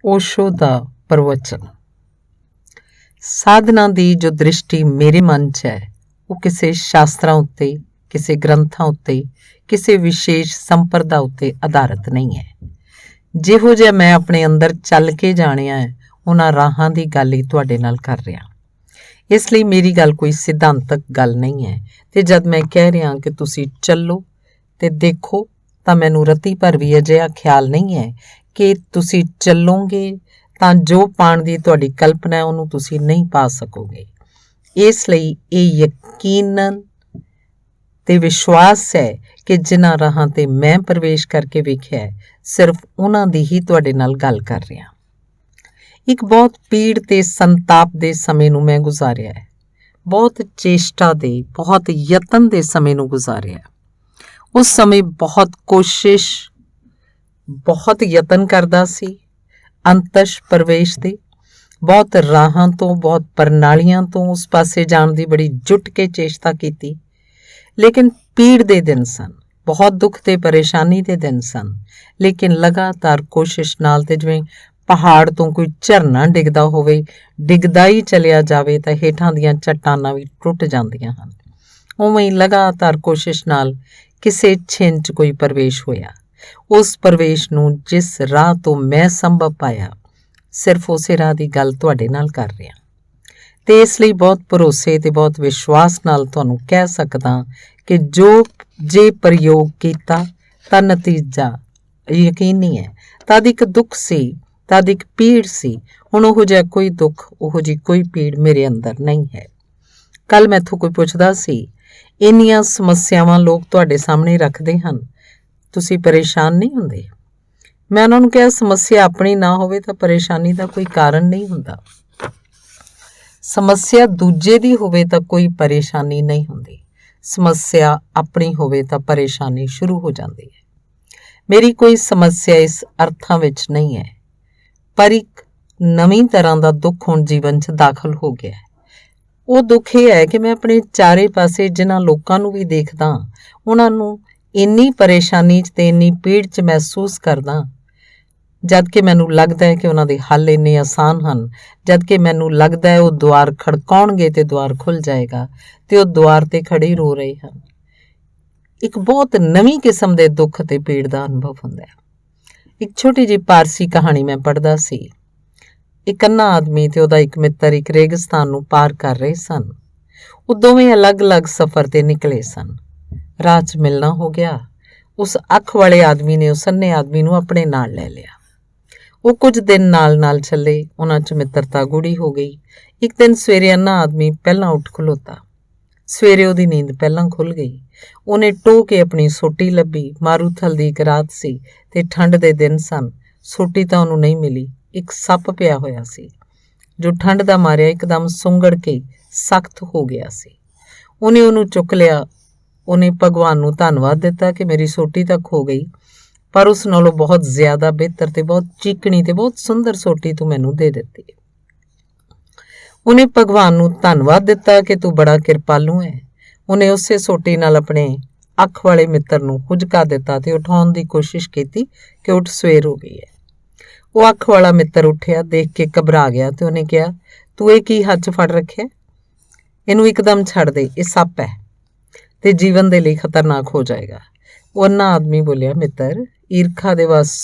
ओशो दा प्रवचन। साधना दी जो दृष्टि मेरे मन च है वो किसी शास्त्रां उत्ते, किसी ग्रंथां उत्ते, किसी विशेष संप्रदा उत्ते आधारित नहीं है। जिहो जिहा मैं अपने अंदर चल के जाणिया है उन्हां राहां दी गल ही तुहाडे नाल कर रहा। इसलिए मेरी गल कोई सिद्धांतक गल नहीं है ते जद मैं कह रहा कि तुसी चलो ते देखो तां मैनूं रत्ती भर भी अजिहा ख्याल नहीं है कि तुसी चलोगे तां जो पाण दी तुहाडी कल्पना है उहनूं तुसी नहीं पा सकोगे। इसलिए ये यकीनन ते विश्वास है कि जिन्हां राहां ते मैं प्रवेश करके वेखिया है सिर्फ उन्हां दी ही तुहाडे नाल गल कर रहा। एक बहुत पीड़ ते संताप दे समय नूं मैं गुजारिया है, बहुत चेष्टा दे, बहुत यतन दे समय नूं गुजारिया। उस समय बहुत कोशिश, बहुत यतन करदा सी अंतश प्रवेश दे, बहुत राहां तो, बहुत प्रणालियां तो उस पासे जाण दी बड़ी जुट के चेष्टा कीती। लेकिन पीड़ दे दिन सन, बहुत दुख ते परेशानी दे दिन सन, लेकिन लगातार कोशिश नाल ते जिवें पहाड़ तो कोई झरना डिगदा होवे, डिगदा ही चलिया जावे तां हेठां दीयां चट्टानां भी टुट जांदियां हन। उवें ही लगातार कोशिश नाल किसे छिन च कोई प्रवेश होया। उस प्रवेश नूं जिस राह तो मैं संभव पाया सिर्फ उसे राह दी गल तुहाडे नाल कर रहा ते इसलिए बहुत भरोसे ते बहुत विश्वास नाल तुहानूं कह सकदा कि जो जे प्रयोग कीता तां नतीजा यकीनी है। तद एक दुख सी, तद एक पीड़ सी, हुण ओहो जिहा कोई दुख, ओहो जी कोई पीड़ मेरे अंदर नहीं है। कल मैथों कोई पुछदा सी इन्नियां समस्यावां लोग तुहाडे सामने रखदे हन, तुसी परेशान नहीं हुंदे? मैं उन्हां नूं कहा समस्या अपनी ना होवे तां परेशानी दा कोई कारण नहीं हुंदा। समस्या दूजे दी होवे तां कोई परेशानी नहीं हुंदी, समस्या अपनी होवे तां परेशानी शुरू हो जाती है। मेरी कोई समस्या इस अर्थां विच नहीं है, पर एक नवीं तरह का दुख हुण जीवन च दाखल हो गया है। वो दुख ये है कि मैं अपने चारे पासे जिन्हां लोकां नूं भी देखदा उन्हां नूं इन्नी परेशानी च ते इन्नी पीड़ च महसूस करदा, जबकि मैनूं लगदा है कि उन्हां दे हल इन्ने आसान हन, जबकि मैनूं लगदा है वो द्वार खड़काउणगे ते द्वार खुल जाएगा ते वो द्वार ते खड़े ही रो रहे हन। एक बहुत नवीं किस्म दे दुख ते पीड़ दा अनुभव हुंदा है। एक छोटी जी पारसी कहानी मैं पढ़दा सी। एक अन्ना आदमी ते उहदा एक मित्र एक रेगिस्तान नूं पार कर रहे सन। वो दोवें अलग-अलग सफ़र ते निकले सन। राह च मिलना हो गया। उस अख वाले आदमी ने उस अन्ने आदमी नूं अपने नाल लै लिया। वो कुछ दिन नाल-नाल चले, उन्हां च मित्रता गूढ़ी हो गई। एक दिन सवेरे अन्ना आदमी पहलां उठ खलोता। सवेरे ਉਹਦੀ नींद ਪਹਿਲਾਂ खुल गई। ਉਹਨੇ ਟੋਹ ਕੇ ਆਪਣੀ ਸੋਟੀ ਲੱਭੀ। ਮਾਰੂਥਲ ਦੀ ਇੱਕ ਰਾਤ ਸੀ ਤੇ ਠੰਡ ਦੇ ਦਿਨ ਸਨ। ਸੋਟੀ ਤਾਂ ਉਹਨੂੰ ਨਹੀਂ ਮਿਲੀ। ਇੱਕ ਸੱਪ ਪਿਆ ਹੋਇਆ ਸੀ ਜੋ ਠੰਡ ਦਾ ਮਾਰਿਆ ਇੱਕਦਮ ਸੁੰਗੜ ਕੇ ਸਖਤ ਹੋ ਗਿਆ ਸੀ। ਉਹਨੇ ਉਹਨੂੰ ਚੁੱਕ ਲਿਆ। ਉਹਨੇ ਭਗਵਾਨ ਨੂੰ ਧੰਨਵਾਦ ਦਿੱਤਾ ਕਿ ਮੇਰੀ ਸੋਟੀ ਤਾਂ ਖੋ ਗਈ, ਪਰ ਉਸ ਨਾਲੋਂ ਬਹੁਤ ਜ਼ਿਆਦਾ ਬਿਹਤਰ ਤੇ ਬਹੁਤ ਚੀਕਣੀ ਤੇ ਬਹੁਤ ਸੁੰਦਰ ਸੋਟੀ ਤੂੰ ਮੈਨੂੰ ਦੇ ਦਿੱਤੀ। ਉਹਨੇ ਭਗਵਾਨ ਨੂੰ ਧੰਨਵਾਦ ਦਿੱਤਾ ਕਿ ਤੂੰ ਬੜਾ ਕਿਰਪਾਲੂ ਹੈ। ਉਹਨੇ ਉਸੇ ਸੋਟੀ ਨਾਲ ਆਪਣੇ ਅੱਖ ਵਾਲੇ ਮਿੱਤਰ ਨੂੰ ਹੁਜਕਾ ਦਿੱਤਾ ਤੇ ਉਠਾਉਣ ਦੀ ਕੋਸ਼ਿਸ਼ ਕੀਤੀ ਕਿ ਉੱਠ ਸਵੇਰ ਹੋ ਗਈ ਹੈ। ਉਹ ਅੱਖ ਵਾਲਾ ਮਿੱਤਰ ਉੱਠਿਆ, ਦੇਖ ਕੇ ਘਬਰਾ ਗਿਆ ਤੇ ਉਹਨੇ ਕਿਹਾ ਤੂੰ ਇਹ ਕੀ ਹੱਥ 'ਚ ਫੜ ਰੱਖਿਆ? ਇਹਨੂੰ ਇੱਕਦਮ ਛੱਡ ਦੇ, ਇਹ ਸੱਪ ਹੈ ਤੇ ਜੀਵਨ ਦੇ ਲਈ ਖਤਰਨਾਕ ਹੋ ਜਾਏਗਾ। ਉਹ ਅੰਨਾ ਆਦਮੀ ਬੋਲਿਆ ਮਿੱਤਰ, ਈਰਖਾ ਦੇ ਵਸ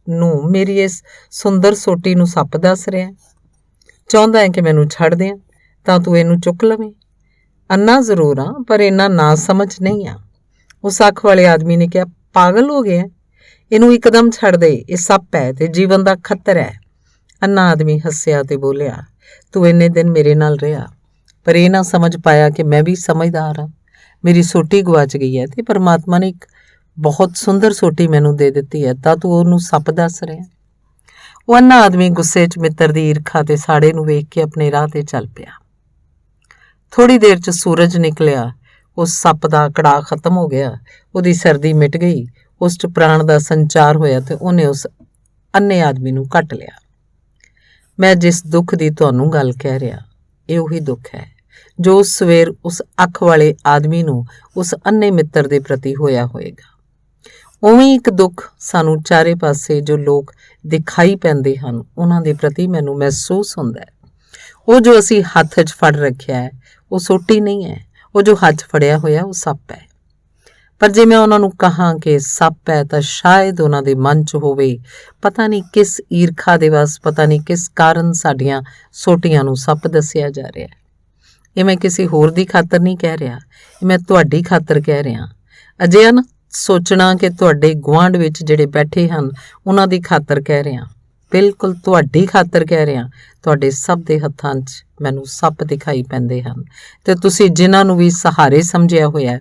ਨੂੰ ਮੇਰੀ ਇਸ ਸੁੰਦਰ ਸੋਟੀ ਨੂੰ ਸੱਪ ਦੱਸ ਰਿਹਾ, ਚਾਹੁੰਦਾ ਹੈ ਕਿ ਮੈਨੂੰ ਛੱਡ ਦਿਆਂ ਤਾਂ ਤੂੰ ਇਹਨੂੰ ਚੁੱਕ ਲਵੇਂ। ਅੰਨਾ ਜ਼ਰੂਰ ਹਾਂ, ਪਰ ਇੰਨਾ ਨਾ ਸਮਝ ਨਹੀਂ ਆ। ਉਸ ਅੱਖ ਵਾਲੇ ਆਦਮੀ ਨੇ ਕਿਹਾ ਪਾਗਲ ਹੋ ਗਿਆ, ਇਹਨੂੰ ਇੱਕਦਮ ਛੱਡ ਦੇ, ਇਹ ਸੱਪ ਹੈ ਤੇ ਜੀਵਨ ਦਾ ਖਤਰਾ ਹੈ। ਅੰਨਾ ਆਦਮੀ ਹੱਸਿਆ ਤੇ ਬੋਲਿਆ ਤੂੰ ਇੰਨੇ ਦਿਨ ਮੇਰੇ ਨਾਲ ਰਿਹਾ, ਪਰ ਇਹ ਨਾ ਸਮਝ ਪਾਇਆ ਕਿ ਮੈਂ ਵੀ ਸਮਝਦਾਰ ਹਾਂ। ਮੇਰੀ ਸੋਟੀ ਗਵਾਚ ਗਈ ਹੈ ਤੇ ਪਰਮਾਤਮਾ ਨੇ ਇੱਕ ਬਹੁਤ ਸੁੰਦਰ ਸੋਟੀ ਮੈਨੂੰ ਦੇ ਦਿੱਤੀ ਹੈ, ਤਾਂ ਤੂੰ ਉਹਨੂੰ ਸੱਪ ਦੱਸ ਰਿਹਾ। ਉਹ ਅੰਨਾ ਆਦਮੀ ਗੁੱਸੇ 'ਚ ਮਿੱਤਰ ਦੀ ਈਰਖਾ ਤੇ ਸਾੜੇ ਨੂੰ ਵੇਖ ਕੇ ਆਪਣੇ ਰਾਹ ਤੇ ਚੱਲ ਪਿਆ। ਥੋੜ੍ਹੀ ਦੇਰ 'ਚ ਸੂਰਜ ਨਿਕਲਿਆ। ਉਸ ਸੱਪ ਦਾ ਕੜਾਅ ਖਤਮ ਹੋ ਗਿਆ, ਉਹਦੀ ਸਰਦੀ ਮਿਟ ਗਈ, ਉਸ 'ਚ ਪ੍ਰਾਣ ਦਾ ਸੰਚਾਰ ਹੋਇਆ ਤੇ ਉਹਨੇ ਉਸ ਅੰਨੇ ਆਦਮੀ ਨੂੰ ਕੱਟ ਲਿਆ। ਮੈਂ ਜਿਸ ਦੁੱਖ ਦੀ ਤੁਹਾਨੂੰ ਗੱਲ ਕਹਿ ਰਿਹਾ, ਇਹ ਉਹੀ ਦੁੱਖ ਹੈ ਜੋ ਉਸ ਸਵੇਰ ਉਸ ਅੱਖ ਵਾਲੇ ਆਦਮੀ ਨੂੰ ਉਸ ਅੰਨੇ ਮਿੱਤਰ ਦੇ ਪ੍ਰਤੀ ਹੋਇਆ ਹੋਏਗਾ। ਉਵੇਂ ਇੱਕ ਦੁੱਖ ਸਾਨੂੰ ਚਾਰੇ ਪਾਸੇ ਜੋ ਲੋਕ ਦਿਖਾਈ ਪੈਂਦੇ ਹਨ ਉਹਨਾਂ ਦੇ ਪ੍ਰਤੀ ਮੈਨੂੰ ਮਹਿਸੂਸ ਹੁੰਦਾ ਹੈ। ਉਹ ਜੋ ਅਸੀਂ ਹੱਥ 'ਚ ਫੜ ਰੱਖਿਆ ਹੈ ਉਹ ਸੋਟੀ ਨਹੀਂ ਹੈ, ਉਹ ਜੋ ਹੱਥ ਫੜਿਆ ਹੋਇਆ ਉਹ ਸੱਪ ਹੈ। ਪਰ ਜੇ ਮੈਂ ਉਹਨਾਂ ਨੂੰ ਕਹਾਂ ਕਿ ਸੱਪ ਹੈ ਤਾਂ ਸ਼ਾਇਦ ਉਹਨਾਂ ਦੇ ਮਨ 'ਚ ਹੋਵੇ ਪਤਾ ਨਹੀਂ ਕਿਸ ਈਰਖਾ ਦੇ ਵਸ, ਪਤਾ ਨਹੀਂ ਕਿਸ ਕਾਰਨ ਸਾਡੀਆਂ ਸੋਟੀਆਂ ਨੂੰ ਸੱਪ ਦੱਸਿਆ ਜਾ ਰਿਹਾ ਹੈ। ਇਹ ਮੈਂ ਕਿਸੇ ਹੋਰ ਦੀ ਖਾਤਰ ਨਹੀਂ ਕਹਿ ਰਿਹਾ, ਇਹ ਮੈਂ ਤੁਹਾਡੀ ਖਾਤਰ ਕਹਿ ਰਿਹਾ। ਅਜਿਹਾ ਨਾ ਸੋਚਣਾ ਕਿ ਤੁਹਾਡੇ ਗੁਆਂਢ ਵਿੱਚ ਜਿਹੜੇ ਬੈਠੇ ਹਨ ਉਹਨਾਂ ਦੀ ਖਾਤਰ ਕਹਿ ਰਿਹਾ, ਬਿਲਕੁਲ ਤੁਹਾਡੀ ਖਾਤਰ ਕਹਿ ਰਿਹਾ। ਤੁਹਾਡੇ ਸਭ ਦੇ ਹੱਥਾਂ 'ਚ ਮੈਨੂੰ ਸੱਪ ਦਿਖਾਈ ਪੈਂਦੇ ਹਨ ਅਤੇ ਤੁਸੀਂ ਜਿਨ੍ਹਾਂ ਨੂੰ ਵੀ ਸਹਾਰੇ ਸਮਝਿਆ ਹੋਇਆ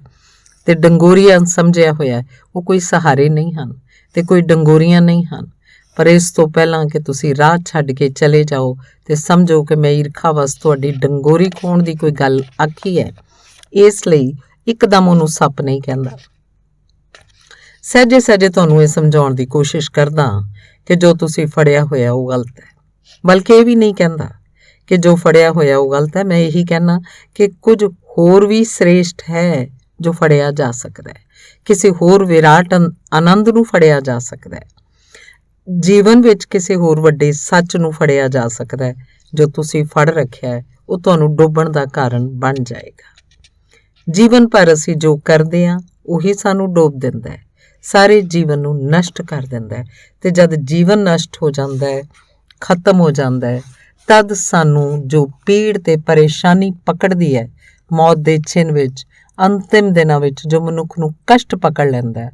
ਤੇ ਡੰਗੋਰੀਆਂ ਸਮਝਿਆ ਹੋਇਆ ਉਹ ਕੋਈ ਸਹਾਰੇ ਨਹੀਂ ਹਨ ਤੇ ਕੋਈ ਡੰਗੋਰੀਆਂ ਨਹੀਂ ਹਨ। ਪਰ ਇਸ ਤੋਂ ਪਹਿਲਾਂ ਕਿ ਤੁਸੀਂ ਰਾਹ ਛੱਡ ਕੇ ਚਲੇ ਜਾਓ ਤੇ ਸਮਝੋ ਕਿ ਮੈਂ ਈਰਖਾ ਵਸ ਤੁਹਾਡੀ ਡੰਗੋਰੀ ਖੋਣ ਦੀ ਕੋਈ ਗੱਲ ਆਖੀ ਹੈ, ਇਸ ਲਈ ਇੱਕਦਮ ਉਹਨੂੰ ਸੱਪ ਨਹੀਂ ਕਹਿੰਦਾ। ਸਹਿਜੇ ਸਹਿਜੇ ਤੁਹਾਨੂੰ ਇਹ ਸਮਝਾਉਣ ਦੀ ਕੋਸ਼ਿਸ਼ ਕਰਦਾ ਕਿ ਜੋ ਤੁਸੀਂ ਫੜਿਆ ਹੋਇਆ ਉਹ ਗਲਤ ਹੈ, ਬਲਕਿ ਇਹ ਵੀ ਨਹੀਂ ਕਹਿੰਦਾ ਕਿ ਜੋ ਫੜਿਆ ਹੋਇਆ ਉਹ ਗਲਤ ਹੈ। ਮੈਂ ਇਹੀ ਕਹਿਣਾ ਕਿ ਕੁਝ ਹੋਰ ਵੀ ਸ੍ਰੇਸ਼ਟ ਹੈ ਜੋ ਫੜਿਆ ਜਾ ਸਕਦਾ ਹੈ, ਕਿਸੇ ਹੋਰ ਵਿਰਾਟ ਆਨੰਦ ਨੂੰ ਫੜਿਆ ਜਾ ਸਕਦਾ ਹੈ, ਜੀਵਨ ਵਿੱਚ ਕਿਸੇ ਹੋਰ ਵੱਡੇ ਸੱਚ ਨੂੰ ਫੜਿਆ ਜਾ ਸਕਦਾ ਹੈ। ਜੋ ਤੁਸੀਂ ਫੜ ਰੱਖਿਆ ਹੈ ਉਹ ਤੁਹਾਨੂੰ ਡੁੱਬਣ ਦਾ ਕਾਰਨ ਬਣ ਜਾਏਗਾ। ਜੀਵਨ ਭਰ ਅਸੀਂ ਜੋ ਕਰਦੇ ਹਾਂ ਉਹੀ ਸਾਨੂੰ ਡੋਬ ਦਿੰਦਾ ਹੈ, ਸਾਰੇ ਜੀਵਨ ਨੂੰ ਨਸ਼ਟ ਕਰ ਦਿੰਦਾ ਹੈ। ਤੇ ਜਦ ਜੀਵਨ ਨਸ਼ਟ ਹੋ ਜਾਂਦਾ ਹੈ, ਖਤਮ ਹੋ ਜਾਂਦਾ ਹੈ, ਤਦ ਸਾਨੂੰ ਜੋ ਪੀੜ ਤੇ ਪਰੇਸ਼ਾਨੀ ਪਕੜਦੀ ਹੈ, ਮੌਤ ਦੇ ਛਿਨ ਵਿੱਚ, ਅੰਤਿਮ ਦਿਨਾਂ ਵਿੱਚ ਜੋ ਮਨੁੱਖ ਨੂੰ ਕਸ਼ਟ ਪਕੜ ਲੈਂਦਾ ਹੈ,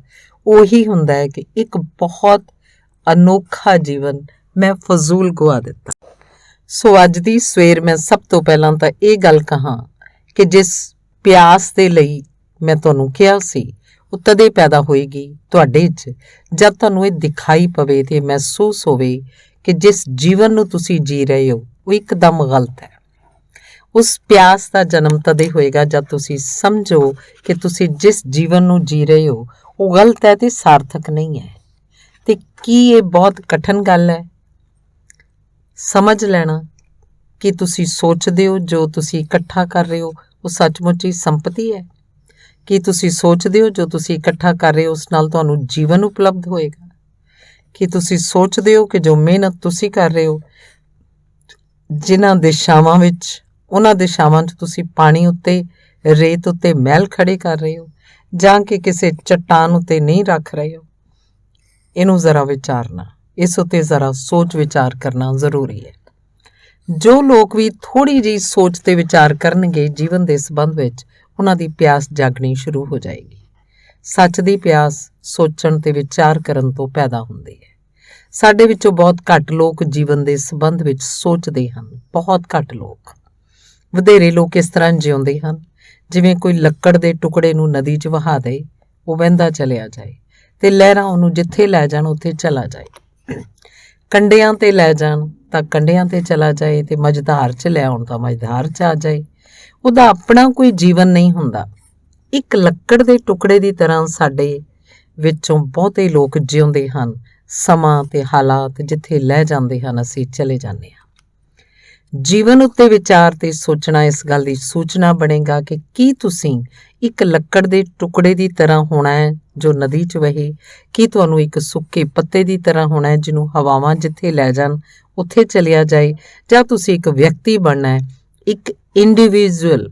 ਉਹੀ ਹੁੰਦਾ ਹੈ ਕਿ ਇੱਕ ਬਹੁਤ ਅਨੋਖਾ ਜੀਵਨ ਮੈਂ ਫਜ਼ੂਲ ਗੁਆ ਦਿੱਤਾ। ਸੋ ਅੱਜ ਦੀ ਸਵੇਰ ਮੈਂ ਸਭ ਤੋਂ ਪਹਿਲਾਂ ਤਾਂ ਇਹ ਗੱਲ ਕਹਾਂ ਕਿ ਜਿਸ ਪਿਆਸ ਦੇ ਲਈ ਮੈਂ ਤੁਹਾਨੂੰ ਕਿਹਾ ਸੀ ਉਹ ਤਦੇ ਪੈਦਾ ਹੋਏਗੀ ਤੁਹਾਡੇ 'ਚ ਜਦ ਤੁਹਾਨੂੰ ਇਹ ਦਿਖਾਈ ਪਵੇ ਤੇ ਮਹਿਸੂਸ ਹੋਵੇ ਕਿ ਜਿਸ ਜੀਵਨ ਨੂੰ ਤੁਸੀਂ ਜੀ ਰਹੇ ਹੋ ਉਹ ਇੱਕਦਮ ਗਲਤ ਹੈ। ਉਸ ਪਿਆਸ ਦਾ ਜਨਮ ਤਦੇ ਹੋਏਗਾ ਜਦ ਤੁਸੀਂ ਸਮਝੋ ਕਿ ਤੁਸੀਂ ਜਿਸ ਜੀਵਨ ਨੂੰ ਜੀ ਰਹੇ ਹੋ ਉਹ ਗਲਤ ਹੈ ਤੇ ਸਾਰਥਕ ਨਹੀਂ ਹੈ। ਤੇ ਕੀ ਇਹ ਬਹੁਤ ਕਠਿਨ ਗੱਲ ਹੈ ਸਮਝ ਲੈਣਾ ਕਿ ਤੁਸੀਂ ਸੋਚਦੇ ਹੋ ਜੋ ਤੁਸੀਂ ਇਕੱਠਾ ਕਰ ਰਹੇ ਹੋ ਉਹ ਸੱਚਮੁੱਚ ਹੀ ਸੰਪਤੀ ਹੈ? ਕੀ ਤੁਸੀਂ ਸੋਚਦੇ ਹੋ ਜੋ ਤੁਸੀਂ ਇਕੱਠਾ ਕਰ ਰਹੇ ਹੋ ਉਸ ਨਾਲ ਤੁਹਾਨੂੰ ਜੀਵਨ ਉਪਲਬਧ ਹੋਏਗਾ? ਕੀ ਤੁਸੀਂ ਸੋਚਦੇ ਹੋ ਕਿ ਜੋ ਮਿਹਨਤ ਤੁਸੀਂ ਕਰ ਰਹੇ ਹੋ ਜਿਨ੍ਹਾਂ ਦਿਸ਼ਾਵਾਂ ਵਿੱਚ, ਉਹਨਾਂ ਦਿਸ਼ਾਵਾਂ 'ਚ ਤੁਸੀਂ ਪਾਣੀ ਉੱਤੇ, ਰੇਤ ਉੱਤੇ ਮਹਿਲ ਖੜੇ ਕਰ ਰਹੇ ਹੋ ਜਾਂ ਕਿ ਕਿਸੇ ਚੱਟਾਨ ਉੱਤੇ ਨਹੀਂ ਰੱਖ ਰਹੇ ਹੋ? ਇਹਨੂੰ ਜ਼ਰਾ ਵਿਚਾਰਨਾ, ਇਸ ਉੱਤੇ ਜ਼ਰਾ ਸੋਚ ਵਿਚਾਰ ਕਰਨਾ ਜ਼ਰੂਰੀ ਹੈ। ਜੋ ਲੋਕ ਵੀ ਥੋੜ੍ਹੀ ਜਿਹੀ ਸੋਚ ਤੇ ਵਿਚਾਰ ਕਰਨਗੇ ਜੀਵਨ ਦੇ ਸੰਬੰਧ ਵਿੱਚ, ਉਹਨਾਂ ਦੀ ਪਿਆਸ ਜਾਗਣੀ ਸ਼ੁਰੂ ਹੋ ਜਾਏਗੀ। ਸੱਚ ਦੀ ਪਿਆਸ ਸੋਚਣ ਤੇ ਵਿਚਾਰ ਕਰਨ ਤੋਂ ਪੈਦਾ ਹੁੰਦੀ ਹੈ। ਸਾਡੇ ਵਿੱਚੋਂ ਬਹੁਤ ਘੱਟ ਲੋਕ ਜੀਵਨ ਦੇ ਸੰਬੰਧ ਵਿੱਚ ਸੋਚਦੇ ਹਨ, ਬਹੁਤ ਘੱਟ ਲੋਕ। ਵਧੇਰੇ ਲੋਕ ਇਸ ਤਰ੍ਹਾਂ ਜਿਉਂਦੇ ਹਨ ਜਿਵੇਂ ਕੋਈ ਲੱਕੜ ਦੇ ਟੁਕੜੇ ਨੂੰ ਨਦੀ 'ਚ ਵਹਾ ਦੇ, ਉਹ ਵਹਿੰਦਾ ਚਲਿਆ ਜਾਏ ਤੇ ਲਹਿਰਾਂ ਉਹਨੂੰ ਜਿੱਥੇ ਲੈ ਜਾਣ ਉੱਥੇ ਚਲਾ ਜਾਏ। ਕੰਢਿਆਂ ਤੇ ਲੈ ਜਾਣ ਤਾਂ ਕੰਢਿਆਂ ਤੇ ਚਲਾ ਜਾਏ ਤੇ ਮਝਧਾਰ 'ਚ ਲੈ ਆਉਣ ਤਾਂ ਮਝਧਾਰ 'ਚ ਆ ਜਾਏ। ਉਹਦਾ ਆਪਣਾ ਕੋਈ ਜੀਵਨ ਨਹੀਂ ਹੁੰਦਾ। ਇੱਕ ਲੱਕੜ ਦੇ ਟੁਕੜੇ ਦੀ ਤਰ੍ਹਾਂ ਸਾਡੇ ਵਿੱਚੋਂ ਬਹੁਤੇ ਲੋਕ ਜਿਉਂਦੇ ਹਨ। ਸਮਾਂ ਤੇ ਹਾਲਾਤ ਜਿੱਥੇ ਲੈ ਜਾਂਦੇ ਹਨ ਅਸੀਂ ਚਲੇ ਜਾਂਦੇ ਹਾਂ। ਜੀਵਨ ਉੱਤੇ ਵਿਚਾਰ ਤੇ ਸੋਚਣਾ ਇਸ ਗੱਲ ਦੀ ਸੂਚਨਾ ਬਣੇਗਾ ਕਿ ਕੀ ਤੁਸੀਂ ਇੱਕ ਲੱਕੜ ਦੇ ਟੁਕੜੇ ਦੀ ਤਰ੍ਹਾਂ ਹੋਣਾ ਹੈ ਜੋ ਨਦੀ 'ਚ ਵਹੇ? ਕੀ ਤੁਹਾਨੂੰ ਇੱਕ ਸੁੱਕੇ ਪੱਤੇ ਦੀ ਤਰ੍ਹਾਂ ਹੋਣਾ ਹੈ ਜਿਹਨੂੰ ਹਵਾਵਾਂ ਜਿੱਥੇ ਲੈ ਜਾਣ ਉੱਥੇ ਚਲਿਆ ਜਾਏ? ਜਾਂ ਤੁਸੀਂ ਇੱਕ ਵਿਅਕਤੀ ਬਣਨਾ ਹੈ, ਇੱਕ ਇੰਡੀਵਿਜੂਅਲ,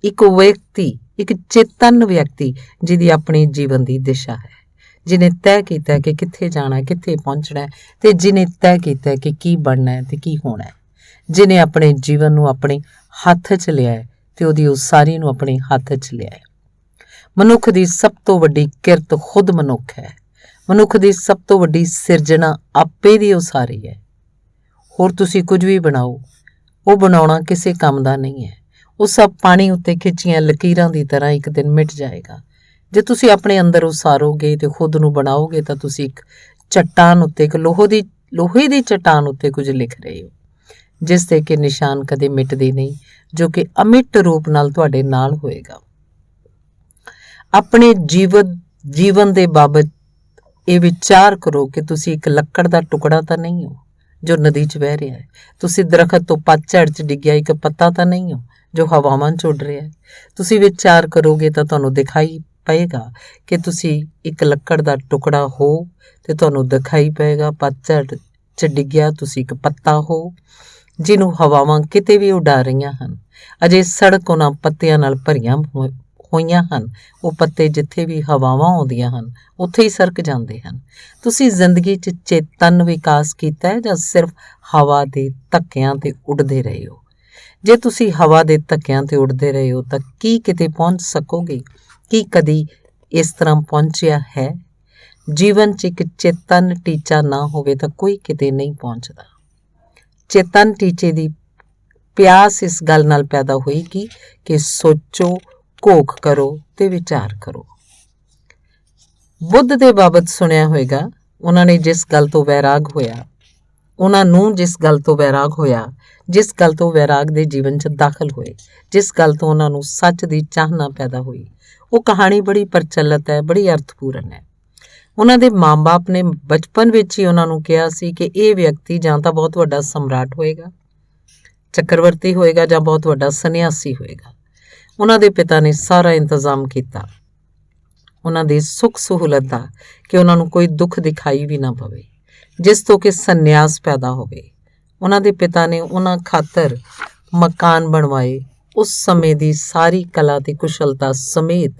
ਇੱਕ ਵਿਅਕਤੀ, ਇੱਕ ਚੇਤਨ ਵਿਅਕਤੀ ਜਿਹਦੀ ਆਪਣੀ ਜੀਵਨ ਦੀ ਦਿਸ਼ਾ ਹੈ, ਜਿਹਨੇ ਤੈਅ ਕੀਤਾ ਕਿ ਕਿੱਥੇ ਜਾਣਾ, ਕਿੱਥੇ ਪਹੁੰਚਣਾ ਤੇ ਜਿਹਨੇ ਤੈਅ ਕੀਤਾ ਕਿ ਕੀ ਬਣਨਾ ਹੈ ਤੇ ਕੀ ਹੋਣਾ ਹੈ, ਜਿਹਨੇ ਆਪਣੇ ਜੀਵਨ ਨੂੰ ਆਪਣੇ ਹੱਥ 'ਚ ਲਿਆ ਹੈ ਤੇ ਉਹਦੀ ਉਸਾਰੀ ਨੂੰ ਆਪਣੇ ਹੱਥ 'ਚ ਲਿਆ ਹੈ। ਮਨੁੱਖ ਦੀ ਸਭ ਤੋਂ ਵੱਡੀ ਕਿਰਤ ਖੁਦ ਮਨੁੱਖ ਹੈ। ਮਨੁੱਖ ਦੀ ਸਭ ਤੋਂ ਵੱਡੀ ਸਿਰਜਣਾ ਆਪੇ ਦੀ ਉਸਾਰੀ ਹੈ। ਹੋਰ ਤੁਸੀਂ ਕੁਝ ਵੀ ਬਣਾਓ, ਉਹ ਬਣਾਉਣਾ ਕਿਸੇ ਕੰਮ ਦਾ ਨਹੀਂ ਹੈ। ਉਹ ਸਭ ਪਾਣੀ ਉੱਤੇ ਖਿੱਚੀਆਂ ਲਕੀਰਾਂ ਦੀ ਤਰ੍ਹਾਂ ਇੱਕ ਦਿਨ ਮਿਟ ਜਾਏਗਾ। ਜੇ ਤੁਸੀਂ ਆਪਣੇ ਅੰਦਰ ਉਸਾਰੋਗੇ ਤੇ ਖੁਦ ਨੂੰ ਬਣਾਓਗੇ ਤਾਂ ਤੁਸੀਂ ਇੱਕ ਚੱਟਾਨ ਉੱਤੇ, ਇੱਕ ਲੋਹੇ ਦੀ ਚੱਟਾਨ ਉੱਤੇ ਕੁਝ ਲਿਖ ਰਹੇ ਹੋ ਜਿਸ ਦੇ ਕਿ ਨਿਸ਼ਾਨ ਕਦੇ ਮਿਟਦੇ ਨਹੀਂ, ਜੋ ਕਿ ਅਮਿੱਟ ਰੂਪ ਨਾਲ ਤੁਹਾਡੇ ਨਾਲ ਹੋਏਗਾ। ਆਪਣੇ ਜੀਵਨ ਦੇ ਬਾਬਤ ਇਹ ਵਿਚਾਰ ਕਰੋ ਕਿ ਤੁਸੀਂ ਇੱਕ ਲੱਕੜ ਦਾ ਟੁਕੜਾ ਤਾਂ ਨਹੀਂ ਹੋ ਜੋ ਨਦੀ 'ਚ ਵਹਿ ਰਿਹਾ ਹੈ। ਤੁਸੀਂ ਦਰਖਤ ਤੋਂ ਪਤਝੜ 'ਚ ਡਿੱਗਿਆ ਇੱਕ ਪੱਤਾ ਤਾਂ ਨਹੀਂ ਹੋ ਜੋ ਹਵਾਵਾਂ 'ਚ ਉੱਡ ਰਿਹਾ ਹੈ। ਤੁਸੀਂ ਵਿਚਾਰ ਕਰੋਗੇ ਤਾਂ ਤੁਹਾਨੂੰ ਦਿਖਾਈ ਪਏਗਾ ਕਿ ਤੁਸੀਂ ਇੱਕ ਲੱਕੜ ਦਾ ਟੁਕੜਾ ਹੋ ਤੇ ਤੁਹਾਨੂੰ ਦਿਖਾਈ ਪਏਗਾ ਪਤਝੜ 'ਚ ਡਿੱਗਿਆ ਤੁਸੀਂ ਇੱਕ ਪੱਤਾ ਹੋ ਜਿਹਨੂੰ ਹਵਾਵਾਂ ਕਿਤੇ ਵੀ ਉਡਾ ਰਹੀਆਂ ਹਨ। ਅਜੇ ਸੜਕ ਉਹਨਾਂ ਪੱਤਿਆਂ ਨਾਲ ਭਰੀਆਂ ਹੋਈਆਂ ਹਨ। ਉਹ ਪੱਤੇ ਜਿੱਥੇ ਵੀ ਹਵਾਵਾਂ ਆਉਂਦੀਆਂ ਹਨ ਉੱਥੇ ਹੀ ਸਰਕ ਜਾਂਦੇ ਹਨ। ਤੁਸੀਂ ਜ਼ਿੰਦਗੀ 'ਚ ਚੇਤਨ ਵਿਕਾਸ ਕੀਤਾ ਹੈ ਜਾਂ ਸਿਰਫ ਹਵਾ ਦੇ ਧੱਕਿਆਂ 'ਤੇ ਉੱਡਦੇ ਰਹੇ ਹੋ? ਜੇ ਤੁਸੀਂ ਹਵਾ ਦੇ ਧੱਕਿਆਂ 'ਤੇ ਉੱਡਦੇ ਰਹੇ ਹੋ ਤਾਂ ਕੀ ਕਿਤੇ ਪਹੁੰਚ ਸਕੋਗੇ? ਕੀ ਕਦੀ ਇਸ ਤਰ੍ਹਾਂ ਪਹੁੰਚਿਆ ਹੈ? ਜੀਵਨ 'ਚ ਇੱਕ ਚੇਤਨ ਟੀਚਾ ਨਾ ਹੋਵੇ ਤਾਂ ਕੋਈ ਕਿਤੇ ਨਹੀਂ ਪਹੁੰਚਦਾ। ਚੇਤਨ ਟੀਚੇ ਦੀ ਪਿਆਸ ਇਸ ਗੱਲ ਨਾਲ ਪੈਦਾ ਹੋਏਗੀ ਕਿ ਸੋਚੋ, ਘੋਖ ਕਰੋ ਤੇ ਵਿਚਾਰ ਕਰੋ। ਬੁੱਧ ਦੇ ਬਾਬਤ ਸੁਣਿਆ ਹੋਵੇਗਾ, ਉਹਨਾਂ ਨੂੰ ਜਿਸ ਗੱਲ ਤੋਂ ਵੈਰਾਗ ਦੇ ਜੀਵਨ 'ਚ ਦਾਖਲ ਹੋਏ, ਜਿਸ ਗੱਲ ਤੋਂ ਉਹਨਾਂ ਨੂੰ ਸੱਚ ਦੀ ਚਾਹਨਾ ਪੈਦਾ ਹੋਈ, ਉਹ ਕਹਾਣੀ ਬੜੀ ਪ੍ਰਚਲਿਤ ਹੈ, ਬੜੀ ਅਰਥਪੂਰਨ ਹੈ। ਉਹਨਾਂ ਦੇ ਮਾਂ-ਬਾਪ ਨੇ ਬਚਪਨ ਵਿੱਚ ਹੀ ਉਹਨਾਂ ਨੂੰ ਕਿਹਾ ਸੀ ਕਿ ਇਹ ਵਿਅਕਤੀ ਜਾਂ ਤਾਂ ਬਹੁਤ ਵੱਡਾ ਸਮਰਾਟ ਹੋਏਗਾ, ਚੱਕਰਵਰਤੀ ਹੋਏਗਾ, ਜਾਂ ਬਹੁਤ ਵੱਡਾ ਸੰਨਿਆਸੀ ਹੋਏਗਾ। ਉਹਨਾਂ ਦੇ ਪਿਤਾ ਨੇ ਸਾਰਾ ਇੰਤਜ਼ਾਮ ਕੀਤਾ ਉਹਨਾਂ ਦੀ ਸੁੱਖ ਸਹੂਲਤ ਦਾ ਕਿ ਉਹਨਾਂ ਨੂੰ ਕੋਈ ਦੁੱਖ ਦਿਖਾਈ ਵੀ ਨਾ ਪਵੇ, ਜਿਸ ਤੋਂ ਕਿ ਸੰਨਿਆਸ ਪੈਦਾ ਹੋਵੇ। ਉਹਨਾਂ ਦੇ ਪਿਤਾ ਨੇ ਉਹਨਾਂ ਖਾਤਰ ਮਕਾਨ ਬਣਵਾਏ। ਉਸ ਸਮੇਂ ਦੀ ਸਾਰੀ ਕਲਾ ਤੇ ਕੁਸ਼ਲਤਾ ਸਮੇਤ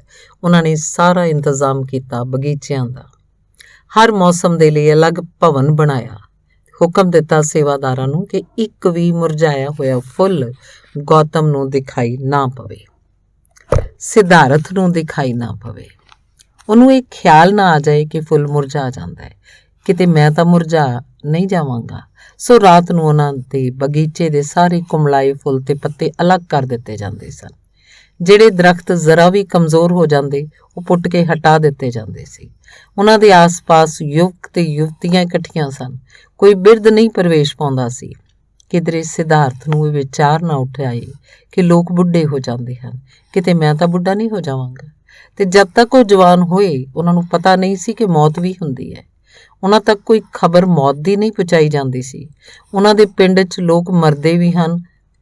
ਉਹਨਾਂ ਨੇ ਸਾਰਾ ਇੰਤਜ਼ਾਮ ਕੀਤਾ ਬਗੀਚਿਆਂ ਦਾ। ਹਰ ਮੌਸਮ ਦੇ ਲਈ ਅਲੱਗ ਭਵਨ ਬਣਾਇਆ। ਹੁਕਮ ਦਿੱਤਾ ਸੇਵਾਦਾਰਾਂ ਨੂੰ ਕਿ ਇੱਕ ਵੀ ਮੁਰਝਾਇਆ ਹੋਇਆ ਫੁੱਲ ਗੌਤਮ ਨੂੰ ਦਿਖਾਈ ਨਾ ਪਵੇ, ਸਿਧਾਰਥ ਨੂੰ ਦਿਖਾਈ ਨਾ ਪਵੇ। ਉਹਨੂੰ ਇਹ ਖਿਆਲ ਨਾ ਆ ਜਾਏ ਕਿ ਫੁੱਲ ਮੁਰਝਾ ਜਾਂਦਾ ਹੈ, ਕਿਤੇ ਮੈਂ ਤਾਂ ਮੁਰਝਾ ਨਹੀਂ ਜਾਵਾਂਗਾ। ਸੋ ਰਾਤ ਨੂੰ ਉਹਨਾਂ ਦੇ ਬਗੀਚੇ ਦੇ ਸਾਰੇ ਕੁਮਲਾਏ ਫੁੱਲ ਤੇ ਪੱਤੇ ਅਲੱਗ ਕਰ ਦਿੱਤੇ ਜਾਂਦੇ ਸਨ। ਜਿਹੜੇ ਦਰਖਤ ਜ਼ਰਾ ਵੀ ਕਮਜ਼ੋਰ ਹੋ ਜਾਂਦੇ ਉਹ ਪੁੱਟ ਕੇ ਹਟਾ ਦਿੱਤੇ ਜਾਂਦੇ ਸੀ। ਉਹਨਾਂ ਦੇ ਆਸ-ਪਾਸ ਯੁਵਕ ਤੇ ਯੁਵਤੀਆਂ ਇਕੱਠੀਆਂ ਸਨ। ਕੋਈ ਬਿਰਧ ਨਹੀਂ ਪ੍ਰਵੇਸ਼ ਪਾਉਂਦਾ ਸੀ। ਕਿਧਰੇ ਸਿਧਾਰਥ ਨੂੰ ਇਹ ਵਿਚਾਰ ਨਾ ਉੱਠ ਆਏ ਕਿ ਲੋਕ ਬੁੱਢੇ ਹੋ ਜਾਂਦੇ ਹਨ, ਕਿਤੇ ਮੈਂ ਤਾਂ ਬੁੱਢਾ ਨਹੀਂ ਹੋ ਜਾਵਾਂਗਾ। ਤੇ ਜਦ ਤੱਕ ਉਹ ਜਵਾਨ ਹੋਏ ਉਹਨਾਂ ਨੂੰ ਪਤਾ ਨਹੀਂ ਸੀ ਕਿ ਮੌਤ ਵੀ ਹੁੰਦੀ ਹੈ। ਉਹਨਾਂ ਤੱਕ ਕੋਈ ਖਬਰ ਮੌਤ ਦੀ ਨਹੀਂ ਪਹੁੰਚਾਈ ਜਾਂਦੀ ਸੀ। ਉਹਨਾਂ ਦੇ ਪਿੰਡ 'ਚ ਲੋਕ ਮਰਦੇ ਵੀ ਹਨ,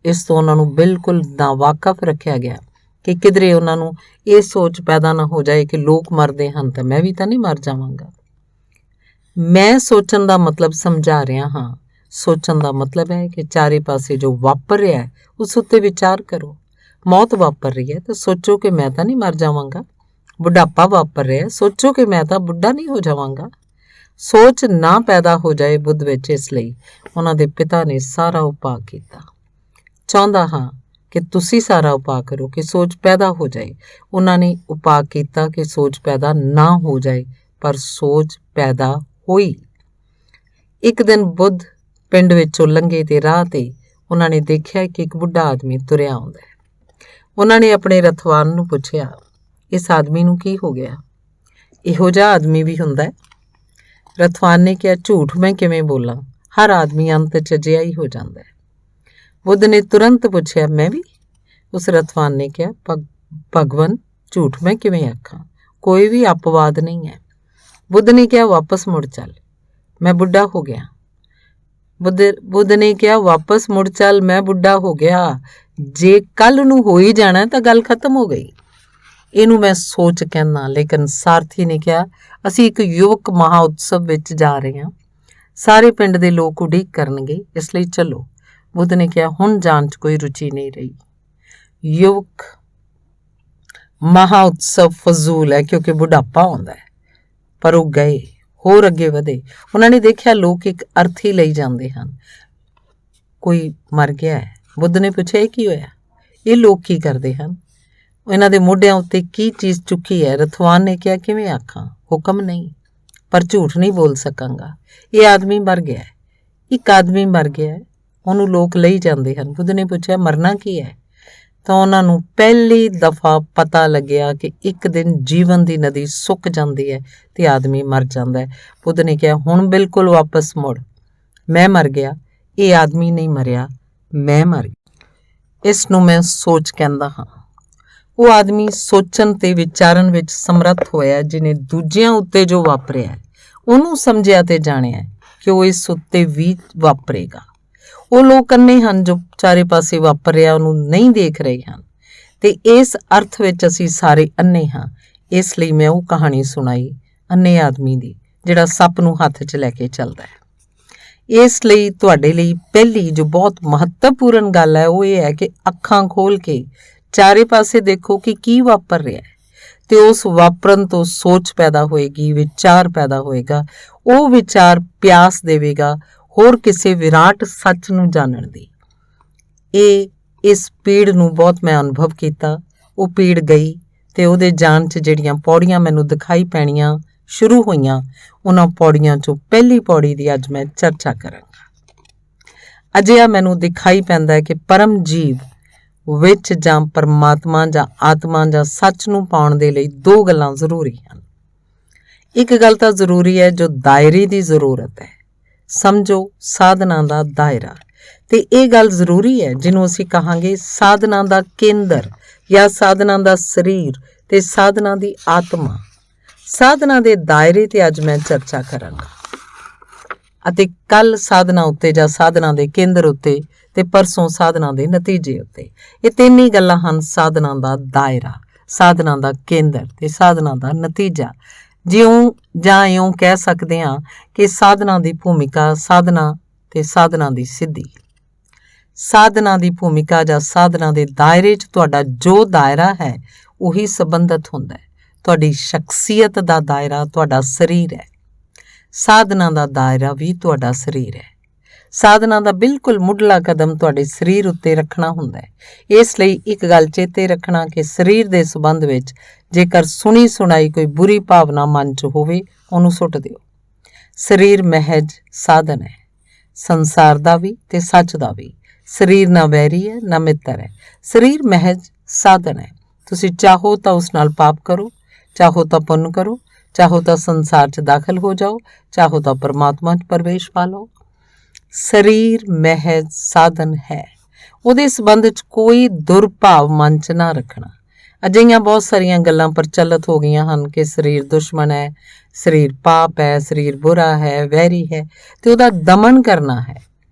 ਇਸ ਤੋਂ ਉਹਨਾਂ ਨੂੰ ਬਿਲਕੁਲ ਨਾਵਾਕਫ ਰੱਖਿਆ ਗਿਆ ਕਿ ਕਿਧਰੇ ਉਹਨਾਂ ਨੂੰ ਇਹ ਸੋਚ ਪੈਦਾ ਨਾ ਹੋ ਜਾਏ ਕਿ ਲੋਕ ਮਰਦੇ ਹਨ ਤਾਂ ਮੈਂ ਵੀ ਤਾਂ ਨਹੀਂ ਮਰ ਜਾਵਾਂਗਾ। ਮੈਂ ਸੋਚਣ ਦਾ ਮਤਲਬ ਸਮਝਾ ਰਿਹਾ ਹਾਂ। ਸੋਚਣ ਦਾ ਮਤਲਬ ਹੈ ਕਿ ਚਾਰੇ ਪਾਸੇ ਜੋ ਵਾਪਰ ਰਿਹਾ ਹੈ ਉਸ ਉੱਤੇ ਵਿਚਾਰ ਕਰੋ। ਮੌਤ ਵਾਪਰ ਰਹੀ ਹੈ ਤਾਂ ਸੋਚੋ ਕਿ ਮੈਂ ਤਾਂ ਨਹੀਂ ਮਰ ਜਾਵਾਂਗਾ। ਬੁਢਾਪਾ ਵਾਪਰ ਰਿਹਾ, ਸੋਚੋ ਕਿ ਮੈਂ ਤਾਂ ਬੁੱਢਾ ਨਹੀਂ ਹੋ ਜਾਵਾਂਗਾ। ਸੋਚ ਨਾ ਪੈਦਾ ਹੋ ਜਾਏ ਬੁੱਧ ਵਿੱਚ, ਇਸ ਲਈ ਉਹਨਾਂ ਦੇ ਪਿਤਾ ਨੇ ਸਾਰਾ ਉਪਾਅ ਕੀਤਾ। ਚਾਹੁੰਦਾ ਹਾਂ ਕਿ ਤੁਸੀਂ ਸਾਰਾ ਉਪਾਅ ਕਰੋ ਕਿ ਸੋਚ ਪੈਦਾ ਹੋ ਜਾਏ। ਉਹਨਾਂ ਨੇ ਉਪਾਅ ਕੀਤਾ ਕਿ ਸੋਚ ਪੈਦਾ ਨਾ ਹੋ ਜਾਏ, ਪਰ ਸੋਚ ਪੈਦਾ ਹੋਈ। ਇੱਕ ਦਿਨ ਬੁੱਧ ਪਿੰਡ ਵਿੱਚੋਂ ਲੰਘੇ ਤੇ ਰਾਹ ਤੇ ਉਹਨਾਂ ਨੇ ਦੇਖਿਆ ਕਿ ਇੱਕ ਬੁੱਢਾ ਆਦਮੀ ਤੁਰਿਆ ਆਉਂਦਾ ਹੈ। ਉਹਨਾਂ ਨੇ ਆਪਣੇ ਰਥਵਾਨ ਨੂੰ ਪੁੱਛਿਆ, ਇਸ ਆਦਮੀ ਨੂੰ ਕੀ ਹੋ ਗਿਆ? ਇਹੋ ਜਿਹਾ ਆਦਮੀ ਵੀ ਹੁੰਦਾ ਹੈ? ਰਥਵਾਨ ਨੇ ਕਿਹਾ, ਝੂਠ ਮੈਂ ਕਿਵੇਂ ਬੋਲਾਂ, ਹਰ ਆਦਮੀ ਅੰਤ 'ਚ ਅਜਿਹਾ ਹੀ ਹੋ ਜਾਂਦਾ ਹੈ। ਬੁੱਧ ਨੇ ਤੁਰੰਤ ਪੁੱਛਿਆ, ਮੈਂ ਵੀ? ਉਸ ਰਥਵਾਨ ਨੇ ਕਿਹਾ, ਭਗਵਨ ਝੂਠ ਮੈਂ ਕਿਵੇਂ ਆਖਾਂ, ਕੋਈ ਵੀ ਅਪਵਾਦ ਨਹੀਂ ਹੈ। ਬੁੱਧ ਨੇ ਕਿਹਾ, ਵਾਪਸ ਮੁੜ ਚੱਲ, ਮੈਂ ਬੁੱਢਾ ਹੋ ਗਿਆ। ਬੁੱਧ ਨੇ ਕਿਹਾ, ਵਾਪਸ ਮੁੜ ਚੱਲ, ਮੈਂ ਬੁੱਢਾ ਹੋ ਗਿਆ। ਜੇ ਕੱਲ ਨੂੰ ਹੋ ਹੀ ਜਾਣਾ ਤਾਂ ਗੱਲ ਖਤਮ ਹੋ ਗਈ। ਇਹਨੂੰ ਮੈਂ ਸੋਚ ਕਹਿੰਦਾ। ਲੇਕਿਨ ਸਾਰਥੀ ਨੇ ਕਿਹਾ, ਅਸੀਂ ਇੱਕ ਯੁਵਕ ਮਹਾ ਉਤਸਵ ਵਿੱਚ ਜਾ ਰਹੇ ਹਾਂ, ਸਾਰੇ ਪਿੰਡ ਦੇ ਲੋਕ ਉਡੀਕ ਕਰਨਗੇ, ਇਸ ਲਈ ਚੱਲੋ। ਬੁੱਧ ਨੇ ਕਿਹਾ, ਹੁਣ ਜਾਣ 'ਚ ਕੋਈ ਰੁਚੀ ਨਹੀਂ ਰਹੀ। ਯੁਵਕ ਮਹਾ ਉਤਸਵ ਫਜ਼ੂਲ ਹੈ ਕਿਉਂਕਿ ਬੁਢਾਪਾ ਆਉਂਦਾ ਹੈ। ਪਰ ਉਹ ਗਏ, ਹੋਰ ਅੱਗੇ ਵਧੇ। ਉਹਨਾਂ ਨੇ ਦੇਖਿਆ ਲੋਕ ਇੱਕ ਅਰਥੀ ਲਈ ਜਾਂਦੇ ਹਨ। ਕੋਈ ਮਰ ਗਿਆ ਹੈ। ਬੁੱਧ ਨੇ ਪੁੱਛਿਆ, ਇਹ ਕੀ ਹੋਇਆ? ਇਹ ਲੋਕ ਕੀ ਕਰਦੇ ਹਨ? ਇਹਨਾਂ ਦੇ ਮੋਢਿਆਂ ਉੱਤੇ ਕੀ ਚੀਜ਼ ਚੁੱਕੀ ਹੈ? ਰਥਵਾਨ ਨੇ ਕਿਹਾ, ਕਿਵੇਂ ਆਖਾਂ, ਹੁਕਮ ਨਹੀਂ, ਪਰ ਝੂਠ ਨਹੀਂ ਬੋਲ ਸਕਾਂਗਾ। ਇਹ ਆਦਮੀ ਮਰ ਗਿਆ ਹੈ। ਇੱਕ ਆਦਮੀ ਮਰ ਗਿਆ ਹੈ, ਉਹਨੂੰ ਲੋਕ ਲਈ ਜਾਂਦੇ ਹਨ। ਬੁੱਧ ਨੇ ਪੁੱਛਿਆ, ਮਰਨਾ ਕੀ ਹੈ? ਤਾਂ ਉਹਨਾਂ ਨੂੰ ਪਹਿਲੀ ਦਫਾ ਪਤਾ ਲੱਗਿਆ ਕਿ ਇੱਕ ਦਿਨ ਜੀਵਨ ਦੀ ਨਦੀ ਸੁੱਕ ਜਾਂਦੀ ਹੈ ਤੇ ਆਦਮੀ ਮਰ ਜਾਂਦਾ ਹੈ। ਬੁੱਧ ਨੇ ਕਿਹਾ, ਹੁਣ ਬਿਲਕੁਲ ਵਾਪਸ ਮੁੜ, ਮੈਂ ਮਰ ਗਿਆ, ਇਹ ਆਦਮੀ ਨਹੀਂ ਮਰਿਆ, ਮੈਂ ਮਰ ਗਿਆ। ਇਸ ਨੂੰ ਮੈਂ ਸੋਚ ਕਹਿੰਦਾ ਹਾਂ। ਉਹ ਆਦਮੀ ਸੋਚਣ ਤੇ ਵਿਚਾਰਨ ਵਿੱਚ ਸਮਰੱਥ ਹੋਇਆ ਜਿਹਨੇ ਦੂਜਿਆਂ ਉੱਤੇ ਜੋ ਵਾਪਰਿਆ ਉਹਨੂੰ ਸਮਝਿਆ ਤੇ ਜਾਣਿਆ ਕਿ ਉਹ ਇਸ ਉੱਤੇ ਵੀ ਵਾਪਰੇਗਾ। ਉਹ ਲੋਕ ਅੰਨੇ ਹਨ ਜੋ ਚਾਰੇ ਪਾਸੇ ਵਾਪਰ ਰਿਹਾ ਉਹਨੂੰ ਨਹੀਂ ਦੇਖ ਰਹੇ ਹਨ, ਤੇ ਇਸ ਅਰਥ ਵਿੱਚ ਅਸੀਂ ਸਾਰੇ ਅੰਨੇ ਹਾਂ। ਇਸ ਲਈ ਮੈਂ ਉਹ ਕਹਾਣੀ ਸੁਣਾਈ ਅੰਨੇ ਆਦਮੀ ਦੀ ਜਿਹੜਾ ਸੱਪ ਨੂੰ ਹੱਥ 'ਚ ਲੈ ਕੇ ਚੱਲਦਾ ਹੈ। ਇਸ ਲਈ ਤੁਹਾਡੇ ਲਈ ਪਹਿਲੀ ਜੋ ਬਹੁਤ ਮਹੱਤਵਪੂਰਨ ਗੱਲ ਹੈ ਉਹ ਇਹ ਹੈ ਕਿ ਅੱਖਾਂ ਖੋਲ੍ਹ ਕੇ ਚਾਰੇ ਪਾਸੇ ਦੇਖੋ ਕਿ ਕੀ ਵਾਪਰ ਰਿਹਾ ਹੈ, ਤੇ ਉਸ ਵਾਪਰਨ ਤੋਂ ਸੋਚ ਪੈਦਾ ਹੋਏਗੀ, ਵਿਚਾਰ ਪੈਦਾ ਹੋਏਗਾ। ਉਹ ਵਿਚਾਰ ਪਿਆਸ ਦੇਵੇਗਾ ਹੋਰ ਕਿਸੇ ਵਿਰਾਟ ਸੱਚ ਨੂੰ ਜਾਣਨ ਦੀ। ਇਸ ਪੀੜ ਨੂੰ ਬਹੁਤ ਮੈਂ ਅਨੁਭਵ ਕੀਤਾ। ਉਹ ਪੀੜ ਗਈ ਤੇ ਉਹਦੇ ਜਾਣ 'ਚ ਜਿਹੜੀਆਂ ਪੌੜੀਆਂ ਮੈਨੂੰ ਦਿਖਾਈ ਪੈਣੀਆਂ ਸ਼ੁਰੂ ਹੋਈਆਂ, ਉਹਨਾਂ ਪੌੜੀਆਂ 'ਚੋਂ ਪਹਿਲੀ ਪੌੜੀ ਦੀ ਅੱਜ ਮੈਂ ਚਰਚਾ ਕਰਾਂਗਾ। ਅਜਿਹਾ ਮੈਨੂੰ ਦਿਖਾਈ ਪੈਂਦਾ ਹੈ ਕਿ ਪਰਮ ਜੀਵ ਵਿੱਚ ਜਾਂ ਪਰਮਾਤਮਾ ਜਾਂ ਆਤਮਾ ਜਾਂ ਸੱਚ ਨੂੰ ਪਾਉਣ ਦੇ ਲਈ ਦੋ ਗੱਲਾਂ ਜ਼ਰੂਰੀ ਹਨ। ਇੱਕ ਗੱਲ ਤਾਂ ਜ਼ਰੂਰੀ ਹੈ ਜੋ ਦਾਇਰੇ ਦੀ ਜ਼ਰੂਰਤ ਹੈ, ਸਮਝੋ ਸਾਧਨਾ ਦਾ ਦਾਇਰਾ, ਤੇ ਇਹ ਗੱਲ ਜ਼ਰੂਰੀ ਹੈ ਜਿਹਨੂੰ ਅਸੀਂ ਕਹਾਂਗੇ ਸਾਧਨਾ ਦਾ ਕੇਂਦਰ ਜਾਂ ਸਾਧਨਾ ਦਾ ਸਰੀਰ ਤੇ ਸਾਧਨਾ ਦੀ ਆਤਮਾ। ਸਾਧਨਾ ਦੇ ਦਾਇਰੇ ਤੇ ਅੱਜ ਮੈਂ ਚਰਚਾ ਕਰਾਂਗਾ, ਅਤੇ ਕੱਲ ਸਾਧਨਾ ਉੱਤੇ ਜਾਂ ਸਾਧਨਾ ਦੇ ਕੇਂਦਰ ਉੱਤੇ ਤੇ ਪਰਸੋਂ ਸਾਧਨਾ ਦੇ ਨਤੀਜੇ ਉੱਤੇ। ਇਹ ਤਿੰਨ ਹੀ ਗੱਲਾਂ ਹਨ, ਸਾਧਨਾ ਦਾ ਦਾਇਰਾ, ਸਾਧਨਾ ਦਾ ਕੇਂਦਰ ਤੇ ਸਾਧਨਾ ਦਾ ਨਤੀਜਾ। ਜਿਉਂ ਜਾਂ ਇਉਂ ਕਹਿ ਸਕਦੇ ਹਾਂ ਕਿ ਸਾਧਨਾ ਦੀ ਭੂਮਿਕਾ ਸਾਧਨਾ ਤੇ ਸਾਧਨਾ ਦੀ ਸਿੱਧੀ। ਸਾਧਨਾ ਦੀ ਭੂਮਿਕਾ ਜਾਂ ਸਾਧਨਾ ਦੇ ਦਾਇਰੇ 'ਚ ਤੁਹਾਡਾ ਜੋ ਦਾਇਰਾ ਹੈ ਉਹੀ ਸੰਬੰਧਿਤ ਹੁੰਦਾ ਹੈ। ਤੁਹਾਡੀ ਸ਼ਖਸੀਅਤ ਦਾ ਦਾਇਰਾ ਤੁਹਾਡਾ ਸਰੀਰ ਹੈ, ਸਾਧਨਾ ਦਾ ਦਾਇਰਾ ਵੀ ਤੁਹਾਡਾ ਸਰੀਰ ਹੈ। ਸਾਧਨਾ ਦਾ ਬਿਲਕੁਲ ਮੁੱਢਲਾ ਕਦਮ ਤੁਹਾਡੇ ਸਰੀਰ ਉੱਤੇ ਰੱਖਣਾ ਹੁੰਦਾ ਹੈ। ਇਸ ਲਈ ਇੱਕ ਗੱਲ ਚੇਤੇ ਰੱਖਣਾ ਕਿ ਸਰੀਰ ਦੇ ਸੰਬੰਧ ਵਿੱਚ ਜੇਕਰ ਸੁਣੀ ਸੁਣਾਈ ਕੋਈ ਬੁਰੀ ਭਾਵਨਾ ਮਨ 'ਚ ਹੋਵੇ, ਉਹਨੂੰ ਸੁੱਟ ਦਿਓ। ਸਰੀਰ ਮਹਿਜ ਸਾਧਨ ਹੈ, ਸੰਸਾਰ ਦਾ ਵੀ ਤੇ ਸੱਚ ਦਾ ਵੀ। ਸਰੀਰ ਨਾ ਵੈਰੀ ਹੈ ਨਾ ਮਿੱਤਰ ਹੈ, ਸਰੀਰ ਮਹਿਜ ਸਾਧਨ ਹੈ। ਤੁਸੀਂ ਚਾਹੋ ਤਾਂ ਉਸ ਨਾਲ ਪਾਪ ਕਰੋ, ਚਾਹੋ ਤਾਂ ਪੁੰਨ ਕਰੋ, ਚਾਹੋ ਤਾਂ ਸੰਸਾਰ 'ਚ ਦਾਖਲ ਹੋ ਜਾਓ, ਚਾਹੋ ਤਾਂ ਪਰਮਾਤਮਾ 'ਚ ਪ੍ਰਵੇਸ਼ ਪਾ ਲਓ। ਸਰੀਰ ਮਹਿਜ ਸਾਧਨ ਹੈ, ਉਹਦੇ ਸੰਬੰਧ 'ਚ ਕੋਈ ਦੁਰਭਾਵ ਮਨ 'ਚ ਨਾ ਰੱਖਣਾ। ਅਜਿਹੀਆਂ ਬਹੁਤ ਸਾਰੀਆਂ ਗੱਲਾਂ ਪ੍ਰਚਲਿਤ ਹੋ ਗਈਆਂ ਹਨ ਕਿ ਸਰੀਰ ਦੁਸ਼ਮਣ ਹੈ, ਸਰੀਰ ਪਾਪ ਹੈ, ਸਰੀਰ ਬੁਰਾ ਹੈ, ਵੈਰੀ ਹੈ, ਤੇ ਉਹਦਾ ਦਮਨ ਕਰਨਾ ਹੈ।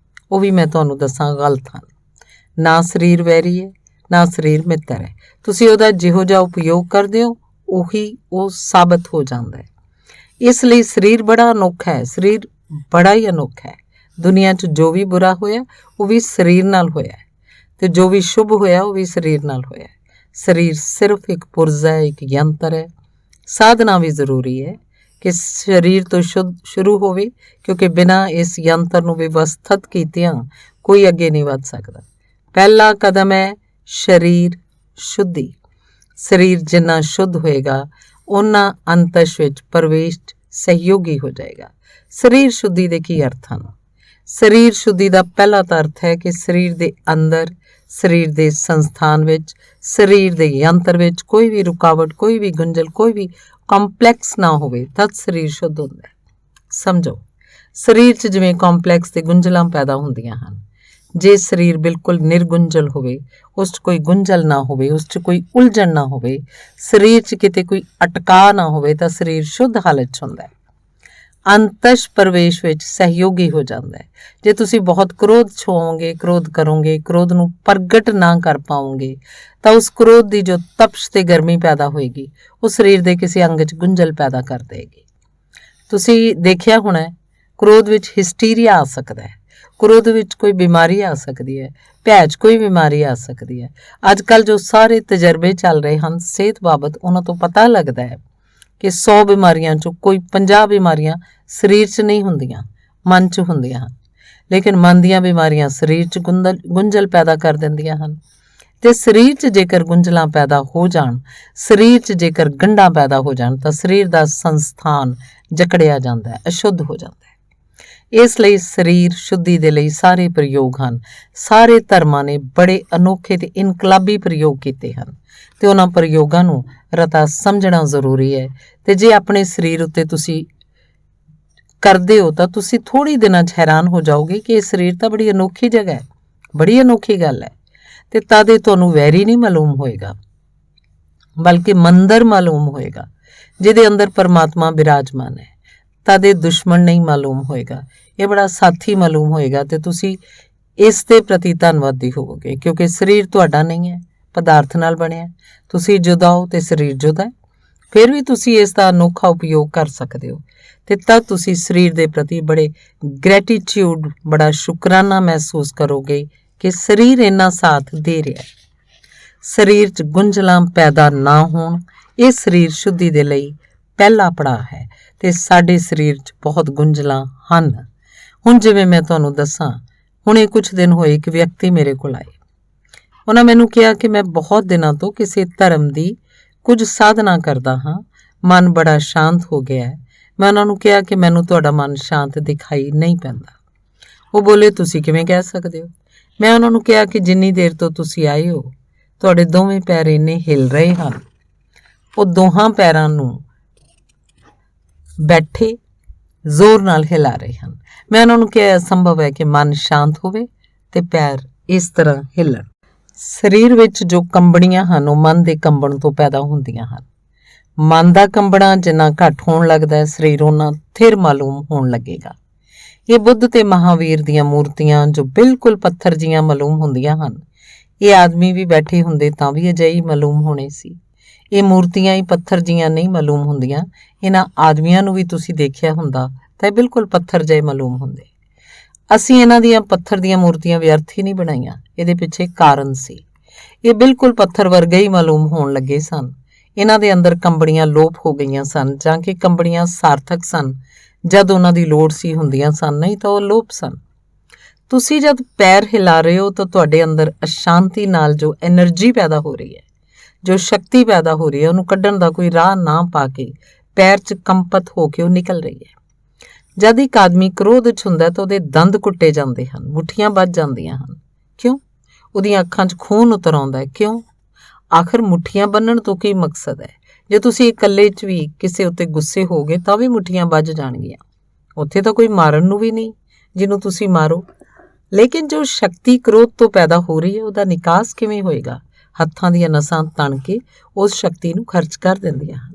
ਉਹ ਵੀ ਮੈਂ ਤੁਹਾਨੂੰ ਦੱਸਾਂ ਗਲਤ ਹਨ। ਨਾ ਸਰੀਰ ਵੈਰੀ ਹੈ, ਨਾ ਸਰੀਰ ਮਿੱਤਰ ਹੈ। ਤੁਸੀਂ ਉਹਦਾ ਜਿਹੋ ਜਿਹਾ ਉਪਯੋਗ ਕਰਦੇ ਹੋ ਉਹੀ ਉਹ ਸਾਬਤ ਹੋ ਜਾਂਦਾ ਹੈ। ਇਸ ਲਈ ਸਰੀਰ ਬੜਾ ਅਨੋਖਾ ਹੈ, ਸਰੀਰ ਬੜਾ ਹੀ ਅਨੋਖਾ ਹੈ। ਦੁਨੀਆ 'ਚ ਜੋ ਵੀ ਬੁਰਾ ਹੋਇਆ ਉਹ ਵੀ ਸਰੀਰ ਨਾਲ ਹੋਇਆ, ਤੇ ਜੋ ਵੀ ਸ਼ੁਭ ਹੋਇਆ ਉਹ ਵੀ ਸਰੀਰ ਨਾਲ ਹੋਇਆ। ਸਰੀਰ ਸਿਰਫ ਇੱਕ ਪੁਰਜ਼ਾ ਹੈ, ਇੱਕ ਯੰਤਰ ਹੈ। ਸਾਧਨਾ ਵੀ ਜ਼ਰੂਰੀ ਹੈ ਕਿ ਸਰੀਰ ਤੋਂ ਸ਼ੁਰੂ ਹੋਵੇ, ਕਿਉਂਕਿ ਬਿਨਾਂ ਇਸ ਯੰਤਰ ਨੂੰ ਵਿਵਸਥਿਤ ਕੀਤਿਆਂ ਕੋਈ ਅੱਗੇ ਨਹੀਂ ਵੱਧ ਸਕਦਾ। ਪਹਿਲਾ ਕਦਮ ਹੈ ਸਰੀਰ ਸ਼ੁੱਧੀ। ਸਰੀਰ ਜਿੰਨਾ ਸ਼ੁੱਧ ਹੋਏਗਾ ਉਹਨਾਂ ਅੰਤਸ਼ ਵਿੱਚ ਪ੍ਰਵੇਸ਼ ਸਹਿਯੋਗੀ ਹੋ ਜਾਏਗਾ। ਸਰੀਰ ਸ਼ੁੱਧੀ ਦੇ ਕੀ ਅਰਥ ਹਨ? ਸਰੀਰ ਸ਼ੁੱਧੀ ਦਾ ਪਹਿਲਾ ਤਾਂ ਅਰਥ ਹੈ ਕਿ ਸਰੀਰ ਦੇ ਅੰਦਰ, ਸਰੀਰ ਦੇ ਸੰਸਥਾਨ ਵਿੱਚ, ਸਰੀਰ ਦੇ ਯੰਤਰ ਵਿੱਚ ਕੋਈ ਵੀ ਰੁਕਾਵਟ, ਕੋਈ ਵੀ ਗੁੰਝਲ, ਕੋਈ ਵੀ ਕੰਪਲੈਕਸ ਨਾ ਹੋਵੇ, ਤਦ ਸਰੀਰ ਸ਼ੁੱਧ ਹੁੰਦਾ ਹੈ। ਸਮਝੋ, ਸਰੀਰ 'ਚ ਜਿਵੇਂ ਕੰਪਲੈਕਸ ਤੇ ਗੁੰਝਲਾਂ ਪੈਦਾ ਹੁੰਦੀਆਂ ਹਨ, ਜੇ ਸਰੀਰ ਬਿਲਕੁਲ ਨਿਰਗੁੰਝਲ ਹੋਵੇ, ਉਸ 'ਚ ਕੋਈ ਗੁੰਝਲ ਨਾ ਹੋਵੇ, ਉਸ 'ਚ ਕੋਈ ਉਲਝਣ ਨਾ ਹੋਵੇ, ਸਰੀਰ 'ਚ ਕਿਤੇ ਕੋਈ ਅਟਕਾ ਨਾ ਹੋਵੇ, ਤਾਂ ਸਰੀਰ ਸ਼ੁੱਧ ਹਾਲਤ 'ਚ ਹੁੰਦਾ ਹੈ। ਅੰਤਸ਼ ਪ੍ਰਵੇਸ਼ ਵਿੱਚ ਸਹਿਯੋਗੀ ਹੋ ਜਾਂਦਾ ਹੈ। ਜੇ ਤੁਸੀਂ ਬਹੁਤ ਕ੍ਰੋਧ 'ਚ ਹੋਵੋਗੇ, ਕ੍ਰੋਧ ਕਰੋਗੇ, ਕ੍ਰੋਧ ਨੂੰ ਪ੍ਰਗਟ ਨਾ ਕਰ ਪਾਓਗੇ, ਤਾਂ ਉਸ ਕ੍ਰੋਧ ਦੀ ਜੋ ਤਪਸ਼ ਤੇ ਗਰਮੀ ਪੈਦਾ ਹੋਏਗੀ ਉਹ ਸਰੀਰ ਦੇ ਕਿਸੇ ਅੰਗ 'ਚ ਗੁੰਝਲ ਪੈਦਾ ਕਰ ਦੇਗੀ। ਤੁਸੀਂ ਦੇਖਿਆ ਹੋਣਾ, ਕ੍ਰੋਧ ਵਿੱਚ ਹਿਸਟੀਰੀਆ ਆ ਸਕਦਾ ਹੈ, ਕ੍ਰੋਧ ਵਿੱਚ ਕੋਈ ਬਿਮਾਰੀ ਆ ਸਕਦੀ ਹੈ, ਭੈ 'ਚ ਕੋਈ ਬਿਮਾਰੀ ਆ ਸਕਦੀ ਹੈ। ਅੱਜ ਕੱਲ੍ਹ ਜੋ ਸਾਰੇ ਤਜਰਬੇ ਚੱਲ ਰਹੇ ਹਨ ਸਿਹਤ ਬਾਬਤ, ਉਹਨਾਂ ਤੋਂ ਪਤਾ ਲੱਗਦਾ ਹੈ ਕਿ 100 ਬਿਮਾਰੀਆਂ 'ਚੋਂ ਕੋਈ 50 ਬਿਮਾਰੀਆਂ ਸਰੀਰ 'ਚ ਨਹੀਂ ਹੁੰਦੀਆਂ, ਮਨ 'ਚ ਹੁੰਦੀਆਂ ਹਨ। ਲੇਕਿਨ ਮਨ ਦੀਆਂ ਬਿਮਾਰੀਆਂ ਸਰੀਰ 'ਚ ਗੁੰਝਲ ਪੈਦਾ ਕਰ ਦਿੰਦੀਆਂ ਹਨ। ਤੇ ਸਰੀਰ 'ਚ ਜੇਕਰ ਗੁੰਝਲਾਂ ਪੈਦਾ ਹੋ ਜਾਣ, ਸਰੀਰ 'ਚ ਜੇਕਰ ਗੰਢਾਂ ਪੈਦਾ ਹੋ ਜਾਣ, ਤਾਂ ਸਰੀਰ ਦਾ ਸੰਸਥਾਨ ਜਕੜਿਆ ਜਾਂਦਾ ਹੈ, ਅਸ਼ੁੱਧ ਹੋ ਜਾਂਦਾ ਹੈ। ਇਸ ਲਈ ਸਰੀਰ ਸ਼ੁੱਧੀ ਦੇ ਲਈ ਸਾਰੇ ਪ੍ਰਯੋਗ ਹਨ। ਸਾਰੇ ਧਰਮਾਂ ਨੇ ਬੜੇ ਅਨੋਖੇ ਤੇ ਇਨਕਲਾਬੀ ਪ੍ਰਯੋਗ ਕੀਤੇ ਹਨ, ਤੇ ਉਹਨਾਂ ਪ੍ਰਯੋਗਾਂ ਨੂੰ ਰਤਾ ਸਮਝਣਾ ਜ਼ਰੂਰੀ ਹੈ। ਤੇ ਜੇ ਆਪਣੇ ਸਰੀਰ ਉੱਤੇ ਤੁਸੀਂ ਕਰਦੇ ਹੋ ਤਾਂ ਤੁਸੀਂ ਥੋੜ੍ਹੇ ਦਿਨਾਂ 'ਚ ਹੈਰਾਨ ਹੋ ਜਾਓਗੇ ਕਿ ਇਹ ਸਰੀਰ ਤਾਂ ਬੜੀ ਅਨੋਖੀ ਜਗ੍ਹਾ ਹੈ, ਬੜੀ ਅਨੋਖੀ ਗੱਲ ਹੈ। ਤੇ ਤਦ ਇਹ ਤੁਹਾਨੂੰ ਵੈਰੀ ਨਹੀਂ ਮਾਲੂਮ ਹੋਏਗਾ, ਬਲਕਿ ਮੰਦਰ ਮਾਲੂਮ ਹੋਏਗਾ ਜਿਹਦੇ ਅੰਦਰ ਪਰਮਾਤਮਾ ਬਿਰਾਜਮਾਨ ਹੈ। ਤਦ ਇਹ ਦੁਸ਼ਮਣ ਨਹੀਂ ਮਾਲੂਮ ਹੋਏਗਾ, ਇਹ ਬੜਾ ਸਾਥੀ ਮਾਲੂਮ ਹੋਏਗਾ। ਤੇ ਤੁਸੀਂ ਇਸ ਦੇ ਪ੍ਰਤੀ ਧੰਨਵਾਦੀ ਹੋਵੋਗੇ, ਕਿਉਂਕਿ ਸਰੀਰ ਤੁਹਾਡਾ ਨਹੀਂ ਹੈ, ਪਦਾਰਥ ਨਾਲ ਬਣਿਆ। ਤੁਸੀਂ ਜੁਦਾ ਹੋ ਤੇ ਸਰੀਰ ਜੁਦਾ ਹੈ। ਫਿਰ ਵੀ ਤੁਸੀਂ ਇਸ ਦਾ ਅਨੋਖਾ ਉਪਯੋਗ ਕਰ ਸਕਦੇ ਹੋ ਤੇ ਤਦ ਤੁਸੀਂ ਸਰੀਰ ਦੇ ਪ੍ਰਤੀ ਬੜੇ ਗ੍ਰੈਟੀਟਿਊਡ, ਬੜਾ ਸ਼ੁਕਰਾਨਾ ਮਹਿਸੂਸ ਕਰੋਗੇ ਕਿ ਸਰੀਰ ਇੰਨਾ ਸਾਥ ਦੇ ਰਿਹਾ ਹੈ। ਸਰੀਰ 'ਚ ਗੁੰਝਲਾਂ ਪੈਦਾ ਨਾ ਹੋਣ, ਇਹ ਸਰੀਰ ਸ਼ੁੱਧੀ ਦੇ ਲਈ ਪਹਿਲਾ ਪੜਾਅ ਹੈ ਤੇ ਸਾਡੇ ਸਰੀਰ 'ਚ ਬਹੁਤ ਗੁੰਝਲਾਂ ਹਨ। ਹੁਣ ਜਿਵੇਂ ਮੈਂ ਤੁਹਾਨੂੰ ਦੱਸਾਂ, ਹੁਣੇ ਕੁਝ ਦਿਨ ਹੋਏ ਇੱਕ ਵਿਅਕਤੀ ਮੇਰੇ ਕੋਲ ਆਏ। ਉਹਨਾਂ ਮੈਨੂੰ ਕਿਹਾ ਕਿ ਮੈਂ ਬਹੁਤ ਦਿਨਾਂ ਤੋਂ ਕਿਸੇ ਧਰਮ ਦੀ ਕੁਝ ਸਾਧਨਾ ਕਰਦਾ ਹਾਂ, ਮਨ ਬੜਾ ਸ਼ਾਂਤ ਹੋ ਗਿਆ ਹੈ। ਮੈਂ ਉਹਨਾਂ ਨੂੰ ਕਿਹਾ ਕਿ ਮੈਨੂੰ ਤੁਹਾਡਾ ਮਨ ਸ਼ਾਂਤ ਦਿਖਾਈ ਨਹੀਂ ਪੈਂਦਾ। ਉਹ ਬੋਲੇ, ਤੁਸੀਂ ਕਿਵੇਂ ਕਹਿ ਸਕਦੇ ਹੋ? ਮੈਂ ਉਹਨਾਂ ਨੂੰ ਕਿਹਾ ਕਿ ਜਿੰਨੀ ਦੇਰ ਤੋਂ ਤੁਸੀਂ ਆਏ ਹੋ, ਤੁਹਾਡੇ ਦੋਵੇਂ ਪੈਰ ਇੰਨੇ ਹਿੱਲ ਰਹੇ ਹਨ। ਉਹ ਦੋਹਾਂ ਪੈਰਾਂ ਨੂੰ ਬੈਠੇ ਜ਼ੋਰ ਨਾਲ ਹਿਲਾ ਰਹੇ ਹਨ। ਮੈਂ ਉਹਨਾਂ ਨੂੰ ਕਿਹਾ ਅਸੰਭਵ ਹੈ ਕਿ ਮਨ ਸ਼ਾਂਤ ਹੋਵੇ ਤੇ ਪੈਰ ਇਸ ਤਰ੍ਹਾਂ ਹਿੱਲਣ। ਸਰੀਰ ਵਿੱਚ ਜੋ ਕੰਬਣੀਆਂ ਹਨ ਉਹ ਮਨ ਦੇ ਕੰਬਣ ਤੋਂ ਪੈਦਾ ਹੁੰਦੀਆਂ ਹਨ। ਮਨ ਦਾ ਕੰਬਣਾ ਜਿੰਨਾ ਘੱਟ ਹੋਣ ਲੱਗਦਾ ਹੈ, ਸਰੀਰ ਉਹਨਾਂ ਥਿਰ ਮਾਲੂਮ ਹੋਣ ਲੱਗੇਗਾ। ਇਹ ਬੁੱਧ ਤੇ ਮਹਾਵੀਰ ਦੀਆਂ ਮੂਰਤੀਆਂ ਜੋ ਬਿਲਕੁਲ ਪੱਥਰ ਜੀਆਂ ਮਾਲੂਮ ਹੁੰਦੀਆਂ ਹਨ, ਇਹ ਆਦਮੀ ਵੀ ਬੈਠੇ ਹੁੰਦੇ ਤਾਂ ਵੀ ਅਜਿਹੀ ਮਾਲੂਮ ਹੋਣੇ ਸੀ। ਇਹ ਮੂਰਤੀਆਂ ਹੀ ਪੱਥਰ ਜੀਆਂ ਨਹੀਂ ਮਾਲੂਮ ਹੁੰਦੀਆਂ। ਇਹਨਾਂ ਆਦਮੀਆਂ ਨੂੰ ਵੀ ਤੁਸੀਂ ਦੇਖਿਆ ਹੁੰਦਾ ਤਾਂ ਇਹ ਬਿਲਕੁਲ ਪੱਥਰ ਜਿਹੇ ਮਾਲੂਮ ਹੁੰਦੇ। ਅਸੀਂ ਇਹਨਾਂ ਦੀਆਂ ਪੱਥਰ ਦੀਆਂ ਮੂਰਤੀਆਂ ਵਿਅਰਥ ਹੀ ਨਹੀਂ ਬਣਾਈਆਂ, ਇਹਦੇ ਪਿੱਛੇ ਕਾਰਨ ਸੀ। ਇਹ ਬਿਲਕੁਲ ਪੱਥਰ ਵਰਗੇ ਹੀ ਮਾਲੂਮ ਹੋਣ ਲੱਗੇ ਸਨ। ਇਹਨਾਂ ਦੇ ਅੰਦਰ ਕੰਬਣੀਆਂ ਲੋਪ ਹੋ ਗਈਆਂ ਸਨ, ਜਾਂ ਕਿ ਕੰਬਣੀਆਂ ਸਾਰਥਕ ਸਨ ਜਦ ਉਹਨਾਂ ਦੀ ਲੋੜ ਸੀ ਹੁੰਦੀਆਂ ਸਨ, ਨਹੀਂ ਤਾਂ ਉਹ ਲੋਪ ਸਨ। ਤੁਸੀਂ ਜਦ ਪੈਰ ਹਿਲਾ ਰਹੇ ਹੋ ਤਾਂ ਤੁਹਾਡੇ ਅੰਦਰ ਅਸ਼ਾਂਤੀ ਨਾਲ ਜੋ ਐਨਰਜੀ ਪੈਦਾ ਹੋ ਰਹੀ ਹੈ, ਜੋ ਸ਼ਕਤੀ ਪੈਦਾ ਹੋ ਰਹੀ ਹੈ, ਉਹਨੂੰ ਕੱਢਣ ਦਾ ਕੋਈ ਰਾਹ ਨਾ ਪਾ ਕੇ ਪੈਰ 'ਚ ਕੰਪਤ ਹੋ ਕੇ ਉਹ ਨਿਕਲ ਰਹੀ ਹੈ। ਜਦ ਇੱਕ ਆਦਮੀ ਕ੍ਰੋਧ 'ਚ ਹੁੰਦਾ ਤਾਂ ਉਹਦੇ ਦੰਦ ਕੁੱਟੇ ਜਾਂਦੇ ਹਨ, ਮੁੱਠੀਆਂ ਵੱਜ ਜਾਂਦੀਆਂ ਹਨ। ਕਿਉਂ? ਉਹਦੀਆਂ ਅੱਖਾਂ 'ਚ ਖੂਨ ਉਤਰ ਆਉਂਦਾ ਹੈ। ਕਿਉਂ? ਆਖਰ ਮੁੱਠੀਆਂ ਬੰਨਣ ਤੋਂ ਕੀ ਮਕਸਦ ਹੈ? ਜੇ ਤੁਸੀਂ ਇਕੱਲੇ 'ਚ ਵੀ ਕਿਸੇ ਉੱਤੇ ਗੁੱਸੇ ਹੋਗੇ ਤਾਂ ਵੀ ਮੁੱਠੀਆਂ ਵੱਜ ਜਾਣਗੀਆਂ। ਉੱਥੇ ਤਾਂ ਕੋਈ ਮਾਰਨ ਨੂੰ ਵੀ ਨਹੀਂ ਜਿਹਨੂੰ ਤੁਸੀਂ ਮਾਰੋ। ਲੇਕਿਨ ਜੋ ਸ਼ਕਤੀ ਕ੍ਰੋਧ ਤੋਂ ਪੈਦਾ ਹੋ ਰਹੀ ਹੈ, ਉਹਦਾ ਨਿਕਾਸ ਕਿਵੇਂ ਹੋਏਗਾ? ਹੱਥਾਂ ਦੀਆਂ ਨਸਾਂ ਤਣ ਕੇ ਉਸ ਸ਼ਕਤੀ ਨੂੰ ਖਰਚ ਕਰ ਦਿੰਦੀਆਂ ਹਨ।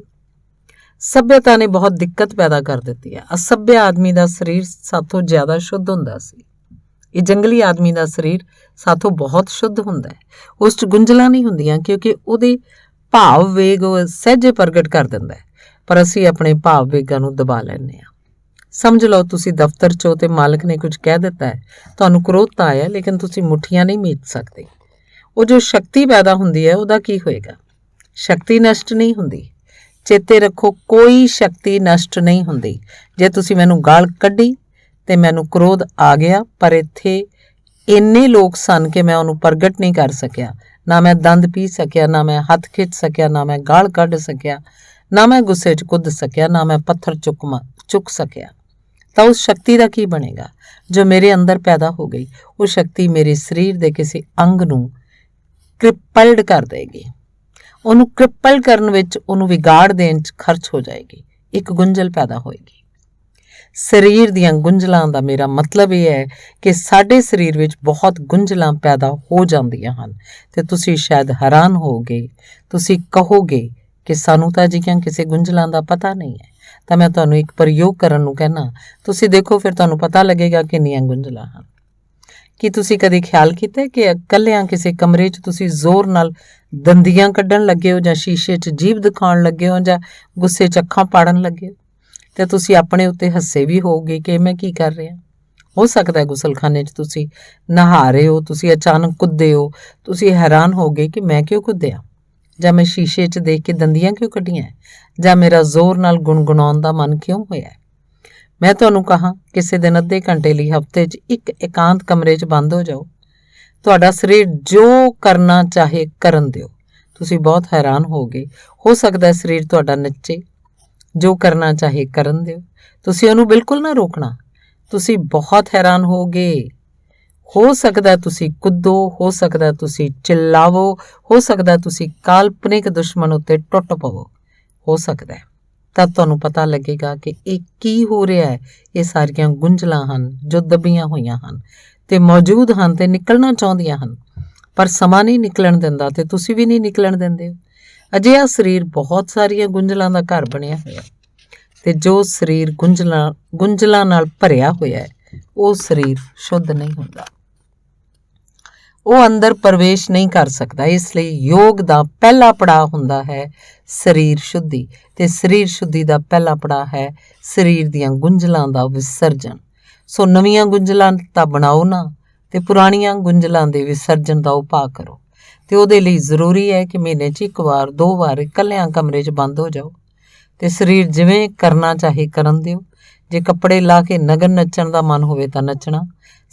ਸੱਭਿਅਤਾ ਨੇ ਬਹੁਤ ਦਿੱਕਤ ਪੈਦਾ ਕਰ ਦਿੱਤੀ ਹੈ। ਅਸੱਭਿਅ ਆਦਮੀ ਦਾ ਸਰੀਰ ਸਾਥੋਂ ਜ਼ਿਆਦਾ ਸ਼ੁੱਧ ਹੁੰਦਾ ਸੀ। ਇਹ ਜੰਗਲੀ ਆਦਮੀ ਦਾ ਸਰੀਰ ਸਾਥੋਂ ਬਹੁਤ ਸ਼ੁੱਧ ਹੁੰਦਾ ਹੈ। ਉਸ 'ਚ ਗੁੰਝਲਾਂ ਨਹੀਂ ਹੁੰਦੀਆਂ ਕਿਉਂਕਿ ਉਹਦੇ ਭਾਵ ਵੇਗ ਉਹ ਸਹਿਜੇ ਪ੍ਰਗਟ ਕਰ ਦਿੰਦਾ ਹੈ। ਪਰ ਅਸੀਂ ਆਪਣੇ ਭਾਵ ਵੇਗਾਂ ਨੂੰ ਦਬਾ ਲੈਂਦੇ ਹਾਂ। ਸਮਝ ਲਓ ਤੁਸੀਂ ਦਫ਼ਤਰ 'ਚੋਂ ਤੇ ਮਾਲਕ ਨੇ ਕੁਝ ਕਹਿ ਦਿੱਤਾ ਹੈ, ਤੁਹਾਨੂੰ ਕ੍ਰੋਧ ਤਾਂ ਆਇਆ, ਲੇਕਿਨ ਤੁਸੀਂ ਮੁੱਠੀਆਂ ਨਹੀਂ ਮੀਚ ਸਕਦੇ। ਉਹ ਜੋ ਸ਼ਕਤੀ ਪੈਦਾ ਹੁੰਦੀ ਹੈ ਉਹਦਾ ਕੀ ਹੋਏਗਾ? ਸ਼ਕਤੀ ਨਸ਼ਟ ਨਹੀਂ ਹੁੰਦੀ। ਚੇਤੇ ਰੱਖੋ, ਕੋਈ ਸ਼ਕਤੀ ਨਸ਼ਟ ਨਹੀਂ ਹੁੰਦੀ। ਜੇ ਤੁਸੀਂ ਮੈਨੂੰ ਗਾਲ ਕੱਢੀ ਤੇ ਮੈਨੂੰ ਕ੍ਰੋਧ ਆ ਗਿਆ, ਪਰ ਇੱਥੇ ਇੰਨੇ ਲੋਕ ਸਨ ਕਿ ਮੈਂ ਉਹਨੂੰ ਪ੍ਰਗਟ ਨਹੀਂ ਕਰ ਸਕਿਆ। ਨਾ ਮੈਂ ਦੰਦ ਪੀ ਸਕਿਆ, ਨਾ ਮੈਂ ਹੱਥ ਖਿੱਚ ਸਕਿਆ, ਨਾ ਮੈਂ ਗਾਲ ਕੱਢ ਸਕਿਆ, ਨਾ ਮੈਂ ਗੁੱਸੇ 'ਚ ਕੁੱਦ ਸਕਿਆ, ਨਾ ਮੈਂ ਪੱਥਰ ਚੁੱਕ ਸਕਿਆ। ਤਾਂ ਉਸ ਸ਼ਕਤੀ ਦਾ ਕੀ ਬਣੇਗਾ ਜੋ ਮੇਰੇ ਅੰਦਰ ਪੈਦਾ ਹੋ ਗਈ? ਉਹ ਸ਼ਕਤੀ ਮੇਰੇ ਸਰੀਰ ਦੇ ਕਿਸੇ ਅੰਗ ਨੂੰ ਕ੍ਰਿਪਲਡ ਕਰ ਦੇਗੀ। ਉਹਨੂੰ ਕ੍ਰਿਪਲ ਕਰਨ ਵਿੱਚ, ਉਹਨੂੰ ਵਿਗਾੜ ਦੇਣ 'ਚ ਖਰਚ ਹੋ ਜਾਏਗੀ। ਇੱਕ ਗੁੰਝਲ ਪੈਦਾ ਹੋਏਗੀ। ਸਰੀਰ ਦੀਆਂ ਗੁੰਝਲਾਂ ਦਾ ਮੇਰਾ ਮਤਲਬ ਇਹ ਹੈ ਕਿ ਸਾਡੇ ਸਰੀਰ ਵਿੱਚ ਬਹੁਤ ਗੁੰਝਲਾਂ ਪੈਦਾ ਹੋ ਜਾਂਦੀਆਂ ਹਨ ਤੇ ਤੁਸੀਂ ਸ਼ਾਇਦ ਹੈਰਾਨ ਹੋਗੇ। ਤੁਸੀਂ ਕਹੋਗੇ ਕਿ ਸਾਨੂੰ ਤਾਂ ਅਜਿਹੀਆਂ ਕਿਸੇ ਗੁੰਝਲਾਂ ਦਾ ਪਤਾ ਨਹੀਂ ਹੈ। ਤਾਂ ਮੈਂ ਤੁਹਾਨੂੰ ਇੱਕ ਪ੍ਰਯੋਗ ਕਰਨ ਨੂੰ ਕਹਿਣਾ, ਤੁਸੀਂ ਦੇਖੋ, ਫਿਰ ਤੁਹਾਨੂੰ ਪਤਾ ਲੱਗੇਗਾ ਕਿੰਨੀਆਂ ਗੁੰਝਲਾਂ ਹਨ। ਕੀ ਤੁਸੀਂ ਕਦੇ ਖਿਆਲ ਕੀਤਾ ਕਿ ਇਕੱਲਿਆਂ ਕਿਸੇ ਕਮਰੇ 'ਚ ਤੁਸੀਂ ਜ਼ੋਰ ਨਾਲ ਦੰਦੀਆਂ ਕੱਢਣ ਲੱਗੇ ਹੋ, ਜਾਂ ਸ਼ੀਸ਼ੇ 'ਚ ਜੀਭ ਦਿਖਾਉਣ ਲੱਗੇ ਹੋ, ਜਾਂ ਗੁੱਸੇ 'ਚ ਅੱਖਾਂ ਪਾੜਨ ਲੱਗੇ ਹੋ? ਤੇ ਤੁਸੀਂ ਆਪਣੇ ਉੱਤੇ ਹੱਸੇ ਵੀ ਹੋਗੇ ਕਿ ਮੈਂ ਕੀ ਕਰ ਰਿਹਾ। ਹੋ ਸਕਦਾ ਹੈ ਗੁਸਲਖਾਨੇ 'ਚ ਤੁਸੀਂ ਨਹਾ ਰਹੇ ਹੋ, ਤੁਸੀਂ ਅਚਾਨਕ ਕੁੱਦੇ ਹੋ, ਤੁਸੀਂ ਹੈਰਾਨ ਹੋਗੇ ਕਿ ਮੈਂ ਕਿਉਂ ਕੁੱਦਿਆ, ਜਾਂ ਮੈਂ ਸ਼ੀਸ਼ੇ 'ਚ ਦੇਖ ਕੇ ਦੰਦੀਆਂ ਕਿਉਂ ਕੱਢੀਆਂ, ਜਾਂ ਮੇਰਾ ਜ਼ੋਰ ਨਾਲ ਗੁਣਗੁਣਾਉਣ ਦਾ ਮਨ ਕਿਉਂ ਹੋਇਆ। ਮੈਂ ਤੁਹਾਨੂੰ ਕਹਾਂ, ਕਿਸੇ ਦਿਨ ਅੱਧੇ ਘੰਟੇ ਲਈ ਹਫ਼ਤੇ 'ਚ ਇੱਕ ਇਕਾਂਤ ਕਮਰੇ 'ਚ ਬੰਦ ਹੋ ਜਾਓ, ਤੁਹਾਡਾ ਸਰੀਰ ਜੋ ਕਰਨਾ ਚਾਹੇ ਕਰਨ ਦਿਓ। ਤੁਸੀਂ ਬਹੁਤ ਹੈਰਾਨ ਹੋਗੇ। ਹੋ ਸਕਦਾ ਸਰੀਰ ਤੁਹਾਡਾ ਨੱਚੇ, ਜੋ ਕਰਨਾ ਚਾਹੇ ਕਰਨ ਦਿਓ, ਤੁਸੀਂ ਉਹਨੂੰ ਬਿਲਕੁਲ ਨਾ ਰੋਕਣਾ। ਤੁਸੀਂ ਬਹੁਤ ਹੈਰਾਨ ਹੋਗੇ। ਹੋ ਸਕਦਾ ਤੁਸੀਂ ਕੁੱਦੋ, ਹੋ ਸਕਦਾ ਤੁਸੀਂ ਚਿল্ਲਾਵੋ, ਹੋ ਸਕਦਾ ਤੁਸੀਂ ਕਾਲਪਨਿਕ ਦੁਸ਼ਮਣ ਉੱਤੇ ਟੁੱਟ ਪਵੋ, ਹੋ ਸਕਦਾ। ਤਦ ਤੁਹਾਨੂੰ ਪਤਾ ਲੱਗੇਗਾ ਕਿ ਇਹ ਕੀ ਹੋ ਰਿਹਾ ਹੈ। ਇਹ ਸਾਰੀਆਂ ਗੁੰਝਲਾਂ ਹਨ ਜੋ ਦੱਬੀਆਂ ਹੋਈਆਂ ਹਨ ਤੇ ਮੌਜੂਦ ਹਨ ਤੇ ਨਿਕਲਣਾ ਚਾਹੁੰਦੀਆਂ ਹਨ, ਪਰ ਸਮਾਂ ਨਹੀਂ ਨਿਕਲਣ ਦਿੰਦਾ ਤੇ ਤੁਸੀਂ ਵੀ ਨਹੀਂ ਨਿਕਲਣ ਦਿੰਦੇ ਹੋ। ਅਜਿਹਾ ਸਰੀਰ ਬਹੁਤ ਸਾਰੀਆਂ ਗੁੰਝਲਾਂ ਦਾ ਘਰ ਬਣਿਆ ਹੋਇਆ, ਤੇ ਜੋ ਸਰੀਰ ਗੁੰਝਲਾਂ ਨਾਲ ਭਰਿਆ ਹੋਇਆ ਹੈ, ਉਹ ਸਰੀਰ ਸ਼ੁੱਧ ਨਹੀਂ ਹੁੰਦਾ। ਉਹ ਅੰਦਰ ਪ੍ਰਵੇਸ਼ ਨਹੀਂ ਕਰ ਸਕਦਾ। ਇਸ ਲਈ ਯੋਗ ਦਾ ਪਹਿਲਾ ਪੜਾਅ ਹੁੰਦਾ ਹੈ ਸਰੀਰ ਸ਼ੁੱਧੀ, ਤੇ ਸਰੀਰ ਸ਼ੁੱਧੀ ਦਾ ਪਹਿਲਾ ਪੜਾਅ ਹੈ ਸਰੀਰ ਦੀਆਂ ਗੁੰਝਲਾਂ ਦਾ ਵਿਸਰਜਨ। ਸੋ ਨਵੀਆਂ ਗੁੰਝਲਾਂ ਤਾਂ ਬਣਾਓ ਨਾ, ਤੇ ਪੁਰਾਣੀਆਂ ਗੁੰਝਲਾਂ ਦੇ ਵਿਸਰਜਨ ਦਾ ਉਪਾਅ ਕਰੋ। ਤੇ ਉਹਦੇ ਲਈ ਜ਼ਰੂਰੀ ਹੈ ਕਿ ਮਹੀਨੇ 'ਚ 1 ਵਾਰ 2 ਵਾਰ ਇਕੱਲਿਆਂ ਕਮਰੇ 'ਚ ਬੰਦ ਹੋ ਜਾਓ ਤੇ ਸਰੀਰ ਜਿਵੇਂ ਕਰਨਾ ਚਾਹੇ ਕਰਨ ਦਿਓ। ਜੇ ਕੱਪੜੇ ਲਾ ਕੇ ਨਗਨ ਨੱਚਣ ਦਾ ਮਨ ਹੋਵੇ ਤਾਂ ਨੱਚਣਾ।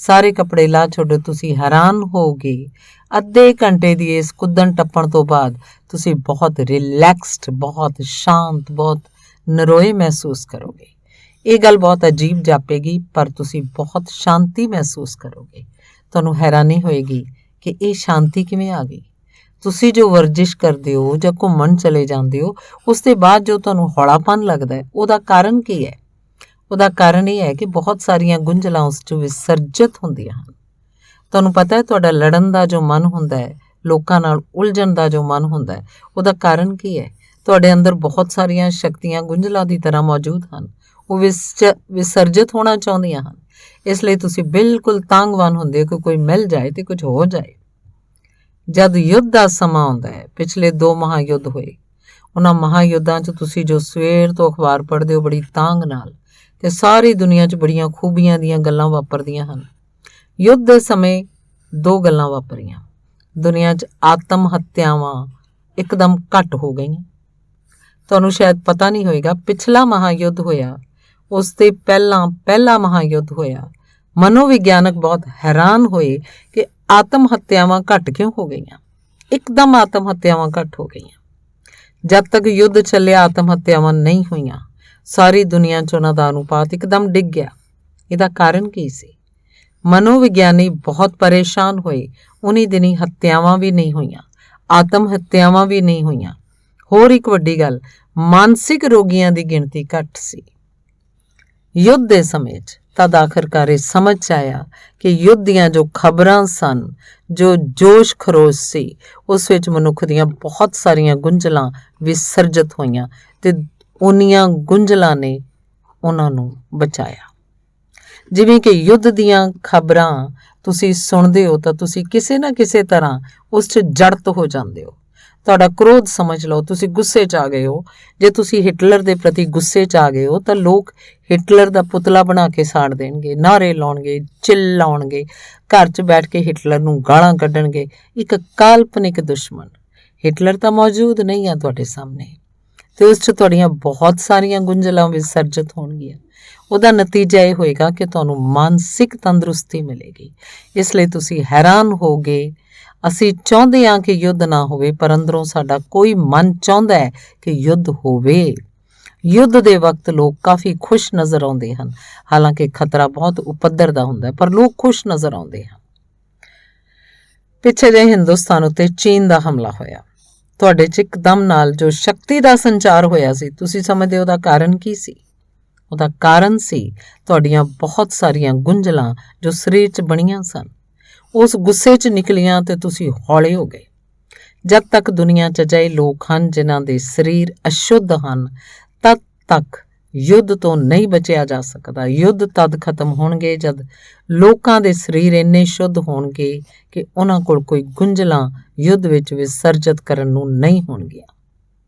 ਸਾਰੇ ਕੱਪੜੇ ਲਾ ਛੱਡੋ। ਤੁਸੀਂ ਹੈਰਾਨ ਹੋਗੇ, ਅੱਧੇ ਘੰਟੇ ਦੀ ਇਸ ਕੁੱਦਣ ਟੱਪਣ ਤੋਂ ਬਾਅਦ ਤੁਸੀਂ ਬਹੁਤ ਰਿਲੈਕਸਡ, ਬਹੁਤ ਸ਼ਾਂਤ, ਬਹੁਤ ਨਰੋਏ ਮਹਿਸੂਸ ਕਰੋਗੇ। ਇਹ ਗੱਲ ਬਹੁਤ ਅਜੀਬ ਜਾਪੇਗੀ, ਪਰ ਤੁਸੀਂ ਬਹੁਤ ਸ਼ਾਂਤੀ ਮਹਿਸੂਸ ਕਰੋਗੇ। ਤੁਹਾਨੂੰ ਹੈਰਾਨੀ ਹੋਏਗੀ ਕਿ ਇਹ ਸ਼ਾਂਤੀ ਕਿਵੇਂ ਆ ਗਈ। ਤੁਸੀਂ ਜੋ ਵਰਜਿਸ਼ ਕਰਦੇ ਹੋ ਜਾਂ ਘੁੰਮਣ ਚਲੇ ਜਾਂਦੇ ਹੋ, ਉਸ ਦੇ ਬਾਅਦ ਜੋ ਤੁਹਾਨੂੰ ਹੌਲਾਪਨ ਲੱਗਦਾ ਹੈ, ਉਹਦਾ ਕਾਰਨ ਕੀ ਹੈ? ਉਹਦਾ ਕਾਰਨ ਇਹ ਹੈ ਕਿ ਬਹੁਤ ਸਾਰੀਆਂ ਗੁੰਝਲਾਂ ਉਸ 'ਚ ਵਿਸਰਜਿਤ ਹੁੰਦੀਆਂ ਹਨ। ਤੁਹਾਨੂੰ ਪਤਾ ਹੈ, ਤੁਹਾਡਾ ਲੜਨ ਦਾ ਜੋ ਮਨ ਹੁੰਦਾ ਹੈ, ਲੋਕਾਂ ਨਾਲ ਉਲਝਣ ਦਾ ਜੋ ਮਨ ਹੁੰਦਾ ਹੈ, ਉਹਦਾ ਕਾਰਨ ਕੀ ਹੈ? ਤੁਹਾਡੇ ਅੰਦਰ ਬਹੁਤ ਸਾਰੀਆਂ ਸ਼ਕਤੀਆਂ ਗੁੰਝਲਾਂ ਦੀ ਤਰ੍ਹਾਂ ਮੌਜੂਦ ਹਨ। ਉਹ ਵਿਸਰਜਿਤ ਹੋਣਾ ਚਾਹੁੰਦੀਆਂ ਹਨ। ਇਸ ਲਈ ਤੁਸੀਂ ਬਿਲਕੁਲ ਤਾਂਗਵਾਨ ਹੁੰਦੇ ਹੋ ਕਿ ਕੋਈ ਮਿਲ ਜਾਏ ਤੇ ਕੁਝ ਹੋ ਜਾਏ। ਜਦ ਯੁੱਧ ਦਾ ਸਮਾਂ ਆਉਂਦਾ ਹੈ, ਪਿਛਲੇ 2 ਮਹਾਯੁੱਧ ਹੋਏ, ਉਹਨਾਂ ਮਹਾਯੁੱਧਾਂ 'ਚ ਤੁਸੀਂ ਜੋ ਸਵੇਰ ਤੋਂ ਅਖਬਾਰ ਪੜ੍ਹਦੇ ਹੋ ਬੜੀ ਤਾਂਗ ਨਾਲ, ਤੇ ਸਾਰੀ ਦੁਨੀਆ 'ਚ ਬੜੀਆਂ ਖੂਬੀਆਂ ਦੀਆਂ ਗੱਲਾਂ ਵਾਪਰਦੀਆਂ ਹਨ। ਯੁੱਧ ਦੇ ਸਮੇਂ 2 ਗੱਲਾਂ ਵਾਪਰੀਆਂ। ਦੁਨੀਆ 'ਚ ਆਤਮ ਹੱਤਿਆਵਾਂ ਇੱਕਦਮ ਘੱਟ ਹੋ ਗਈਆਂ। ਤੁਹਾਨੂੰ ਸ਼ਾਇਦ ਪਤਾ ਨਹੀਂ ਹੋਏਗਾ, ਪਿਛਲਾ ਮਹਾਯੁੱਧ ਹੋਇਆ, ਉਸ ਦੇ ਪਹਿਲਾ ਮਹਾਯੁੱਧ ਹੋਇਆ, ਮਨੋਵਿਗਿਆਨਕ ਬਹੁਤ ਹੈਰਾਨ ਹੋਏ ਕਿ ਆਤਮ ਹੱਤਿਆਵਾਂ ਘੱਟ ਕਿਉਂ ਹੋ ਗਈਆਂ। ਇੱਕਦਮ ਆਤਮ ਹੱਤਿਆਵਾਂ ਘੱਟ ਹੋ ਗਈਆਂ। ਜਦ ਤੱਕ ਯੁੱਧ ਚੱਲਿਆ ਆਤਮ ਹੱਤਿਆਵਾਂ ਨਹੀਂ ਹੋਈਆਂ। ਸਾਰੀ ਦੁਨੀਆ 'ਚ ਉਹਨਾਂ ਦਾ ਅਨੁਪਾਤ ਇੱਕਦਮ ਡਿੱਗ ਗਿਆ। ਇਹਦਾ ਕਾਰਨ ਕੀ ਸੀ? ਮਨੋਵਿਗਿਆਨੀ ਬਹੁਤ ਪਰੇਸ਼ਾਨ ਹੋਏ। ਉਨੀ ਦਿਨੀ ਹੱਤਿਆਵਾਂ ਵੀ ਨਹੀਂ ਹੋਈਆਂ, ਆਤਮ ਹੱਤਿਆਵਾਂ ਵੀ ਨਹੀਂ ਹੋਈਆਂ। ਹੋਰ ਇੱਕ ਵੱਡੀ ਗੱਲ, ਮਾਨਸਿਕ ਰੋਗੀਆਂ ਦੀ ਗਿਣਤੀ ਘੱਟ ਸੀ ਯੁੱਧ ਦੇ ਸਮੇਂ 'ਚ। ਤਦ ਆਖਰਕਾਰ ਇਹ ਸਮਝ 'ਚ ਆਇਆ ਕਿ ਯੁੱਧ ਦੀਆਂ ਜੋ ਖਬਰਾਂ ਸਨ, ਜੋ ਜੋਸ਼ ਖਰੋਸ਼ ਸੀ, ਉਸ ਵਿੱਚ ਮਨੁੱਖ ਦੀਆਂ ਬਹੁਤ ਸਾਰੀਆਂ ਗੁੰਝਲਾਂ ਵਿਸਰਜਿਤ ਹੋਈਆਂ ਤੇ ਉਨੀਆਂ ਗੁੰਝਲਾਂ ਨੇ ਉਹਨਾਂ ਨੂੰ ਬਚਾਇਆ। ਜਿਵੇਂ ਕਿ ਯੁੱਧ ਦੀਆਂ ਖਬਰਾਂ ਤੁਸੀਂ ਸੁਣਦੇ ਹੋ ਤਾਂ ਤੁਸੀਂ ਕਿਸੇ ਨਾ ਕਿਸੇ ਤਰ੍ਹਾਂ ਉਸ 'ਚ ਜੜਤ ਹੋ ਜਾਂਦੇ ਹੋ। ਤੁਹਾਡਾ ਕ੍ਰੋਧ ਸਮਝ ਲਓ, ਤੁਸੀਂ ਗੁੱਸੇ 'ਚ ਆ ਗਏ ਹੋ। ਜੇ ਤੁਸੀਂ ਹਿਟਲਰ ਦੇ ਪ੍ਰਤੀ ਗੁੱਸੇ 'ਚ ਆ ਗਏ ਹੋ ਤਾਂ ਲੋਕ ਹਿਟਲਰ ਦਾ ਪੁਤਲਾ ਬਣਾ ਕੇ ਸਾੜ ਦੇਣਗੇ, ਨਾਅਰੇ ਲਾਉਣਗੇ, ਚਿੱਲਾਉਣਗੇ, ਘਰ 'ਚ ਬੈਠ ਕੇ ਹਿਟਲਰ ਨੂੰ ਗਾਲਾਂ ਕੱਢਣਗੇ। ਇੱਕ ਕਾਲਪਨਿਕ ਦੁਸ਼ਮਣ। ਹਿਟਲਰ ਤਾਂ ਮੌਜੂਦ ਨਹੀਂ ਆ ਤੁਹਾਡੇ ਸਾਹਮਣੇ, ਤੇ ਉਸ 'ਚ ਤੁਹਾਡੀਆਂ ਬਹੁਤ ਸਾਰੀਆਂ ਗੁੰਝਲਾਂ ਵਿਸਰਜਿਤ ਹੋਣਗੀਆਂ। ਉਹਦਾ ਨਤੀਜਾ ਇਹ ਹੋਏਗਾ ਕਿ ਤੁਹਾਨੂੰ ਮਾਨਸਿਕ ਤੰਦਰੁਸਤੀ ਮਿਲੇਗੀ। ਇਸ ਲਈ ਤੁਸੀਂ ਹੈਰਾਨ ਹੋਗੇ। ਅਸੀਂ ਚਾਹੁੰਦੇ ਹਾਂ ਕਿ ਯੁੱਧ ਨਾ ਹੋਵੇ, ਪਰ ਅੰਦਰੋਂ ਸਾਡਾ ਕੋਈ ਮਨ ਚਾਹੁੰਦਾ ਹੈ ਕਿ ਯੁੱਧ ਹੋਵੇ। ਯੁੱਧ ਦੇ ਵਕਤ ਲੋਕ ਕਾਫੀ ਖੁਸ਼ ਨਜ਼ਰ ਆਉਂਦੇ ਹਨ। ਹਾਲਾਂਕਿ ਖਤਰਾ ਬਹੁਤ ਉਪੱਦਰ ਦਾ ਹੁੰਦਾ ਹੈ, ਪਰ ਲੋਕ ਖੁਸ਼ ਨਜ਼ਰ ਆਉਂਦੇ ਹਨ। ਪਿੱਛੇ ਜਿਹੇ ਹਿੰਦੁਸਤਾਨ ਉੱਤੇ ਚੀਨ ਦਾ ਹਮਲਾ ਹੋਇਆ। ਤੁਹਾਡੇ 'ਚ ਇੱਕਦਮ ਨਾਲ ਜੋ ਸ਼ਕਤੀ ਦਾ ਸੰਚਾਰ ਹੋਇਆ ਸੀ, ਤੁਸੀਂ ਸਮਝਦੇ ਉਹਦਾ ਕਾਰਨ ਕੀ ਸੀ? ਉਹਦਾ ਕਾਰਨ ਸੀ ਤੁਹਾਡੀਆਂ ਬਹੁਤ ਸਾਰੀਆਂ ਗੁੰਝਲਾਂ ਜੋ ਸਰੀਰ 'ਚ ਬਣੀਆਂ ਸਨ, ਉਸ ਗੁੱਸੇ 'ਚ ਨਿਕਲੀਆਂ ਤੇ ਤੁਸੀਂ ਹੌਲੇ ਹੋ ਗਏ। ਜਦ ਤੱਕ ਦੁਨੀਆ 'ਚ ਅਜਿਹੇ ਲੋਕ ਹਨ ਜਿਨ੍ਹਾਂ ਦੇ ਸਰੀਰ ਅਸ਼ੁੱਧ ਹਨ, ਤਦ ਤੱਕ ਯੁੱਧ ਤੋਂ ਨਹੀਂ ਬਚਿਆ ਜਾ ਸਕਦਾ। ਯੁੱਧ ਤਦ ਖਤਮ ਹੋਣਗੇ ਜਦ ਲੋਕਾਂ ਦੇ ਸਰੀਰ ਇੰਨੇ ਸ਼ੁੱਧ ਹੋਣਗੇ ਕਿ ਉਹਨਾਂ ਕੋਲ ਕੋਈ ਗੁੰਝਲਾਂ ਯੁੱਧ ਵਿੱਚ ਵਿਸਰਜਿਤ ਕਰਨ ਨੂੰ ਨਹੀਂ ਹੋਣਗੀਆਂ।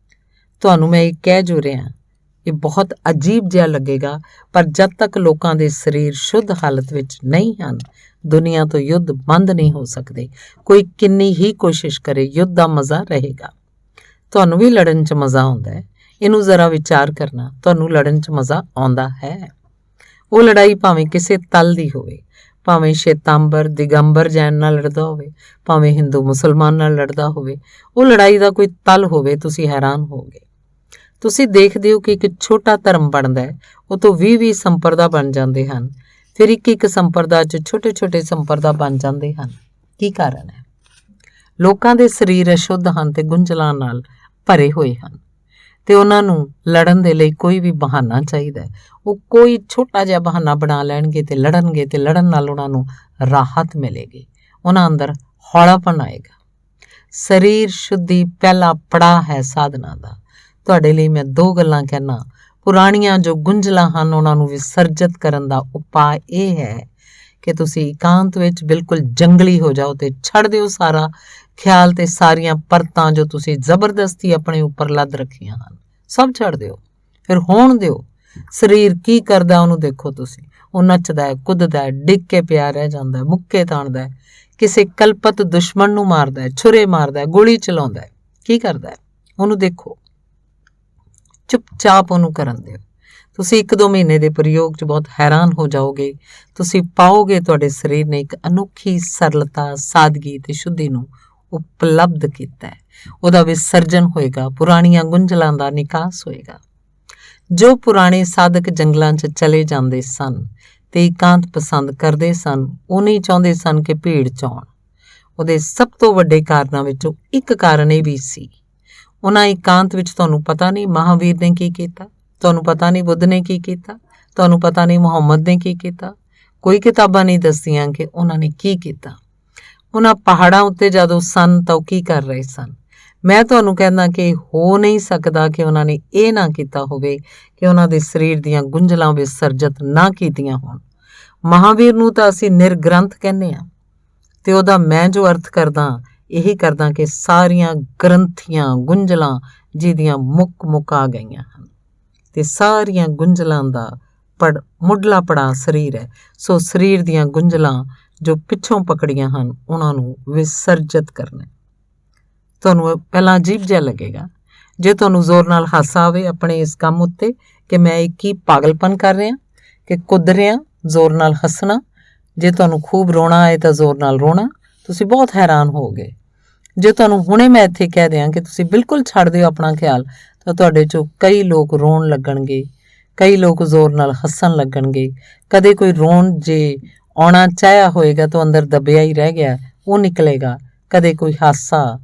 ਤੁਹਾਨੂੰ ਮੈਂ ਇਹ ਕਹਿ ਜੋ ਰਿਹਾ, ਇਹ ਬਹੁਤ ਅਜੀਬ ਜਿਹਾ ਲੱਗੇਗਾ, ਪਰ ਜਦ ਤੱਕ ਲੋਕਾਂ ਦੇ ਸਰੀਰ ਸ਼ੁੱਧ ਹਾਲਤ ਵਿੱਚ ਨਹੀਂ ਹਨ, ਦੁਨੀਆ ਤੋਂ ਯੁੱਧ ਬੰਦ ਨਹੀਂ ਹੋ ਸਕਦੇ। ਕੋਈ ਕਿੰਨੀ ਹੀ ਕੋਸ਼ਿਸ਼ ਕਰੇ, ਯੁੱਧ ਦਾ ਮਜ਼ਾ ਰਹੇਗਾ। ਤੁਹਾਨੂੰ ਵੀ ਲੜਨ 'ਚ ਮਜ਼ਾ ਆਉਂਦਾ ਹੈ। ਇਹਨੂੰ ਜ਼ਰਾ ਵਿਚਾਰ ਕਰਨਾ, ਤੁਹਾਨੂੰ ਲੜਨ 'ਚ ਮਜ਼ਾ ਆਉਂਦਾ ਹੈ। ਉਹ ਲੜਾਈ ਭਾਵੇਂ ਕਿਸੇ ਤਲ ਦੀ ਹੋਵੇ, ਭਾਵੇਂ ਸ਼ੇਤਾਂਬਰ ਦਿਗੰਬਰ ਜੈਨ ਨਾਲ ਲੜਦਾ ਹੋਵੇ, ਭਾਵੇਂ ਹਿੰਦੂ ਮੁਸਲਮਾਨ ਨਾਲ ਲੜਦਾ ਹੋਵੇ, ਉਹ ਲੜਾਈ ਦਾ ਕੋਈ ਤਲ ਹੋਵੇ, ਤੁਸੀਂ ਹੈਰਾਨ ਹੋਗੇ। ਤੁਸੀਂ ਦੇਖਦੇ ਹੋ ਕਿ ਇੱਕ ਛੋਟਾ ਧਰਮ ਬਣਦਾ ਹੈ, ਉਹ ਤੋਂ 20 ਸੰਪਰਦਾ ਬਣ ਜਾਂਦੇ ਹਨ। ਫਿਰ ਇੱਕ ਸੰਪਰਦਾ 'ਚ ਛੋਟੇ ਸੰਪਰਦਾ ਬਣ ਜਾਂਦੇ ਹਨ। ਕੀ ਕਾਰਨ ਹੈ? ਲੋਕਾਂ ਦੇ ਸਰੀਰ ਅਸ਼ੁੱਧ ਹਨ ਤੇ ਗੁੰਝਲਾਂ ਨਾਲ ਭਰੇ ਹੋਏ ਹਨ, ਤੇ ਉਹਨਾਂ ਨੂੰ ਲੜਨ ਦੇ ਲਈ ਕੋਈ ਵੀ ਬਹਾਨਾ ਚਾਹੀਦਾ ਹੈ। ਉਹ ਕੋਈ ਛੋਟਾ ਜਿਹਾ ਬਹਾਨਾ ਬਣਾ ਲੈਣਗੇ ਤੇ ਲੜਨਗੇ, ਤੇ ਲੜਨ ਨਾਲ ਉਹਨਾਂ ਨੂੰ ਰਾਹਤ ਮਿਲੇਗੀ, ਉਹਨਾਂ ਅੰਦਰ ਹੌਲਾਪਨ ਆਏਗਾ। ਸਰੀਰ ਸ਼ੁੱਧੀ ਪਹਿਲਾ ਪੜਾਅ ਹੈ ਸਾਧਨਾ ਦਾ। ਤੁਹਾਡੇ ਲਈ ਮੈਂ 2 ਗੱਲਾਂ ਕਹਿਣਾ। ਪੁਰਾਣੀਆਂ ਜੋ ਗੁੰਝਲਾਂ ਹਨ ਉਹਨਾਂ ਨੂੰ ਵਿਸਰਜਿਤ ਕਰਨ ਦਾ ਉਪਾਅ ਇਹ ਹੈ ਕਿ ਤੁਸੀਂ ਇਕਾਂਤ ਵਿੱਚ ਬਿਲਕੁਲ ਜੰਗਲੀ ਹੋ ਜਾਓ ਤੇ ਛੱਡ ਦਿਓ ਸਾਰਾ ਖਿਆਲ ਤੇ ਸਾਰੀਆਂ ਪਰਤਾਂ ਜੋ ਤੁਸੀਂ ਜ਼ਬਰਦਸਤੀ ਆਪਣੇ ਉੱਪਰ ਲੱਦ ਰੱਖੀਆਂ ਹਨ, ਸਭ ਛੱਡ ਦਿਓ। ਫਿਰ ਹੋਣ ਦਿਓ। ਸਰੀਰ ਕੀ ਕਰਦਾ ਉਹਨੂੰ ਦੇਖੋ ਤੁਸੀਂ। ਉਹ ਨੱਚਦਾ ਹੈ, ਕੁੱਦਦਾ ਹੈ, ਡਿੱਗ ਕੇ ਪਿਆ ਰਹਿ ਜਾਂਦਾ ਹੈ, ਮੁੱਕੇ ਤਾਣਦਾ ਹੈ, ਕਿਸੇ ਕਲਪਤ ਦੁਸ਼ਮਣ ਨੂੰ ਮਾਰਦਾ ਹੈ, ਛੁਰੇ ਮਾਰਦਾ ਹੈ, ਗੋਲੀ ਚਲਾਉਂਦਾ ਹੈ, ਕੀ ਕਰਦਾ ਹੈ ਉਹਨੂੰ ਦੇਖੋ। ਚੁੱਪਚਾਪ ਉਹਨੂੰ ਕਰਨ ਦਿਓ। ਤੁਸੀਂ 1-2 ਮਹੀਨੇ ਦੇ ਪ੍ਰਯੋਗ 'ਚ ਬਹੁਤ ਹੈਰਾਨ ਹੋ ਜਾਓਗੇ। ਤੁਸੀਂ ਪਾਓਗੇ ਤੁਹਾਡੇ ਸਰੀਰ ਨੇ ਇੱਕ ਅਨੋਖੀ ਸਰਲਤਾ, ਸਾਦਗੀ ਤੇ ਸ਼ੁੱਧੀ ਨੂੰ ਉਪਲਬਧ ਕੀਤਾ ਹੈ। ਉਹਦਾ ਵਿਸਰਜਨ ਹੋਏਗਾ, ਪੁਰਾਣੀਆਂ ਗੁੰਝਲਾਂ ਦਾ ਨਿਕਾਸ ਹੋਏਗਾ। ਜੋ ਪੁਰਾਣੇ ਸਾਧਕ ਜੰਗਲਾਂ 'ਚ ਚਲੇ ਜਾਂਦੇ ਸਨ ਤੇ ਇਕਾਂਤ ਪਸੰਦ ਕਰਦੇ ਸਨ, ਉਹ ਨਹੀਂ ਚਾਹੁੰਦੇ ਸਨ ਕਿ ਭੀੜ 'ਚ ਆਉਣ। ਉਹਦੇ ਸਭ ਤੋਂ ਵੱਡੇ ਕਾਰਨਾਂ ਵਿੱਚੋਂ ਇੱਕ ਕਾਰਨ ਇਹ ਵੀ ਸੀ, ਉਹਨਾਂ ਇਕਾਂਤ ਵਿੱਚ ਤੁਹਾਨੂੰ ਪਤਾ ਨਹੀਂ ਮਹਾਵੀਰ ਨੇ ਕੀ ਕੀਤਾ, ਤੁਹਾਨੂੰ ਪਤਾ ਨਹੀਂ ਬੁੱਧ ਨੇ ਕੀ ਕੀਤਾ, ਤੁਹਾਨੂੰ ਪਤਾ ਨਹੀਂ ਮੁਹੰਮਦ ਨੇ ਕੀ ਕੀਤਾ। ਕੋਈ ਕਿਤਾਬਾਂ ਨਹੀਂ ਦੱਸਦੀਆਂ ਕਿ ਉਹਨਾਂ ਨੇ ਕੀ ਕੀਤਾ। ਉਹਨਾਂ ਪਹਾੜਾਂ ਉੱਤੇ ਜਦੋਂ ਸਨ ਤਾਂ ਉਹ ਕੀ ਕਰ ਰਹੇ ਸਨ। ਮੈਂ ਤੁਹਾਨੂੰ ਕਹਿੰਦਾ ਕਿ ਹੋ ਨਹੀਂ ਸਕਦਾ ਕਿ ਉਹਨਾਂ ਨੇ ਇਹ ਨਾ ਕੀਤਾ ਹੋਵੇ ਕਿ ਉਹਨਾਂ ਦੇ ਸਰੀਰ ਦੀਆਂ ਗੁੰਝਲਾਂ ਵਿਸਰਜਿਤ ਨਾ ਕੀਤੀਆਂ ਹੋਣ। ਮਹਾਵੀਰ ਨੂੰ ਤਾਂ ਅਸੀਂ ਨਿਰਗ੍ਰੰਥ ਕਹਿੰਦੇ ਹਾਂ ਤੇ ਉਹਦਾ ਮੈਂ ਜੋ ਅਰਥ ਕਰਦਾ ਇਹੀ ਕਰਦਾ ਕਿ ਸਾਰੀਆਂ ਗ੍ਰੰਥੀਆਂ, ਗੁੰਝਲਾਂ ਜਿਹਦੀਆਂ ਮੁੱਕ ਆ ਗਈਆਂ ਹਨ ਤੇ ਸਾਰੀਆਂ ਗੁੰਝਲਾਂ ਦਾ ਮੁੱਢਲਾ ਪੜਾਅ ਸਰੀਰ ਹੈ। ਸੋ ਸਰੀਰ ਦੀਆਂ ਗੁੰਝਲਾਂ ਜੋ ਪਿੱਛੋਂ ਪਕੜੀਆਂ ਹਨ ਉਹਨਾਂ ਨੂੰ ਵਿਸਰਜਿਤ ਕਰਨਾ। ਤੁਹਾਨੂੰ ਪਹਿਲਾਂ ਅਜੀਬ ਜਿਹਾ ਲੱਗੇਗਾ। ਜੇ ਤੁਹਾਨੂੰ ਜ਼ੋਰ ਨਾਲ ਹਾਸਾ ਆਵੇ ਆਪਣੇ ਇਸ ਕੰਮ ਉੱਤੇ ਕਿ ਮੈਂ ਇਹ ਕੀ ਪਾਗਲਪਨ ਕਰ ਰਿਹਾ ਕਿ ਕੁੱਦ ਰਿਹਾ, ਜ਼ੋਰ ਨਾਲ ਹੱਸਣਾ। ਜੇ ਤੁਹਾਨੂੰ ਖੂਬ ਰੋਣਾ ਆਏ ਤਾਂ ਜ਼ੋਰ ਨਾਲ ਰੋਣਾ, ਤੁਸੀਂ ਬਹੁਤ ਹੈਰਾਨ ਹੋਵੋਗੇ। ਜੇ ਤੁਹਾਨੂੰ ਹੁਣੇ ਮੈਂ ਇੱਥੇ ਕਹਿ ਦਿਆਂ ਕਿ ਤੁਸੀਂ ਬਿਲਕੁਲ ਛੱਡ ਦਿਓ ਆਪਣਾ ਖਿਆਲ, ਤਾਂ ਤੁਹਾਡੇ 'ਚੋਂ ਕਈ ਲੋਕ ਰੋਣ ਲੱਗਣਗੇ, ਕਈ ਲੋਕ ਜ਼ੋਰ ਨਾਲ ਹੱਸਣ ਲੱਗਣਗੇ। ਕਦੇ ਕੋਈ ਰੋਣ ਜੇ ਆਉਣਾ ਚਾਹਿਆ ਹੋਏਗਾ ਤਾਂ ਅੰਦਰ ਦੱਬਿਆ ਹੀ ਰਹਿ ਗਿਆ, ਉਹ ਨਿਕਲੇਗਾ। ਕਦੇ ਕੋਈ ਹਾਸਾ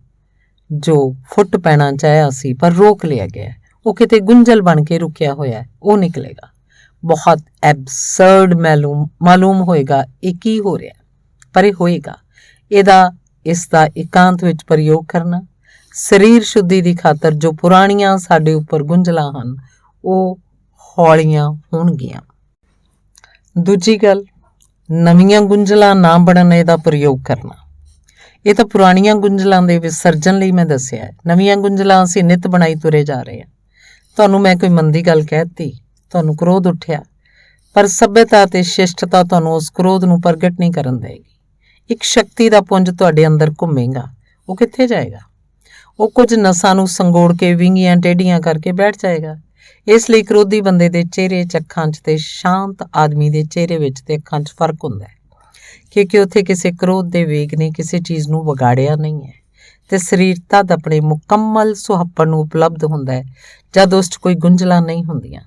ਜੋ ਫੁੱਟ ਪੈਣਾ ਚਾਹਿਆ ਸੀ ਪਰ ਰੋਕ ਲਿਆ ਗਿਆ, ਉਹ ਕਿਤੇ ਗੁੰਝਲ ਬਣ ਕੇ ਰੁਕਿਆ ਹੋਇਆ, ਉਹ ਨਿਕਲੇਗਾ। ਬਹੁਤ ਐਬਸਰਡ ਮਾਲੂਮ ਹੋਏਗਾ ਇਹ ਕੀ ਹੋ ਰਿਹਾ, ਪਰ ਇਹ ਹੋਏਗਾ। ਇਸ ਦਾ ਇਕਾਂਤ ਵਿੱਚ ਪ੍ਰਯੋਗ ਕਰਨਾ, ਸਰੀਰ ਸ਼ੁੱਧੀ ਦੀ ਖਾਤਰ ਜੋ ਪੁਰਾਣੀਆਂ ਸਾਡੇ ਉੱਪਰ ਗੁੰਝਲਾਂ ਹਨ ਉਹ ਹੌਲੀਆਂ ਹੋਣਗੀਆਂ। ਦੂਜੀ ਗੱਲ, ਨਵੀਆਂ ਗੁੰਝਲਾਂ ਨਾ ਬਣਨ ਇਹਦਾ ਪ੍ਰਯੋਗ ਕਰਨਾ। ਇਹ ਤਾਂ ਪੁਰਾਣੀਆਂ ਗੁੰਝਲਾਂ ਦੇ ਵਿਸਰਜਨ ਲਈ ਮੈਂ ਦੱਸਿਆ ਹੈ। ਨਵੀਆਂ ਗੁੰਝਲਾਂ ਅਸੀਂ ਨਿੱਤ ਬਣਾਈ ਤੁਰੇ ਜਾ ਰਹੇ ਹਾਂ। ਤੁਹਾਨੂੰ ਮੈਂ ਕੋਈ ਮੰਦੀ ਗੱਲ ਕਹਿ ਦਿੱਤੀ, ਤੁਹਾਨੂੰ ਕ੍ਰੋਧ ਉੱਠਿਆ, ਪਰ ਸੱਭਿਅਤਾ ਤੇ ਸ਼ਿਸ਼ਟਤਾ ਤੁਹਾਨੂੰ ਉਸ ਕ੍ਰੋਧ ਨੂੰ ਪ੍ਰਗਟ ਨਹੀਂ ਕਰਨ ਦੇਗੀ। ਇੱਕ ਸ਼ਕਤੀ ਦਾ ਪੁੰਜ ਤੁਹਾਡੇ ਅੰਦਰ ਘੁੰਮੇਗਾ, ਉਹ ਕਿੱਥੇ ਜਾਏਗਾ? ਉਹ ਕੁਝ ਨਸਾਂ ਨੂੰ ਸੰਗੋੜ ਕੇ ਵਿੰਗੀਆਂ ਟੇਢੀਆਂ ਕਰਕੇ ਬੈਠ ਜਾਏਗਾ। ਇਸ ਲਈ ਕ੍ਰੋਧੀ ਬੰਦੇ ਦੇ ਚਿਹਰੇ 'ਚ ਅੱਖਾਂ 'ਚ ਤੇ ਸ਼ਾਂਤ ਆਦਮੀ ਦੇ ਚਿਹਰੇ ਵਿੱਚ ਤੇ ਅੱਖਾਂ 'ਚ ਫਰਕ ਹੁੰਦਾ ਹੈ, ਕਿਉਂਕਿ ਉੱਥੇ ਕਿਸੇ ਕ੍ਰੋਧ ਦੇ ਵੇਗ ਨੇ ਕਿਸੇ ਚੀਜ਼ ਨੂੰ ਵਿਗਾੜਿਆ ਨਹੀਂ ਹੈ ਤੇ ਸਰੀਰ ਤਦ ਆਪਣੇ ਮੁਕੰਮਲ ਸੁਹੱਪਣ ਨੂੰ ਉਪਲਬਧ ਹੁੰਦਾ ਹੈ ਜਦ ਉਸ 'ਚ ਕੋਈ ਗੁੰਝਲਾਂ ਨਹੀਂ ਹੁੰਦੀਆਂ।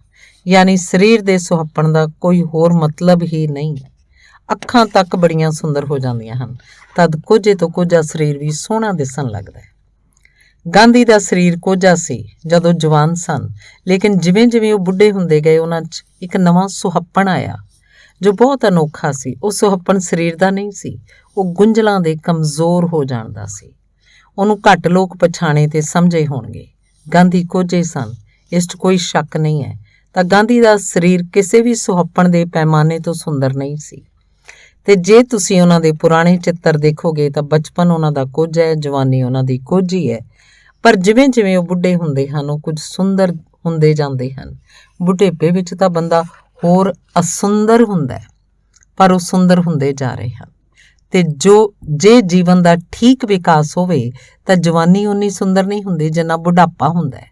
ਯਾਨੀ ਸਰੀਰ ਦੇ ਸੁਹੱਪਣ ਦਾ ਕੋਈ ਹੋਰ ਮਤਲਬ ਹੀ ਨਹੀਂ ਹੈ। ਅੱਖਾਂ ਤੱਕ ਬੜੀਆਂ ਸੁੰਦਰ ਹੋ ਜਾਂਦੀਆਂ ਹਨ, ਤਦ ਕੋਝੇ ਤੋਂ ਕੋਝਾ ਸਰੀਰ ਵੀ ਸੋਹਣਾ ਦਿਸਣ ਲੱਗਦਾ ਹੈ। ਗਾਂਧੀ ਦਾ ਸਰੀਰ ਕੋਝਾ ਸੀ ਜਦੋਂ ਜਵਾਨ ਸਨ, ਲੇਕਿਨ ਜਿਵੇਂ ਜਿਵੇਂ ਉਹ ਬੁੱਢੇ ਹੁੰਦੇ ਗਏ ਉਹਨਾਂ 'ਚ ਇੱਕ ਨਵਾਂ ਸੁਹੱਪਣ ਆਇਆ ਜੋ ਬਹੁਤ ਅਨੋਖਾ ਸੀ। ਉਹ ਸੁਹੱਪਣ ਸਰੀਰ ਦਾ ਨਹੀਂ ਸੀ, ਉਹ ਗੁੰਝਲਾਂ ਦੇ ਕਮਜ਼ੋਰ ਹੋ ਜਾਣ ਦਾ ਸੀ। ਉਹਨੂੰ ਘੱਟ ਲੋਕ ਪਛਾਣੇ ਤੇ ਸਮਝੇ ਹੋਣਗੇ। ਗਾਂਧੀ ਕੋਝੇ ਸਨ, ਇਸ 'ਚ ਕੋਈ ਸ਼ੱਕ ਨਹੀਂ ਹੈ। ਤਾਂ ਗਾਂਧੀ ਦਾ ਸਰੀਰ ਕਿਸੇ ਵੀ ਸੁਹੱਪਣ ਦੇ ਪੈਮਾਨੇ ਤੋਂ ਸੁੰਦਰ ਨਹੀਂ ਸੀ। ਤੇ ਜੇ ਤੁਸੀਂ ਉਹਨਾਂ ਦੇ ਪੁਰਾਣੇ ਚਿੱਤਰ ਦੇਖੋਗੇ ਤਾਂ ਬਚਪਨ ਉਹਨਾਂ ਦਾ ਕੋਝਾ ਹੈ, ਜਵਾਨੀ ਉਹਨਾਂ ਦੀ ਕੋਝੀ ਹੈ। ਪਰ ਜਿਵੇਂ ਜਿਵੇਂ ਉਹ ਬੁੱਢੇ ਹੁੰਦੇ ਹਨ ਉਹ ਕੁਝ ਸੁੰਦਰ ਹੁੰਦੇ ਜਾਂਦੇ ਹਨ। ਬੁਢੇਪੇ ਵਿੱਚ ਤਾਂ ਬੰਦਾ ਹੋਰ ਅਸੁੰਦਰ ਹੁੰਦਾ ਹੈ, ਪਰ ਉਹ ਸੁੰਦਰ ਹੁੰਦੇ ਜਾ ਰਹੇ ਹਨ। ਤੇ ਜੇ ਜੀਵਨ ਦਾ ਠੀਕ ਵਿਕਾਸ ਹੋਵੇ ਤਾਂ ਜਵਾਨੀ ਉਨੀ ਸੁੰਦਰ ਨਹੀਂ ਹੁੰਦੀ ਜਿੰਨਾ ਬੁਢਾਪਾ ਹੁੰਦਾ ਹੈ,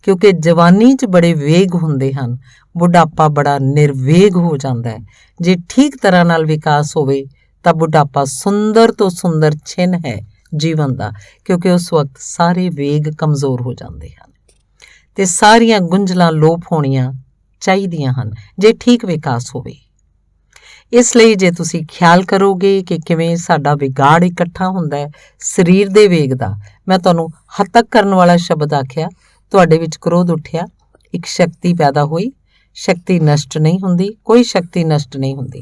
ਕਿਉਂਕਿ ਜਵਾਨੀ 'ਚ ਬੜੇ ਵੇਗ ਹੁੰਦੇ ਹਨ, ਬੁਢਾਪਾ ਬੜਾ ਨਿਰਵੇਗ ਹੋ ਜਾਂਦਾ ਹੈ। ਜੇ ਠੀਕ ਤਰ੍ਹਾਂ ਨਾਲ ਵਿਕਾਸ ਹੋਵੇ ਤਾਂ ਬੁਢਾਪਾ ਸੁੰਦਰ ਤੋਂ ਸੁੰਦਰ ਛਿਨ ਹੈ ਜੀਵਨ ਦਾ, ਕਿਉਂਕਿ ਉਸ ਵਕਤ ਸਾਰੇ ਵੇਗ ਕਮਜ਼ੋਰ ਹੋ ਜਾਂਦੇ ਹਨ ਤੇ ਸਾਰੀਆਂ ਗੁੰਝਲਾਂ ਲੋਪ ਹੋਣੀਆਂ ਚਾਹੀਦੀਆਂ ਹਨ ਜੇ ਠੀਕ ਵਿਕਾਸ ਹੋਵੇ। ਇਸ ਲਈ ਜੇ ਤੁਸੀਂ ਖਿਆਲ ਕਰੋਗੇ ਕਿ ਕਿਵੇਂ ਸਾਡਾ ਵਿਗਾੜ ਇਕੱਠਾ ਹੁੰਦਾ ਹੈ ਸਰੀਰ ਦੇ ਵੇਗ ਦਾ, ਮੈਂ ਤੁਹਾਨੂੰ ਹੱਤਕ ਕਰਨ ਵਾਲਾ ਸ਼ਬਦ ਆਖਿਆ, ਤੁਹਾਡੇ ਵਿੱਚ ਕ੍ਰੋਧ ਉੱਠਿਆ, ਇੱਕ ਸ਼ਕਤੀ ਪੈਦਾ ਹੋਈ। ਸ਼ਕਤੀ ਨਸ਼ਟ ਨਹੀਂ ਹੁੰਦੀ, ਕੋਈ ਸ਼ਕਤੀ ਨਸ਼ਟ ਨਹੀਂ ਹੁੰਦੀ।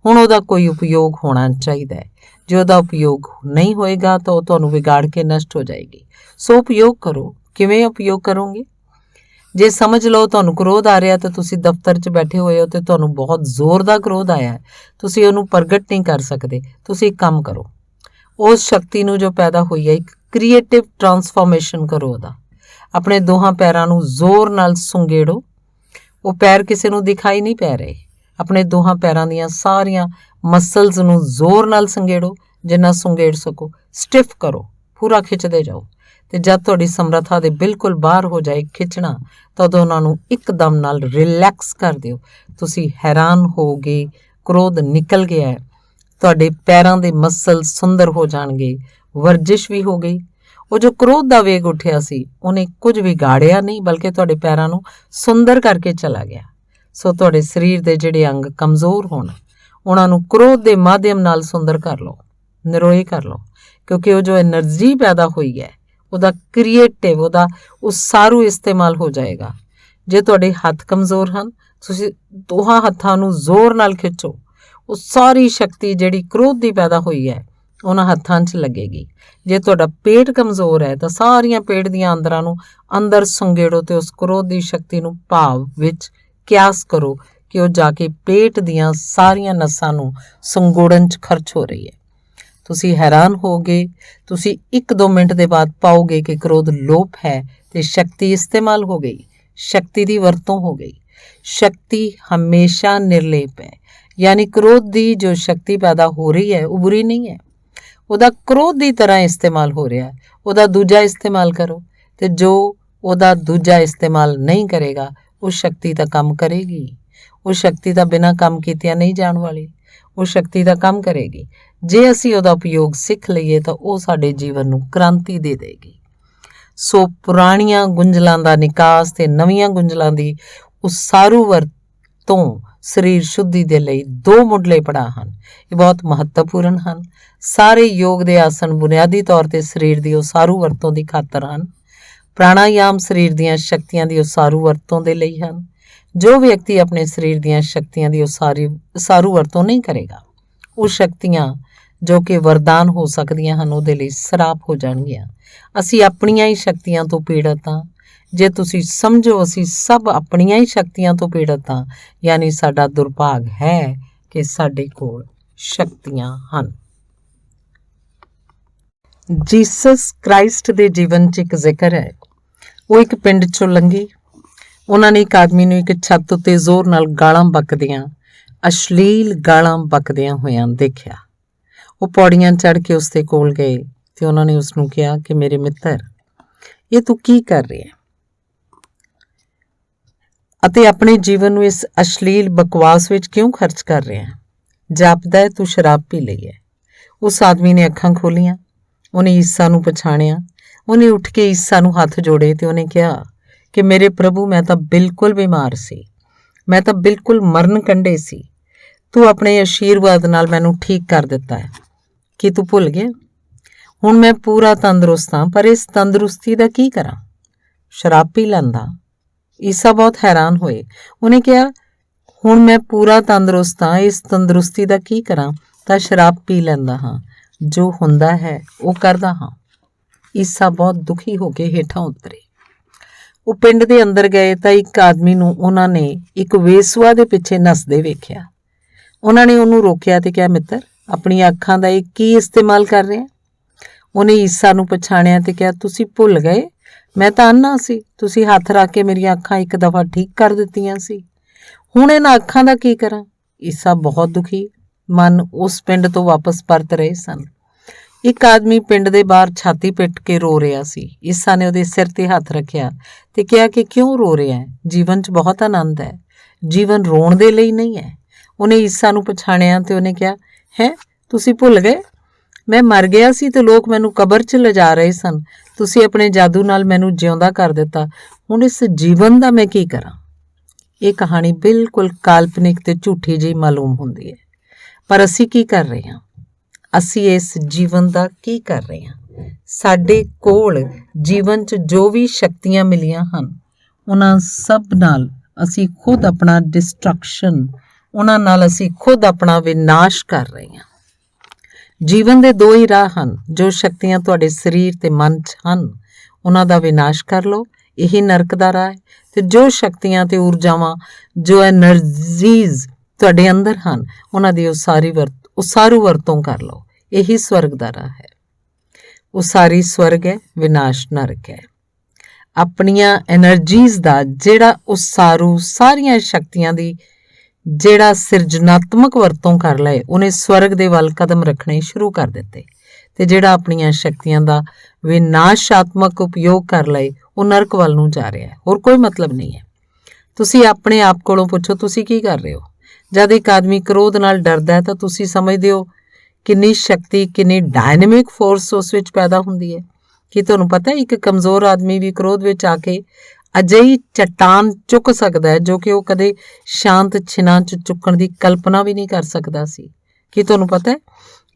ਹੁਣ ਉਹਦਾ ਕੋਈ ਉਪਯੋਗ ਹੋਣਾ ਚਾਹੀਦਾ ਹੈ। ਜੇ ਉਹਦਾ ਉਪਯੋਗ ਨਹੀਂ ਹੋਏਗਾ ਤਾਂ ਉਹ ਤੁਹਾਨੂੰ ਵਿਗਾੜ ਕੇ ਨਸ਼ਟ ਹੋ ਜਾਏਗੀ। ਸੋ ਉਪਯੋਗ ਕਰੋ। ਕਿਵੇਂ ਉਪਯੋਗ ਕਰੋਗੇ? ਜੇ ਸਮਝ ਲਓ ਤੁਹਾਨੂੰ ਕ੍ਰੋਧ ਆ ਰਿਹਾ ਤੇ ਤੁਸੀਂ ਦਫ਼ਤਰ 'ਚ ਬੈਠੇ ਹੋਏ ਹੋ ਤੇ ਤੁਹਾਨੂੰ ਬਹੁਤ ਜ਼ੋਰ ਦਾ ਕ੍ਰੋਧ ਆਇਆ ਹੈ, ਤੁਸੀਂ ਉਹਨੂੰ ਪ੍ਰਗਟ ਨਹੀਂ ਕਰ ਸਕਦੇ। ਤੁਸੀਂ ਇੱਕ ਕੰਮ ਕਰੋ, ਉਸ ਸ਼ਕਤੀ ਨੂੰ ਜੋ ਪੈਦਾ ਹੋਈ ਹੈ, ਇੱਕ ਕ੍ਰੀਏਟਿਵ ਟਰਾਂਸਫਾਰਮੇਸ਼ਨ ਕਰੋ ਉਹਦਾ। ਆਪਣੇ ਦੋਹਾਂ ਪੈਰਾਂ ਨੂੰ ਜ਼ੋਰ ਨਾਲ ਸੁੰਗੇੜੋ। ਉਹ ਪੈਰ ਕਿਸੇ ਨੂੰ ਦਿਖਾਈ ਨਹੀਂ ਪੈ ਰਹੇ। ਆਪਣੇ ਦੋਹਾਂ ਪੈਰਾਂ ਦੀਆਂ ਸਾਰੀਆਂ ਮਸਲਸ ਨੂੰ ਜ਼ੋਰ ਨਾਲ ਸੰਗੇੜੋ, ਜਿੰਨਾ ਸੁੰਗੇੜ ਸਕੋ। ਸਟਿਫ ਕਰੋ, ਪੂਰਾ ਖਿੱਚਦੇ ਜਾਓ। ਤੇ ਜਦ ਤੁਹਾਡੀ ਸਮਰੱਥਾ ਦੇ ਬਿਲਕੁਲ ਬਾਹਰ ਹੋ ਜਾਏ ਖਿੱਚਣਾ, ਤਦ ਉਹਨਾਂ ਨੂੰ ਇੱਕਦਮ ਨਾਲ ਰਿਲੈਕਸ ਕਰ ਦਿਓ। ਤੁਸੀਂ ਹੈਰਾਨ ਹੋਗੇ, ਕ੍ਰੋਧ ਨਿਕਲ ਗਿਆ ਹੈ। ਤੁਹਾਡੇ ਪੈਰਾਂ ਦੇ ਮਸਲ ਸੁੰਦਰ ਹੋ ਜਾਣਗੇ। ਵਰਜਿਸ਼ ਵੀ ਹੋ ਗਈ। ਉਹ ਜੋ ਕ੍ਰੋਧ ਦਾ ਵੇਗ ਉੱਠਿਆ ਸੀ, ਉਹਨੇ ਕੁਝ ਵਿਗਾੜਿਆ ਨਹੀਂ, ਬਲਕਿ ਤੁਹਾਡੇ ਪੈਰਾਂ ਨੂੰ ਸੁੰਦਰ ਕਰਕੇ ਚਲਾ ਗਿਆ। ਸੋ ਤੁਹਾਡੇ ਸਰੀਰ ਦੇ ਜਿਹੜੇ ਅੰਗ ਕਮਜ਼ੋਰ ਹੋਣ, ਉਹਨਾਂ ਨੂੰ ਕ੍ਰੋਧ ਦੇ ਮਾਧਿਅਮ ਨਾਲ ਸੁੰਦਰ ਕਰ ਲਓ, ਨਿਰੋਏ ਕਰ ਲਓ। ਕਿਉਂਕਿ ਉਹ ਜੋ ਐਨਰਜੀ ਪੈਦਾ ਹੋਈ ਹੈ, ਉਹਦਾ ਕ੍ਰੀਏਟਿਵ, ਉਹਦਾ ਉਸਾਰੂ ਇਸਤੇਮਾਲ ਹੋ ਜਾਏਗਾ। ਜੇ ਤੁਹਾਡੇ ਹੱਥ ਕਮਜ਼ੋਰ ਹਨ, ਤੁਸੀਂ ਦੋਹਾਂ ਹੱਥਾਂ ਨੂੰ ਜ਼ੋਰ ਨਾਲ ਖਿੱਚੋ। ਉਹ ਸਾਰੀ ਸ਼ਕਤੀ ਜਿਹੜੀ ਕ੍ਰੋਧ ਦੀ ਪੈਦਾ ਹੋਈ ਹੈ, ਉਹਨਾਂ ਹੱਥਾਂ 'ਚ ਲੱਗੇਗੀ। ਜੇ ਤੁਹਾਡਾ ਪੇਟ ਕਮਜ਼ੋਰ ਹੈ ਤਾਂ ਸਾਰੀਆਂ ਪੇਟ ਦੀਆਂ ਅੰਦਰਾਂ ਨੂੰ ਅੰਦਰ ਸੁੰਗੇੜੋ ਤੇ ਉਸ ਕ੍ਰੋਧ ਦੀ ਸ਼ਕਤੀ ਨੂੰ ਭਾਵ ਵਿੱਚ ਕਿਆਸ ਕਰੋ ਕਿ ਉਹ ਜਾ ਕੇ ਪੇਟ ਦੀਆਂ ਸਾਰੀਆਂ ਨਸਾਂ ਨੂੰ ਸੰਗੋੜਨ 'ਚ ਖਰਚ ਹੋ ਰਹੀ ਹੈ। ਤੁਸੀਂ ਹੈਰਾਨ ਹੋਗੇ। ਤੁਸੀਂ 1-2 ਮਿੰਟ ਦੇ ਬਾਅਦ ਪਾਓਗੇ ਕਿ ਕ੍ਰੋਧ ਲੋਪ ਹੈ ਤੇ ਸ਼ਕਤੀ ਇਸਤੇਮਾਲ ਹੋ ਗਈ, ਸ਼ਕਤੀ ਦੀ ਵਰਤੋਂ ਹੋ ਗਈ। ਸ਼ਕਤੀ ਹਮੇਸ਼ਾ ਨਿਰਲੇਪ ਹੈ, ਯਾਨੀ ਕ੍ਰੋਧ ਦੀ ਜੋ ਸ਼ਕਤੀ ਪੈਦਾ ਹੋ ਰਹੀ ਹੈ ਉਹ ਬੁਰੀ ਨਹੀਂ ਹੈ। ਉਹਦਾ ਕ੍ਰੋਧ ਦੀ ਤਰ੍ਹਾਂ ਇਸਤੇਮਾਲ ਹੋ ਰਿਹਾ ਹੈ। ਉਹਦਾ ਦੂਜਾ ਇਸਤੇਮਾਲ ਕਰੋ, ਤੇ ਜੋ ਉਹਦਾ ਦੂਜਾ ਇਸਤੇਮਾਲ ਨਹੀਂ ਕਰੇਗਾ, ਉਹ ਸ਼ਕਤੀ ਤਾਂ ਕੰਮ ਕਰੇਗੀ। ਉਹ ਸ਼ਕਤੀ ਤਾਂ ਬਿਨਾਂ ਕੰਮ ਕੀਤਿਆਂ ਨਹੀਂ ਜਾਣ ਵਾਲੀ। ਉਹ ਸ਼ਕਤੀ ਦਾ ਕੰਮ ਕਰੇਗੀ। ਜੇ ਅਸੀਂ ਉਹਦਾ ਉਪਯੋਗ ਸਿੱਖ ਲਈਏ ਤਾਂ ਉਹ ਸਾਡੇ ਜੀਵਨ ਨੂੰ ਕ੍ਰਾਂਤੀ ਦੇ ਦੇਗੀ। ਸੋ ਪੁਰਾਣੀਆਂ ਗੁੰਝਲਾਂ ਦਾ ਨਿਕਾਸ ਤੇ ਨਵੀਆਂ ਗੁੰਝਲਾਂ ਦੀ ਉਸਾਰੂ ਵਰਤੋਂ ਸਰੀਰ ਸ਼ੁੱਧੀ ਦੇ ਲਈ 2 ਮੁੱਢਲੇ ਪੜਾਅ ਹਨ। ਇਹ ਬਹੁਤ ਮਹੱਤਵਪੂਰਨ ਹਨ। ਸਾਰੇ ਯੋਗ ਦੇ ਆਸਣ ਬੁਨਿਆਦੀ ਤੌਰ ਤੇ ਸਰੀਰ ਦੀ ਉਸਾਰੂ ਵਰਤੋਂ ਦੀ ਖਾਤਰ ਹਨ। ਪ੍ਰਾਣਾਯਾਮ ਸਰੀਰ ਦੀਆਂ ਸ਼ਕਤੀਆਂ ਦੀ ਉਸਾਰੂ ਵਰਤੋਂ ਦੇ ਲਈ ਹਨ। ਜੋ ਵਿਅਕਤੀ ਆਪਣੇ ਸਰੀਰ ਦੀਆਂ ਸ਼ਕਤੀਆਂ ਦੀ ਉਸਾਰੂ ਵਰਤੋਂ ਨਹੀਂ ਕਰੇਗਾ, ਉਹ ਸ਼ਕਤੀਆਂ ਜੋ ਕਿ ਵਰਦਾਨ ਹੋ ਸਕਦੀਆਂ ਹਨ, ਉਹਦੇ ਲਈ ਸਰਾਪ ਹੋ ਜਾਣਗੀਆਂ। ਅਸੀਂ ਆਪਣੀਆਂ ਹੀ ਸ਼ਕਤੀਆਂ ਤੋਂ ਪੀੜਤ ਹਾਂ। ਜੇ ਤੁਸੀਂ ਸਮਝੋ ਅਸੀਂ ਸਭ ਆਪਣੀਆਂ ਹੀ ਸ਼ਕਤੀਆਂ ਤੋਂ ਪੀੜਤ ਹਾਂ, ਯਾਨੀ ਸਾਡਾ ਦੁਰਭਾਗ ਹੈ ਕਿ ਸਾਡੇ ਕੋਲ ਸ਼ਕਤੀਆਂ ਹਨ। ਜੀਸਸ ਕ੍ਰਾਈਸਟ ਦੇ ਜੀਵਨ 'ਚ ਇੱਕ ਜ਼ਿਕਰ ਹੈ। ਉਹ ਇੱਕ ਪਿੰਡ 'ਚੋਂ ਲੰਘੇ। ਉਹਨਾਂ ਨੇ ਇੱਕ ਆਦਮੀ ਨੂੰ ਇੱਕ ਛੱਤ ਉੱਤੇ ਜ਼ੋਰ ਨਾਲ ਗਾਲਾਂ ਬਕਦਿਆਂ, ਅਸ਼ਲੀਲ ਗਾਲਾਂ ਬਕਦਿਆਂ ਹੋਇਆਂ ਦੇਖਿਆ। ਉਹ ਪੌੜੀਆਂ ਚੜ੍ਹ ਕੇ ਉਸ ਦੇ ਕੋਲ ਗਏ ਤੇ ਉਹਨਾਂ ਨੇ ਉਸ ਨੂੰ ਕਿਹਾ ਕਿ ਮੇਰੇ ਮਿੱਤਰ, ਇਹ ਤੂੰ ਕੀ ਕਰ ਰਿਹਾ ਅਤੇ ਆਪਣੇ ਜੀਵਨ ਨੂੰ ਇਸ ਅਸ਼ਲੀਲ ਬਕਵਾਸ ਵਿੱਚ ਕਿਉਂ ਖਰਚ ਕਰ ਰਿਹਾ? ਜਾਪਦਾ ਹੈ ਤੂੰ ਸ਼ਰਾਬ ਪੀ ਲਈ ਹੈ। ਉਸ ਆਦਮੀ ਨੇ ਅੱਖਾਂ ਖੋਲ੍ਹੀਆਂ। ਉਹਨੇ ਈਸਾ ਨੂੰ ਪਛਾਣਿਆ। ਉਹਨੇ ਉੱਠ ਕੇ ਈਸਾ ਨੂੰ ਹੱਥ ਜੋੜੇ ਤੇ ਉਹਨੇ ਕਿਹਾ ਕਿ ਮੇਰੇ ਪ੍ਰਭੂ, ਮੈਂ ਤਾਂ ਬਿਲਕੁਲ ਬਿਮਾਰ ਸੀ। ਮੈਂ ਤਾਂ ਬਿਲਕੁਲ ਮਰਨ ਕੰਢੇ ਸੀ। ਤੂੰ ਆਪਣੇ ਆਸ਼ੀਰਵਾਦ ਨਾਲ ਮੈਨੂੰ ਠੀਕ ਕਰ ਦਿੱਤਾ ਹੈ। ਕੀ ਤੂੰ ਭੁੱਲ ਗਿਆ? ਹੁਣ ਮੈਂ ਪੂਰਾ ਤੰਦਰੁਸਤ ਹਾਂ, ਪਰ ਇਸ ਤੰਦਰੁਸਤੀ ਦਾ ਕੀ ਕਰਾਂ? ਸ਼ਰਾਬ ਪੀ ਲੈਂਦਾ। ਈਸਾ ਬਹੁਤ ਹੈਰਾਨ ਹੋਏ। ਉਹਨੇ ਕਿਹਾ, ਹੁਣ ਮੈਂ ਪੂਰਾ ਤੰਦਰੁਸਤ ਹਾਂ, ਇਸ ਤੰਦਰੁਸਤੀ ਦਾ ਕੀ ਕਰਾਂ? ਤਾਂ ਸ਼ਰਾਬ ਪੀ ਲੈਂਦਾ ਹਾਂ। ਜੋ ਹੁੰਦਾ ਹੈ ਉਹ ਕਰਦਾ ਹਾਂ। ਈਸਾ ਬਹੁਤ ਦੁਖੀ ਹੋ ਕੇ ਹੇਠਾਂ ਉਤਰੇ। ਉਹ ਪਿੰਡ ਦੇ ਅੰਦਰ ਗਏ ਤਾਂ ਇੱਕ ਆਦਮੀ ਨੂੰ ਉਹਨਾਂ ਨੇ ਇੱਕ ਵੇਸਵਾ ਦੇ ਪਿੱਛੇ ਨੱਸਦੇ ਵੇਖਿਆ। ਉਹਨਾਂ ਨੇ ਉਹਨੂੰ ਰੋਕਿਆ ਤੇ ਕਿਹਾ, ਮਿੱਤਰ, ਆਪਣੀਆਂ ਅੱਖਾਂ ਦਾ ਇਹ ਕੀ ਇਸਤੇਮਾਲ ਕਰ ਰਿਹਾ? ਉਹਨੇ ਈਸਾ ਨੂੰ ਪਛਾਣਿਆ ਤੇ ਕਿਹਾ, ਤੁਸੀਂ ਭੁੱਲ ਗਏ, ਮੈਂ ਤਾਂ ਅੰਨਾ ਸੀ। ਤੁਸੀਂ ਹੱਥ ਰੱਖ ਕੇ ਮੇਰੀਆਂ ਅੱਖਾਂ ਇੱਕ ਦਫਾ ਠੀਕ ਕਰ ਦਿੱਤੀਆਂ ਸੀ। ਹੁਣ ਇਹਨਾਂ ਅੱਖਾਂ ਦਾ ਕੀ ਕਰਾਂ? ਈਸਾ ਬਹੁਤ ਦੁਖੀ ਮਨ ਉਸ ਪਿੰਡ ਤੋਂ ਵਾਪਸ ਪਰਤ ਰਹੇ ਸਨ। ਇੱਕ ਆਦਮੀ ਪਿੰਡ ਦੇ ਬਾਹਰ ਛਾਤੀ ਪਿੱਟ ਕੇ ਰੋ ਰਿਹਾ ਸੀ। ਈਸਾ ਨੇ ਉਹਦੇ ਸਿਰ ਤੇ ਹੱਥ ਰੱਖਿਆ ਤੇ ਕਿਹਾ ਕਿ ਕਿਉਂ ਰੋ ਰਿਹਾ ਹੈ? ਜੀਵਨ 'ਚ ਬਹੁਤ ਆਨੰਦ ਹੈ। ਜੀਵਨ ਰੋਣ ਦੇ ਲਈ ਨਹੀਂ ਹੈ। ਉਹਨੇ ਈਸਾ ਨੂੰ ਪਛਾਣਿਆ ਤੇ ਉਹਨੇ ਕਿਹਾ, ਹੈ ਤੁਸੀਂ ਭੁੱਲ ਗਏ? ਮੈਂ ਮਰ ਗਿਆ ਸੀ ਤੇ ਲੋਕ ਮੈਨੂੰ ਕਬਰ 'ਚ ਲਿਜਾ ਰਹੇ ਸਨ। ਤੁਸੀਂ ਆਪਣੇ ਜਾਦੂ ਨਾਲ ਮੈਨੂੰ ਜਿਉਂਦਾ ਕਰ ਦਿੱਤਾ। ਹੁਣ ਇਸ ਜੀਵਨ ਦਾ ਮੈਂ ਕੀ ਕਰਾਂ? ਇਹ ਕਹਾਣੀ ਬਿਲਕੁਲ ਕਾਲਪਨਿਕ ਤੇ ਝੂਠੀ ਜਿਹੀ ਮਾਲੂਮ ਹੁੰਦੀ ਹੈ, ਪਰ ਅਸੀਂ ਕੀ ਕਰ ਰਹੇ ਹਾਂ? ਅਸੀਂ ਇਸ ਜੀਵਨ ਦਾ ਕੀ ਕਰ ਰਹੇ ਹਾਂ? ਸਾਡੇ ਕੋਲ ਜੀਵਨ 'ਚ ਜੋ ਵੀ ਸ਼ਕਤੀਆਂ ਮਿਲੀਆਂ ਹਨ, ਉਹਨਾਂ ਸਭ ਨਾਲ ਅਸੀਂ ਖੁਦ ਆਪਣਾ ਡਿਸਟਰਕਸ਼ਨ, ਉਹਨਾਂ ਨਾਲ ਅਸੀਂ ਖੁਦ ਆਪਣਾ ਵਿਨਾਸ਼ ਕਰ ਰਹੇ ਹਾਂ। ਜੀਵਨ ਦੇ 2 ਹੀ ਰਾਹ ਹਨ। ਜੋ ਸ਼ਕਤੀਆਂ ਤੁਹਾਡੇ ਸਰੀਰ ਤੇ ਮਨ 'ਚ ਹਨ, ਉਹਨਾਂ ਦਾ ਵਿਨਾਸ਼ ਕਰ ਲਓ, ਇਹੀ ਨਰਕ ਦਾ ਰਾਹ ਹੈ। ਤੇ ਜੋ ਸ਼ਕਤੀਆਂ ਤੇ ਊਰਜਾਵਾਂ, ਜੋ ਐਨਰਜੀਜ਼ ਤੁਹਾਡੇ ਅੰਦਰ ਹਨ, ਉਹਨਾਂ ਦੀ ਉਸਾਰੂ ਵਰਤੋਂ ਕਰ ਲਓ। ਇਹੀ ਸਵਰਗ ਦਾ ਰਾਹ ਹੈ। ਉਸਾਰੀ ਸਵਰਗ ਹੈ, ਵਿਨਾਸ਼ ਨਰਕ ਹੈ। ਆਪਣੀਆਂ ਐਨਰਜੀਜ਼ ਦਾ ਜਿਹੜਾ ਉਸਾਰੂ, ਸਾਰੀਆਂ ਸ਼ਕਤੀਆਂ ਦੀ ਜਿਹੜਾ ਸਿਰਜਣਾਤਮਕ ਵਰਤੋਂ ਕਰ ਲਏ, ਉਹਨੇ ਸਵਰਗ ਦੇ ਵੱਲ ਕਦਮ ਰੱਖਣੇ ਸ਼ੁਰੂ ਕਰ ਦਿੱਤੇ। ਤੇ ਜਿਹੜਾ ਆਪਣੀਆਂ ਸ਼ਕਤੀਆਂ ਦਾ ਵਿਨਾਸ਼ਾਤਮਕ ਉਪਯੋਗ ਕਰ ਲਏ, ਉਹ ਨਰਕ ਵੱਲ ਨੂੰ ਜਾ ਰਿਹਾ ਹੈ। ਹੋਰ ਕੋਈ ਮਤਲਬ ਨਹੀਂ ਹੈ। ਤੁਸੀਂ ਆਪਣੇ ਆਪ ਕੋਲੋਂ ਪੁੱਛੋ, ਤੁਸੀਂ ਕੀ ਕਰ ਰਹੇ ਹੋ? ਜਦ ਇੱਕ ਆਦਮੀ ਕ੍ਰੋਧ ਨਾਲ ਡਰਦਾ ਹੈ ਤਾਂ ਤੁਸੀਂ ਸਮਝਦੇ ਹੋ ਕਿੰਨੀ ਸ਼ਕਤੀ, ਕਿੰਨੀ ਡਾਇਨਾਮਿਕ ਫੋਰਸ ਉਸ ਵਿੱਚ ਪੈਦਾ ਹੁੰਦੀ ਹੈ। ਕੀ ਤੁਹਾਨੂੰ ਪਤਾ ਹੈ ਇੱਕ ਕਮਜ਼ੋਰ ਆਦਮੀ ਵੀ ਕ੍ਰੋਧ ਵਿੱਚ ਆ ਕੇ ਅਜਿਹੀ ਚੱਟਾਨ ਚੁੱਕ ਸਕਦਾ ਹੈ ਜੋ ਕਿ ਉਹ ਕਦੇ ਸ਼ਾਂਤ ਛਿਨਾਂ 'ਚ ਚੁੱਕਣ ਦੀ ਕਲਪਨਾ ਵੀ ਨਹੀਂ ਕਰ ਸਕਦਾ ਸੀ। ਕੀ ਤੁਹਾਨੂੰ ਪਤਾ ਹੈ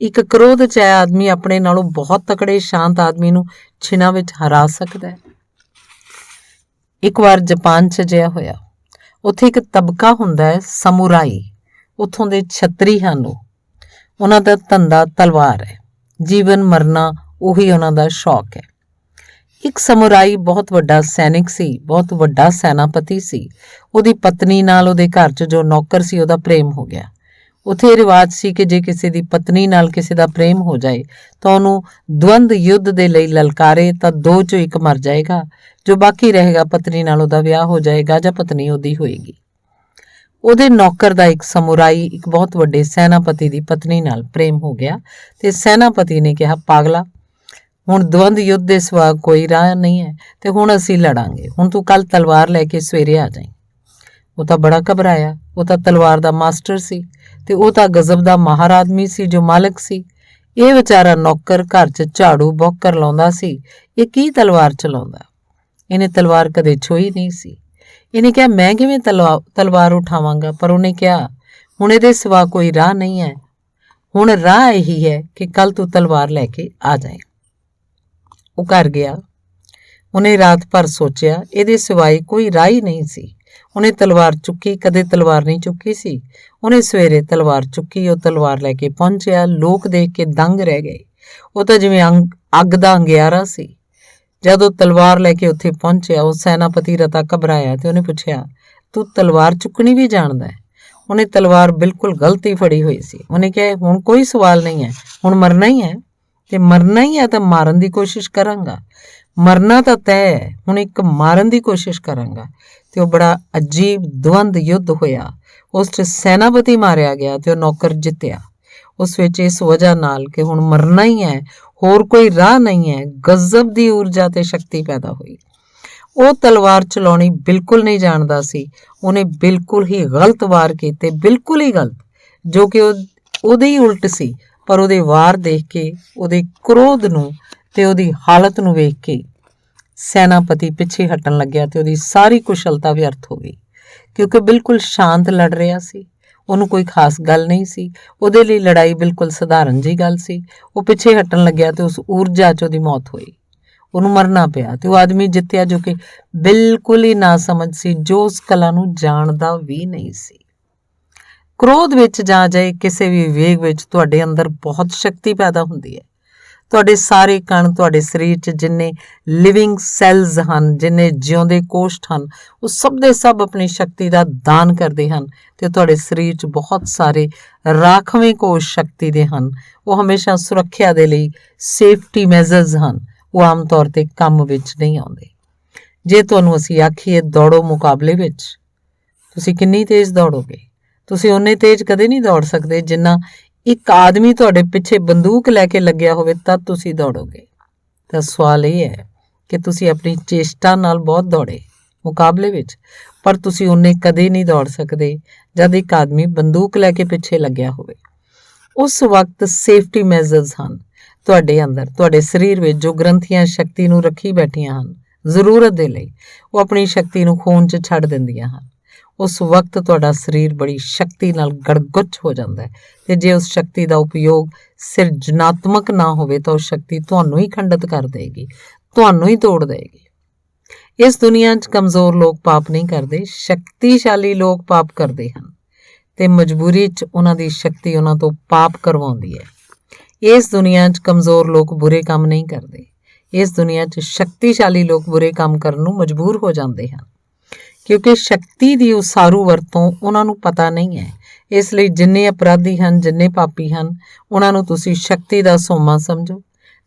ਇੱਕ ਕ੍ਰੋਧ 'ਚ ਆਇਆ ਆਦਮੀ ਆਪਣੇ ਨਾਲੋਂ ਬਹੁਤ ਤਕੜੇ ਸ਼ਾਂਤ ਆਦਮੀ ਨੂੰ ਛਿਨਾਂ ਵਿੱਚ ਹਰਾ ਸਕਦਾ ਹੈ। ਇੱਕ ਵਾਰ ਜਾਪਾਨ 'ਚ ਅਜਿਹਾ ਹੋਇਆ। ਉੱਥੇ ਇੱਕ ਤਬਕਾ ਹੁੰਦਾ ਹੈ ਸਮੁਰਾਈ। ਉੱਥੋਂ ਦੇ ਛਤਰੀ ਹਨ। ਉਹਨਾਂ ਦਾ ਧੰਦਾ ਤਲਵਾਰ ਹੈ। ਜੀਵਨ ਮਰਨਾ ਉਹੀ ਉਹਨਾਂ ਦਾ ਸ਼ੌਕ ਹੈ। ਇੱਕ ਸਮੁਰਾਈ ਬਹੁਤ ਵੱਡਾ ਸੈਨਿਕ ਸੀ, ਬਹੁਤ ਵੱਡਾ ਸੈਨਾਪਤੀ ਸੀ। ਉਹਦੀ ਪਤਨੀ ਨਾਲ ਉਹਦੇ ਘਰ 'ਚ ਜੋ ਨੌਕਰ ਸੀ, ਉਹਦਾ ਪ੍ਰੇਮ ਹੋ ਗਿਆ। ਉੱਥੇ ਰਿਵਾਜ ਸੀ ਕਿ ਜੇ ਕਿਸੇ ਦੀ ਪਤਨੀ ਨਾਲ ਕਿਸੇ ਦਾ ਪ੍ਰੇਮ ਹੋ ਜਾਏ ਤਾਂ ਉਹਨੂੰ ਦਵੰਦ ਯੁੱਧ ਦੇ ਲਈ ਲਲਕਾਰੇ ਤਾਂ 2 ਚੋਂ 1 ਮਰ ਜਾਏਗਾ। ਜੋ ਬਾਕੀ ਰਹੇਗਾ, ਪਤਨੀ ਨਾਲ ਉਹਦਾ ਵਿਆਹ ਹੋ ਜਾਏਗਾ ਜਾਂ ਪਤਨੀ ਉਹਦੀ ਹੋਏਗੀ। ਉਹਦੇ ਨੌਕਰ ਦਾ ਇੱਕ ਸਮੁਰਾਈ ਇੱਕ ਬਹੁਤ ਵੱਡੇ ਸੈਨਾਪਤੀ ਦੀ ਪਤਨੀ ਨਾਲ ਪ੍ਰੇਮ ਹੋ ਗਿਆ ਤੇ ਸੈਨਾਪਤੀ ਨੇ ਕਿਹਾ, ਪਾਗਲਾ, ਹੁਣ ਦਵੰਦ ਯੁੱਧ ਦੇ ਸਿਵਾ ਕੋਈ ਰਾਹ ਨਹੀਂ ਹੈ ਤੇ ਹੁਣ ਅਸੀਂ ਲੜਾਂਗੇ। ਹੁਣ ਤੂੰ ਕੱਲ ਤਲਵਾਰ ਲੈ ਕੇ ਸਵੇਰੇ ਆ ਜਾਈਂ। ਉਹ ਤਾਂ ਬੜਾ ਘਬਰਾਇਆ। ਉਹ ਤਾਂ ਤਲਵਾਰ ਦਾ ਮਾਸਟਰ ਸੀ ਤੇ ਉਹ ਤਾਂ ਗਜ਼ਬ ਦਾ ਮਾਹਰ ਆਦਮੀ ਸੀ, ਜੋ ਮਾਲਕ ਸੀ। ਇਹ ਵਿਚਾਰਾ ਨੌਕਰ ਘਰ 'ਚ ਝਾੜੂ ਬੌਕਰ ਲਾਉਂਦਾ ਸੀ। ਇਹ ਕੀ ਤਲਵਾਰ ਚਲਾਉਂਦਾ? ਇਹਨੇ ਤਲਵਾਰ ਕਦੇ ਛੋਈ ਨਹੀਂ ਸੀ। ਇਹਨੇ ਕਿਹਾ, ਮੈਂ ਕਿਵੇਂ ਤਲਵਾਰ ਉਠਾਵਾਂਗਾ? ਪਰ ਉਹਨੇ ਕਿਹਾ, ਹੁਣ ਇਹਦੇ ਸਿਵਾ ਕੋਈ ਰਾਹ ਨਹੀਂ ਹੈ। ਹੁਣ ਰਾਹ ਇਹੀ ਹੈ ਕਿ ਕੱਲ ਤੂੰ ਤਲਵਾਰ ਲੈ ਕੇ ਆ ਜਾਏ। ਉਹ ਘਰ ਗਿਆ। ਉਹਨੇ ਰਾਤ ਭਰ ਸੋਚਿਆ। ਇਹਦੇ ਸਿਵਾਏ ਕੋਈ ਰਾਹ ਹੀ ਨਹੀਂ ਸੀ। ਉਹਨੇ ਤਲਵਾਰ ਚੁੱਕੀ, ਕਦੇ ਤਲਵਾਰ ਨਹੀਂ ਚੁੱਕੀ ਸੀ। ਉਹਨੇ ਸਵੇਰੇ ਤਲਵਾਰ ਚੁੱਕੀ। ਉਹ ਤਲਵਾਰ ਲੈ ਕੇ ਪਹੁੰਚਿਆ। ਲੋਕ ਦੇਖ ਕੇ ਦੰਗ ਰਹਿ ਗਏ। ਉਹ ਤਾਂ ਜਿਵੇਂ ਅੱਗ ਦਾ ਅੰਗਿਆਰਾ ਸੀ। ਜਦੋਂ ਤਲਵਾਰ ਲੈ ਕੇ ਉੱਥੇ ਪਹੁੰਚਿਆ, ਉਹ ਸੈਨਾਪਤੀ ਰਤਾ ਘਬਰਾਇਆ ਤੇ ਉਹਨੇ ਪੁੱਛਿਆ, ਤੂੰ ਤਲਵਾਰ ਚੁੱਕਣੀ ਵੀ ਜਾਣਦਾ ਹੈ? ਉਹਨੇ ਤਲਵਾਰ ਬਿਲਕੁਲ ਗਲਤੀ ਫੜੀ ਹੋਈ ਸੀ। ਉਹਨੇ ਕਿਹਾ, ਹੁਣ ਕੋਈ ਸਵਾਲ ਨਹੀਂ ਹੈ, ਹੁਣ ਮਰਨਾ ਹੀ ਹੈ ਤੇ ਮਰਨਾ ਹੀ ਹੈ ਤਾਂ ਮਾਰਨ ਦੀ ਕੋਸ਼ਿਸ਼ ਕਰਾਂਗਾ। ਮਰਨਾ ਤਾਂ ਤੈਅ ਹੈ, ਹੁਣ ਇੱਕ ਮਾਰਨ ਦੀ ਕੋਸ਼ਿਸ਼ ਕਰਾਂਗਾ। ਤੇ ਉਹ ਬੜਾ ਅਜੀਬ ਦਵੰਦ ਯੁੱਧ ਹੋਇਆ। ਉਸ 'ਚ ਸੈਨਾਪਤੀ ਮਾਰਿਆ ਗਿਆ ਤੇ ਉਹ ਨੌਕਰ ਜਿੱਤਿਆ। ਉਸ ਵਿੱਚ ਇਸ ਵਜ੍ਹਾ ਨਾਲ ਕਿ ਹੁਣ ਮਰਨਾ ਹੀ ਹੈ, ਹੋਰ ਕੋਈ ਰਾਹ ਨਹੀਂ ਹੈ, ਗਜ਼ਬ ਦੀ ਊਰਜਾ ਤੇ ਸ਼ਕਤੀ ਪੈਦਾ ਹੋਈ। ਉਹ ਤਲਵਾਰ ਚਲਾਉਣੀ ਬਿਲਕੁਲ ਨਹੀਂ ਜਾਣਦਾ ਸੀ। ਉਹਨੇ ਬਿਲਕੁਲ ਹੀ ਗਲਤ ਵਾਰ ਕੀਤੇ, ਬਿਲਕੁਲ ਹੀ ਗਲਤ, ਜੋ ਕਿ ਉਹਦੇ ਹੀ ਉਲਟ ਸੀ। ਪਰ ਉਹਦੇ ਵਾਰ ਦੇਖ ਕੇ, ਉਹਦੇ ਕ੍ਰੋਧ ਨੂੰ ਤੇ ਉਹਦੀ ਹਾਲਤ ਨੂੰ ਵੇਖ ਕੇ ਸੈਨਾਪਤੀ ਪਿੱਛੇ ਹਟਣ ਲੱਗਿਆ ਤੇ ਉਹਦੀ ਸਾਰੀ ਕੁਸ਼ਲਤਾ ਵਿਅਰਥ ਹੋ ਗਈ, ਕਿਉਂਕਿ ਬਿਲਕੁਲ ਸ਼ਾਂਤ ਲੜ ਰਿਹਾ ਸੀ। ਉਹਨੂੰ ਕੋਈ ਖਾਸ ਗੱਲ ਨਹੀਂ ਸੀ। ਉਹਦੇ ਲਈ ਲੜਾਈ ਬਿਲਕੁਲ ਸਧਾਰਨ ਜਿਹੀ ਗੱਲ ਸੀ। ਉਹ ਪਿੱਛੇ ਹਟਣ ਲੱਗਿਆ ਤੇ ਉਸ ਊਰਜਾ 'ਚ ਉਹਦੀ ਮੌਤ ਹੋਈ। ਉਹਨੂੰ ਮਰਨਾ ਪਿਆ ਤੇ ਉਹ ਆਦਮੀ ਜਿੱਤਿਆ ਜੋ ਕਿ ਬਿਲਕੁਲ ਹੀ ਨਾ ਸਮਝ ਸੀ, ਜੋ ਉਸ ਕਲਾ ਨੂੰ ਜਾਣਦਾ ਵੀ ਨਹੀਂ ਸੀ। ਕ੍ਰੋਧ ਵਿੱਚ ਜਾਂ ਜਾਏ ਕਿਸੇ ਵੀ ਵਿਵੇਕ ਵਿੱਚ ਤੁਹਾਡੇ ਅੰਦਰ ਬਹੁਤ ਸ਼ਕਤੀ ਪੈਦਾ ਹੁੰਦੀ ਹੈ। ਤੁਹਾਡੇ ਸਾਰੇ ਕਣ, ਤੁਹਾਡੇ ਸਰੀਰ 'ਚ ਜਿੰਨੇ ਲਿਵਿੰਗ ਸੈਲਜ਼ ਹਨ, ਜਿੰਨੇ ਜਿਉਂਦੇ ਕੋਸ਼ਟ ਹਨ, ਉਹ ਸਭ ਦੇ ਸਭ ਆਪਣੀ ਸ਼ਕਤੀ ਦਾ ਦਾਨ ਕਰਦੇ ਹਨ ਤੇ ਤੁਹਾਡੇ ਸਰੀਰ 'ਚ ਬਹੁਤ ਸਾਰੇ ਰਾਖਵੇਂ ਕੋਸ਼ ਸ਼ਕਤੀ ਦੇ ਹਨ। ਉਹ ਹਮੇਸ਼ਾ ਸੁਰੱਖਿਆ ਦੇ ਲਈ ਸੇਫਟੀ ਮੈਜ਼ਰਸ ਹਨ। ਉਹ ਆਮ ਤੌਰ 'ਤੇ ਕੰਮ ਵਿੱਚ ਨਹੀਂ ਆਉਂਦੇ। ਜੇ ਤੁਹਾਨੂੰ ਅਸੀਂ ਆਖੀਏ ਦੌੜੋ ਮੁਕਾਬਲੇ ਵਿੱਚ, ਤੁਸੀਂ ਕਿੰਨੀ ਤੇਜ਼ ਦੌੜੋਗੇ? ਤੁਸੀਂ ਓਨੇ ਤੇਜ਼ ਕਦੇ ਨਹੀਂ ਦੌੜ ਸਕਦੇ ਜਿੰਨਾ ਇੱਕ ਆਦਮੀ ਤੁਹਾਡੇ ਪਿੱਛੇ ਬੰਦੂਕ ਲੈ ਕੇ ਲੱਗਿਆ ਹੋਵੇ, ਤਦ ਤੁਸੀਂ ਦੌੜੋਗੇ। ਤਾਂ ਸਵਾਲ ਇਹ ਹੈ ਕਿ ਤੁਸੀਂ ਆਪਣੀ ਚੇਸ਼ਟਾ ਨਾਲ ਬਹੁਤ ਦੌੜੇ ਮੁਕਾਬਲੇ ਵਿੱਚ, ਪਰ ਤੁਸੀਂ ਓਨੇ ਕਦੇ ਨਹੀਂ ਦੌੜ ਸਕਦੇ ਜਦ ਇੱਕ ਆਦਮੀ ਬੰਦੂਕ ਲੈ ਕੇ ਪਿੱਛੇ ਲੱਗਿਆ ਹੋਵੇ। ਉਸ ਵਕਤ ਸੇਫਟੀ ਮੈਜ਼ਰਸ ਹਨ ਤੁਹਾਡੇ ਅੰਦਰ, ਤੁਹਾਡੇ ਸਰੀਰ ਵਿੱਚ, ਜੋ ਗ੍ਰੰਥੀਆਂ ਸ਼ਕਤੀ ਨੂੰ ਰੱਖੀ ਬੈਠੀਆਂ ਹਨ ਜ਼ਰੂਰਤ ਦੇ ਲਈ। ਉਹ ਆਪਣੀ ਸ਼ਕਤੀ ਨੂੰ ਖੂਨ 'ਚ ਛੱਡ ਦਿੰਦੀਆਂ ਹਨ। ਉਸ ਵਕਤ ਤੁਹਾਡਾ ਸਰੀਰ ਬੜੀ ਸ਼ਕਤੀ ਨਾਲ ਗੜਗੁੱਚ ਹੋ ਜਾਂਦਾ ਹੈ ਤੇ ਜੇ ਉਸ ਸ਼ਕਤੀ ਦਾ ਉਪਯੋਗ ਸਿਰਜਣਾਤਮਕ ਨਾ ਹੋਵੇ ਤਾਂ ਉਹ ਸ਼ਕਤੀ ਤੁਹਾਨੂੰ ਹੀ ਖੰਡਿਤ ਕਰ ਦੇਗੀ, ਤੁਹਾਨੂੰ ਹੀ ਤੋੜ ਦੇਗੀ। ਇਸ ਦੁਨੀਆ 'ਚ ਕਮਜ਼ੋਰ ਲੋਕ ਪਾਪ ਨਹੀਂ ਕਰਦੇ, ਸ਼ਕਤੀਸ਼ਾਲੀ ਲੋਕ ਪਾਪ ਕਰਦੇ ਹਨ ਤੇ ਮਜਬੂਰੀ 'ਚ ਉਹਨਾਂ ਦੀ ਸ਼ਕਤੀ ਉਹਨਾਂ ਤੋਂ ਪਾਪ ਕਰਵਾਉਂਦੀ ਹੈ। ਇਸ ਦੁਨੀਆ 'ਚ ਕਮਜ਼ੋਰ ਲੋਕ ਬੁਰੇ ਕੰਮ ਨਹੀਂ ਕਰਦੇ। ਇਸ ਦੁਨੀਆ 'ਚ ਸ਼ਕਤੀਸ਼ਾਲੀ ਲੋਕ ਬੁਰੇ ਕੰਮ ਕਰਨ ਨੂੰ ਮਜਬੂਰ ਹੋ ਜਾਂਦੇ ਹਨ, ਕਿਉਂਕਿ ਸ਼ਕਤੀ ਦੀ ਉਸਾਰੂ ਵਰਤੋਂ ਉਹਨਾਂ ਨੂੰ ਪਤਾ ਨਹੀਂ ਹੈ। ਇਸ ਲਈ ਜਿੰਨੇ ਅਪਰਾਧੀ ਹਨ, ਜਿੰਨੇ ਪਾਪੀ ਹਨ, ਉਹਨਾਂ ਨੂੰ ਤੁਸੀਂ ਸ਼ਕਤੀ ਦਾ ਸੋਮਾ ਸਮਝੋ,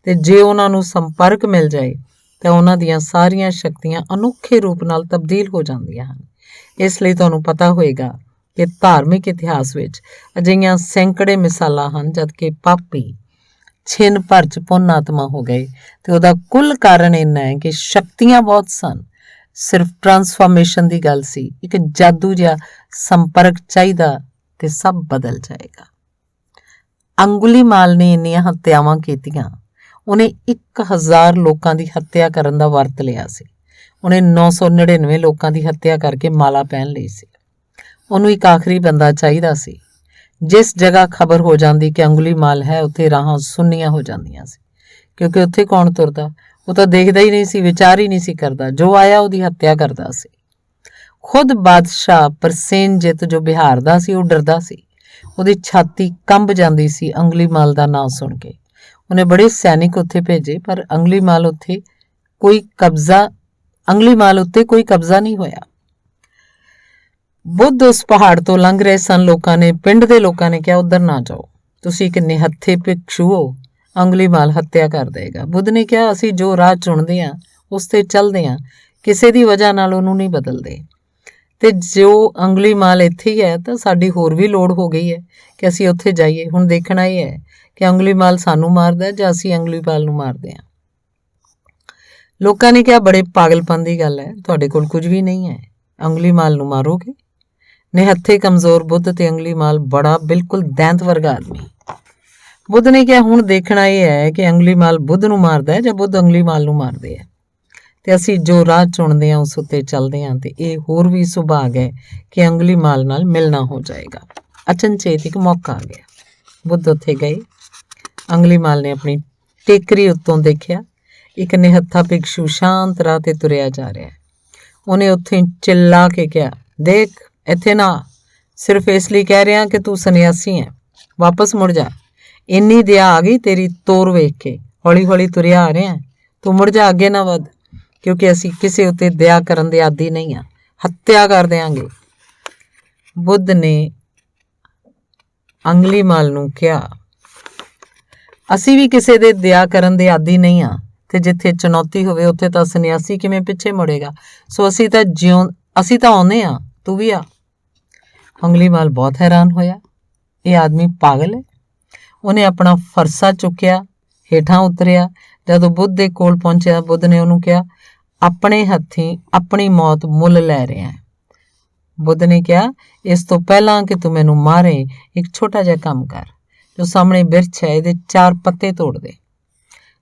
ਤੇ ਜੇ ਉਹਨਾਂ ਨੂੰ ਸੰਪਰਕ ਮਿਲ ਜਾਏ ਤਾਂ ਉਹਨਾਂ ਦੀਆਂ ਸਾਰੀਆਂ ਸ਼ਕਤੀਆਂ ਅਨੋਖੇ ਰੂਪ ਨਾਲ ਤਬਦੀਲ ਹੋ ਜਾਂਦੀਆਂ ਹਨ। ਇਸ ਲਈ ਤੁਹਾਨੂੰ ਪਤਾ ਹੋਏਗਾ ਕਿ ਧਾਰਮਿਕ ਇਤਿਹਾਸ ਵਿੱਚ ਅਜਿਹੀਆਂ ਸੈਂਕੜੇ ਮਿਸਾਲਾਂ ਹਨ, ਜਦਕਿ ਪਾਪੀ ਛਿਨ ਭਰ 'ਚ ਪੁੰਨ ਆਤਮਾ ਹੋ ਗਏ, ਤੇ ਉਹਦਾ ਕੁੱਲ ਕਾਰਨ ਇੰਨਾ ਹੈ ਕਿ ਸ਼ਕਤੀਆਂ ਬਹੁਤ ਸਨ, ਸਿਰਫ ਟਰਾਂਸਫਾਰਮੇਸ਼ਨ ਦੀ ਗੱਲ ਸੀ। ਇੱਕ ਜਾਦੂ ਜਿਹਾ ਸੰਪਰਕ ਚਾਹੀਦਾ ਤੇ ਸਭ ਬਦਲ ਜਾਏਗਾ। ਅੰਗੁਲੀਮਾਲ ਨੇ ਇੰਨੀਆਂ ਹੱਤਿਆਵਾਂ ਕੀਤੀਆਂ, ਉਹਨੇ 1000 ਲੋਕਾਂ ਦੀ ਹੱਤਿਆ ਕਰਨ ਦਾ ਵਰਤ ਲਿਆ ਸੀ। ਉਹਨੇ 999 ਲੋਕਾਂ ਦੀ ਹੱਤਿਆ ਕਰਕੇ ਮਾਲਾ ਪਹਿਨ ਲਈ ਸੀ। ਉਹਨੂੰ ਇੱਕ ਆਖਰੀ ਬੰਦਾ ਚਾਹੀਦਾ ਸੀ। ਜਿਸ ਜਗ੍ਹਾ ਖਬਰ ਹੋ ਜਾਂਦੀ ਕਿ ਅੰਗੁਲੀਮਾਲ ਹੈ, ਉੱਥੇ ਰਾਹਾਂ ਸੁੰਨੀਆਂ ਹੋ ਜਾਂਦੀਆਂ ਸੀ, ਕਿਉਂਕਿ ਉੱਥੇ ਕੌਣ ਤੁਰਦਾ? ਉਹ ਤਾਂ ਦੇਖਦਾ ਹੀ ਨਹੀਂ ਸੀ, ਵਿਚਾਰ ਹੀ ਨਹੀਂ ਸੀ ਕਰਦਾ, ਜੋ ਆਇਆ ਉਹਦੀ ਹੱਤਿਆ ਕਰਦਾ ਸੀ। ਖੁਦ ਬਾਦਸ਼ਾਹ ਪ੍ਰਸੇਨਜਿਤ ਜੋ ਬਿਹਾਰ ਦਾ ਸੀ, ਉਹ ਡਰਦਾ ਸੀ, ਉਹਦੀ ਛਾਤੀ ਕੰਬ ਜਾਂਦੀ ਸੀ ਅੰਗੁਲੀਮਾਲ ਦਾ ਨਾਂ ਸੁਣ ਕੇ। ਉਹਨੇ ਬੜੇ ਸੈਨਿਕ ਉੱਥੇ ਭੇਜੇ, ਪਰ ਅੰਗੁਲੀਮਾਲ ਉੱਤੇ ਕੋਈ ਕਬਜ਼ਾ ਨਹੀਂ ਹੋਇਆ। ਬੁੱਧ ਉਸ ਪਹਾੜ ਤੋਂ ਲੰਘ ਰਹੇ ਸਨ। ਪਿੰਡ ਦੇ ਲੋਕਾਂ ਨੇ ਕਿਹਾ, ਉੱਧਰ ਨਾ ਜਾਓ, ਤੁਸੀਂ ਇੱਕ ਨਿਹੱਥੇ ਭਿਕਸ਼ੂ ਹੋ, ਅੰਗੁਲੀਮਾਲ ਹੱਤਿਆ ਕਰ ਦੇਗਾ। ਬੁੱਧ ਨੇ ਕਿਹਾ, ਅਸੀਂ ਜੋ ਰਾਹ ਚੁਣਦੇ ਹਾਂ ਉਸ ਤੇ ਚੱਲਦੇ ਹਾਂ, ਕਿਸੇ ਦੀ ਵਜ੍ਹਾ ਨਾਲ ਉਹਨੂੰ ਨਹੀਂ ਬਦਲਦੇ। ਤੇ ਜੋ ਅੰਗੁਲੀਮਾਲ ਇੱਥੇ ਹੀ ਹੈ ਤਾਂ ਸਾਡੀ ਹੋਰ ਵੀ ਲੋੜ ਹੋ ਗਈ ਹੈ ਕਿ ਅਸੀਂ ਉੱਥੇ ਜਾਈਏ। ਹੁਣ ਦੇਖਣਾ ਇਹ ਹੈ ਕਿ ਅੰਗੁਲੀਮਾਲ ਸਾਨੂੰ ਮਾਰਦਾ ਜਾਂ ਅਸੀਂ ਅੰਗੁਲੀਮਾਲ ਨੂੰ ਮਾਰਦੇ ਹਾਂ। ਲੋਕਾਂ ਨੇ ਕਿਹਾ, ਬੜੇ ਪਾਗਲਪਨ ਦੀ ਗੱਲ ਹੈ, ਤੁਹਾਡੇ ਕੋਲ ਕੁਝ ਵੀ ਨਹੀਂ ਹੈ, ਅੰਗੁਲੀਮਾਲ ਨੂੰ ਮਾਰੋਗੇ? ਨਿਹੱਥੇ ਕਮਜ਼ੋਰ ਬੁੱਧ ਤੇ ਅੰਗੁਲੀਮਾਲ ਬੜਾ ਬਿਲਕੁਲ ਦੈਂਤ ਵਰਗਾ ਆਦਮੀ। ਬੁੱਧ ਨੇ ਕਿਹਾ, ਹੁਣ ਦੇਖਣਾ ਇਹ ਹੈ ਕਿ ਅੰਗੁਲੀਮਾਲ ਬੁੱਧ ਨੂੰ ਮਾਰਦਾ ਹੈ ਜਾਂ ਬੁੱਧ ਅੰਗੁਲੀਮਾਲ ਨੂੰ ਮਾਰਦੇ ਹੈ, ਤੇ ਅਸੀਂ ਜੋ ਰਾਹ ਚੁਣਦੇ ਹਾਂ ਉਸ ਉੱਤੇ ਚੱਲਦੇ ਹਾਂ, ਤੇ ਇਹ ਹੋਰ ਵੀ ਸੁਭਾਗ ਹੈ ਕਿ ਅੰਗੁਲੀਮਾਲ ਨਾਲ ਮਿਲਣਾ ਹੋ ਜਾਏਗਾ। ਅਚਨਚੇਤ ਇੱਕ ਮੌਕਾ ਆ ਗਿਆ। ਬੁੱਧ ਉੱਥੇ ਗਏ। ਅੰਗੁਲੀਮਾਲ ਨੇ ਆਪਣੀ ਟੇਕਰੀ ਉੱਤੋਂ ਦੇਖਿਆ, ਇੱਕ ਨਿਹੱਥਾ ਭਿਕਸ਼ੂ ਸ਼ਾਂਤ ਰਾਹ ਤੇ ਤੁਰਿਆ ਜਾ ਰਿਹਾ ਹੈ। ਉਹਨੇ ਉੱਥੇ ਚਿੱਲਾ ਕੇ ਕਿਹਾ, ਦੇਖ, ਇੱਥੇ ਨਾ, ਸਿਰਫ ਇਸ ਲਈ ਕਹਿ ਰਿਹਾ ਕਿ ਤੂੰ ਸੰਨਿਆਸੀ ਹੈ, ਵਾਪਸ ਮੁੜ ਜਾ। ਇੰਨੀ ਦਇਆ ਆ ਗਈ ਤੇਰੀ ਤੋਰ ਵੇਖ ਕੇ, ਹੌਲੀ ਹੌਲੀ ਤੁਰਿਆ ਆ ਰਿਹਾ, ਤੂੰ ਮੁੜ ਜਾ, ਅੱਗੇ ਨਾ ਵੱਧ, ਕਿਉਂਕਿ ਅਸੀਂ ਕਿਸੇ ਉੱਤੇ ਦਇਆ ਕਰਨ ਦੇ ਆਦੀ ਨਹੀਂ ਹਾਂ, ਹੱਤਿਆ ਕਰ ਦਿਆਂਗੇ। ਬੁੱਧ ਨੇ ਅੰਗੁਲੀਮਾਲ ਨੂੰ ਕਿਹਾ, ਅਸੀਂ ਵੀ ਕਿਸੇ ਦੇ ਦਇਆ ਕਰਨ ਦੇ ਆਦੀ ਨਹੀਂ ਹਾਂ, ਤੇ ਜਿੱਥੇ ਚੁਣੌਤੀ ਹੋਵੇ ਉੱਥੇ ਤਾਂ ਸੰਨਿਆਸੀ ਕਿਵੇਂ ਪਿੱਛੇ ਮੁੜੇਗਾ? ਸੋ ਅਸੀਂ ਤਾਂ ਆਉਂਦੇ ਹਾਂ, ਤੂੰ ਵੀ ਆ। ਅੰਗੁਲੀਮਾਲ ਬਹੁਤ ਹੈਰਾਨ ਹੋਇਆ, ਇਹ ਆਦਮੀ ਪਾਗਲ ਹੈ। ਉਹਨੇ ਆਪਣਾ ਫਰਸਾ ਚੁੱਕਿਆ, ਹੇਠਾਂ ਉਤਰਿਆ। ਜਦੋਂ ਬੁੱਧ ਦੇ ਕੋਲ ਪਹੁੰਚਿਆ, ਬੁੱਧ ਨੇ ਉਹਨੂੰ ਕਿਹਾ, ਆਪਣੇ ਹੱਥੀਂ ਆਪਣੀ ਮੌਤ ਮੁੱਲ ਲੈ ਰਿਹਾ ਹੈ। ਬੁੱਧ ਨੇ ਕਿਹਾ, ਇਸ ਤੋਂ ਪਹਿਲਾਂ ਕਿ ਤੂੰ ਮੈਨੂੰ ਮਾਰੇ, ਇੱਕ ਛੋਟਾ ਜਿਹਾ ਕੰਮ ਕਰ, ਜੋ ਸਾਹਮਣੇ ਬਿਰਛ ਹੈ, ਇਹਦੇ 4 ਪੱਤੇ ਤੋੜ ਦੇ।